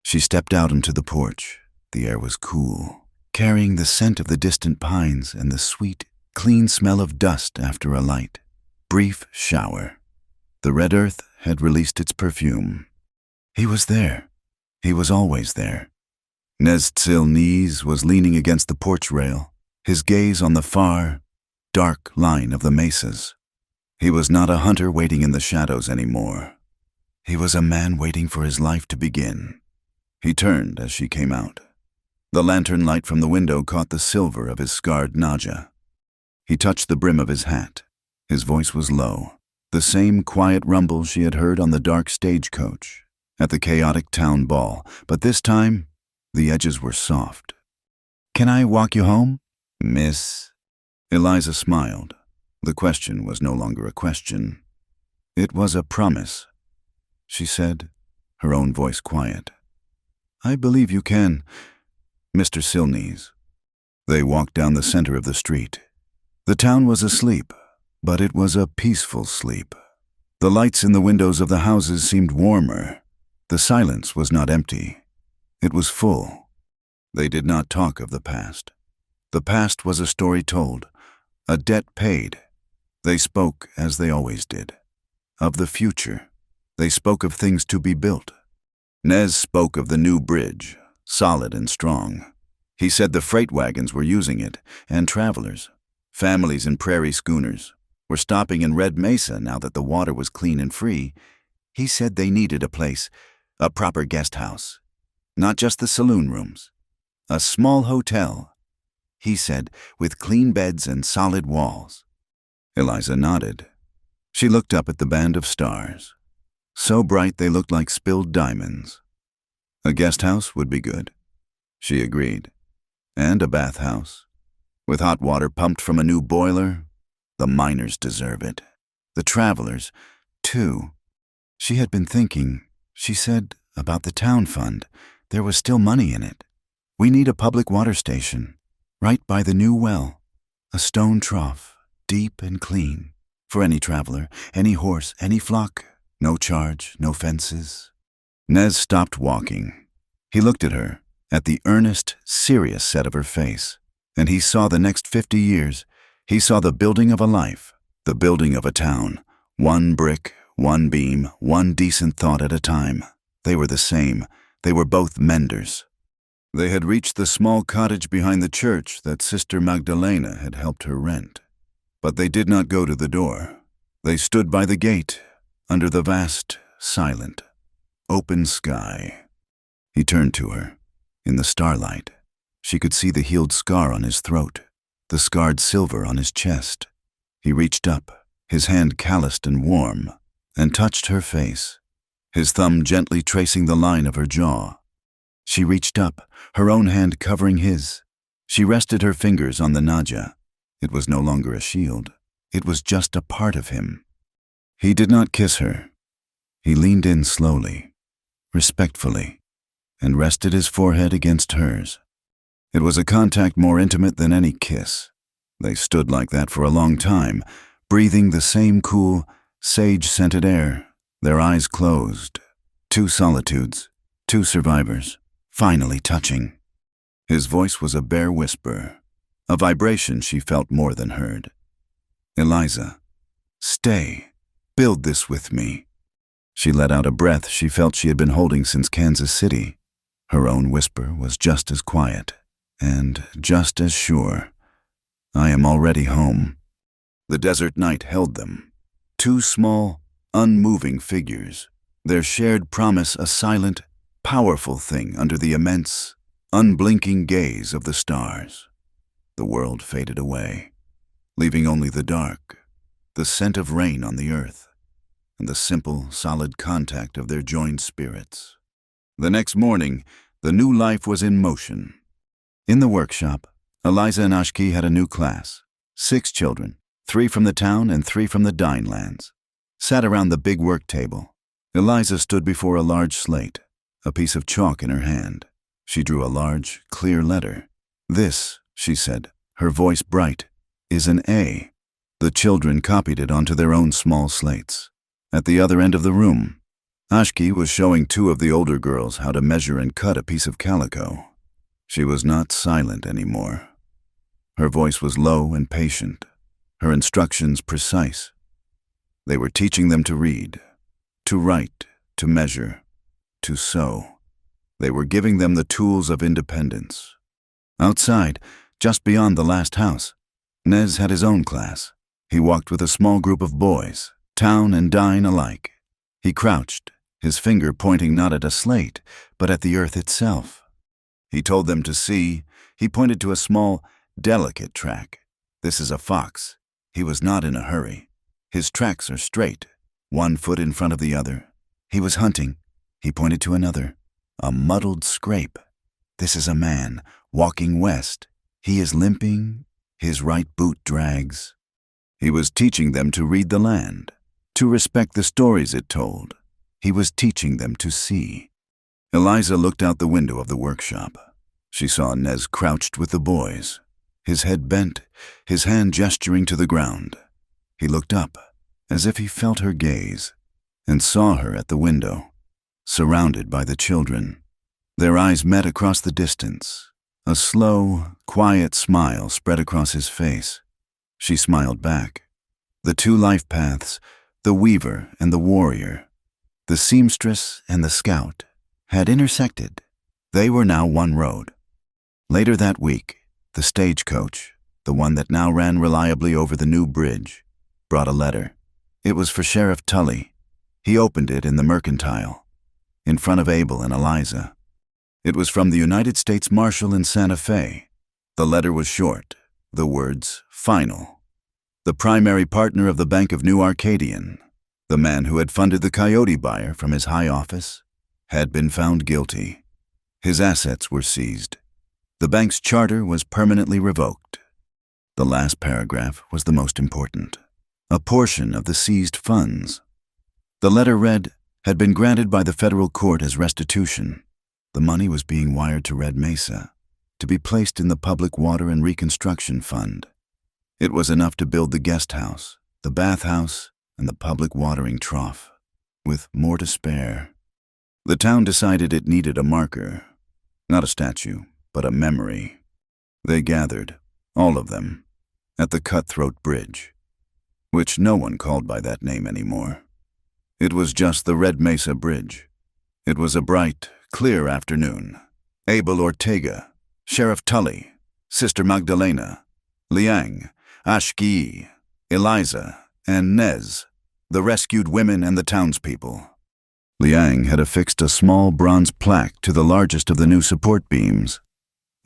She stepped out into the porch. The air was cool, carrying the scent of the distant pines and the sweet, clean smell of dust after a light, brief shower. The red earth had released its perfume. He was there. He was always there. Neztsil Knees was leaning against the porch rail, his gaze on the far, dark line of the mesas. He was not a hunter waiting in the shadows anymore. He was a man waiting for his life to begin. He turned as she came out. The lantern light from the window caught the silver of his scarred naja. He touched the brim of his hat. His voice was low, the same quiet rumble she had heard on the dark stagecoach, at the chaotic town ball, but this time, the edges were soft. "Can I walk you home, miss?" Eliza smiled. The question was no longer a question. It was a promise. She said, her own voice quiet. "I believe you can, Mr. Silnees." They walked down the center of the street. The town was asleep, but it was a peaceful sleep. The lights in the windows of the houses seemed warmer. The silence was not empty. It was full. They did not talk of the past. The past was a story told, a debt paid. They spoke as they always did. Of the future. They spoke of things to be built. Nez spoke of the new bridge, solid and strong. He said the freight wagons were using it, and travelers, families in prairie schooners, were stopping in Red Mesa now that the water was clean and free. He said they needed a place, a proper guest house. Not just the saloon rooms. A small hotel, he said, with clean beds and solid walls. Eliza nodded. She looked up at the band of stars. So bright they looked like spilled diamonds. A guest house would be good, she agreed. And a bathhouse. With hot water pumped from a new boiler. The miners deserve it. The travelers, too. She had been thinking, she said, about the town fund. There was still money in it. We need a public water station, right by the new well. A stone trough, deep and clean, for any traveler, any horse, any flock. No charge, no fences. Nez stopped walking. He looked at her, at the earnest, serious set of her face, and he saw the next 50 years. He saw the building of a life, the building of a town, one brick, one beam, one decent thought at a time. They were the same. They were both menders. They had reached the small cottage behind the church that Sister Magdalena had helped her rent. But they did not go to the door. They stood by the gate, under the vast, silent, open sky. He turned to her. In the starlight, she could see the healed scar on his throat, the scarred silver on his chest. He reached up, his hand calloused and warm, and touched her face, his thumb gently tracing the line of her jaw. She reached up, her own hand covering his. She rested her fingers on the naja. It was no longer a shield. It was just a part of him. He did not kiss her. He leaned in slowly, respectfully, and rested his forehead against hers. It was a contact more intimate than any kiss. They stood like that for a long time, breathing the same cool, sage-scented air, their eyes closed. Two solitudes, two survivors, finally touching. His voice was a bare whisper, a vibration she felt more than heard. "Eliza, stay. Build this with me." She let out a breath she felt she had been holding since Kansas City. Her own whisper was just as quiet and just as sure. "I am already home." The desert night held them. Two small, unmoving figures, their shared promise a silent, powerful thing under the immense, unblinking gaze of the stars. The world faded away, leaving only the dark, the scent of rain on the earth, and the simple, solid contact of their joined spirits. The next morning, the new life was in motion. In the workshop, Eliza and Ashki had a new class. 6 children, 3 from the town and 3 from the Dine Lands, sat around the big work table. Eliza stood before a large slate, a piece of chalk in her hand. She drew a large, clear letter. "This," she said, her voice bright, "is an A." The children copied it onto their own small slates. At the other end of the room, Ashki was showing 2 of the older girls how to measure and cut a piece of calico. She was not silent anymore. Her voice was low and patient, her instructions precise. They were teaching them to read, to write, to measure, to sew. They were giving them the tools of independence. Outside, just beyond the last house, Nez had his own class. He walked with a small group of boys, town and dine alike. He crouched, his finger pointing not at a slate, but at the earth itself. He told them to see. He pointed to a small, delicate track. This is a fox. He was not in a hurry. His tracks are straight, one foot in front of the other. He was hunting. He pointed to another, a muddled scrape. This is a man, walking west. He is limping. His right boot drags. He was teaching them to read the land, to respect the stories it told. He was teaching them to see. Eliza looked out the window of the workshop. She saw Nez crouched with the boys, his head bent, his hand gesturing to the ground. He looked up, as if he felt her gaze, and saw her at the window, surrounded by the children. Their eyes met across the distance. A slow, quiet smile spread across his face. She smiled back. The two life paths, the weaver and the warrior, the seamstress and the scout, had intersected. They were now one road. Later that week, the stagecoach, the one that now ran reliably over the new bridge, brought a letter. It was for Sheriff Tully. He opened it in the mercantile, in front of Abel and Eliza. It was from the United States Marshal in Santa Fe. The letter was short, the words, "Final." The primary partner of the Bank of New Arcadian, the man who had funded the coyote buyer from his high office, had been found guilty. His assets were seized. The bank's charter was permanently revoked. The last paragraph was the most important. A portion of the seized funds. The letter read, had been granted by the federal court as restitution. The money was being wired to Red Mesa, to be placed in the Public Water and Reconstruction Fund. It was enough to build the guest house, the bathhouse, and the public watering trough, with more to spare. The town decided it needed a marker, not a statue, but a memory. They gathered, all of them, at the Cutthroat Bridge, which no one called by that name anymore. It was just the Red Mesa Bridge. It was a bright, clear afternoon. Abel Ortega, Sheriff Tully, Sister Magdalena, Liang, Ashki, Eliza, and Nez, the rescued women and the townspeople. Liang had affixed a small bronze plaque to the largest of the new support beams.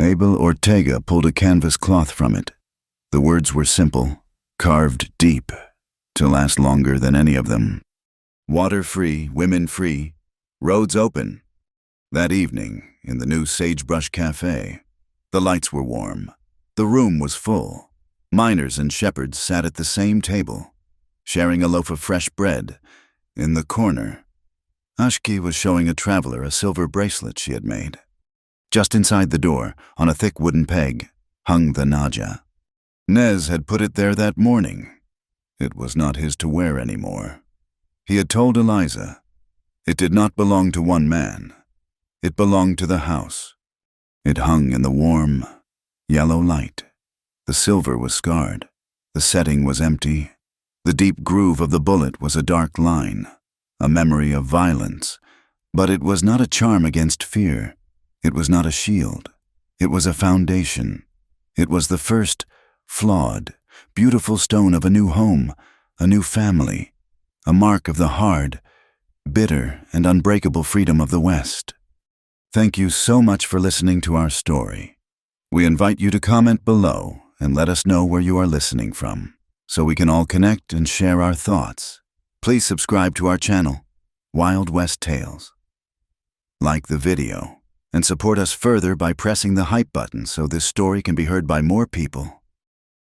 Abel Ortega pulled a canvas cloth from it. The words were simple, carved deep, to last longer than any of them. Water free, women free, roads open. That evening, in the new Sagebrush Cafe, the lights were warm. The room was full. Miners and shepherds sat at the same table, sharing a loaf of fresh bread. In the corner, Ashki was showing a traveler a silver bracelet she had made. Just inside the door, on a thick wooden peg, hung the Naja. Nez had put it there that morning. It was not his to wear anymore. He had told Eliza, it did not belong to one man. It belonged to the house. It hung in the warm, yellow light. The silver was scarred. The setting was empty. The deep groove of the bullet was a dark line, a memory of violence. But it was not a charm against fear. It was not a shield. It was a foundation. It was the first, flawed, beautiful stone of a new home, a new family, a mark of the hard, bitter, and unbreakable freedom of the West. Thank you so much for listening to our story. We invite you to comment below and let us know where you are listening from, so we can all connect and share our thoughts. Please subscribe to our channel, Wild West Tales. Like the video, and support us further by pressing the hype button so this story can be heard by more people.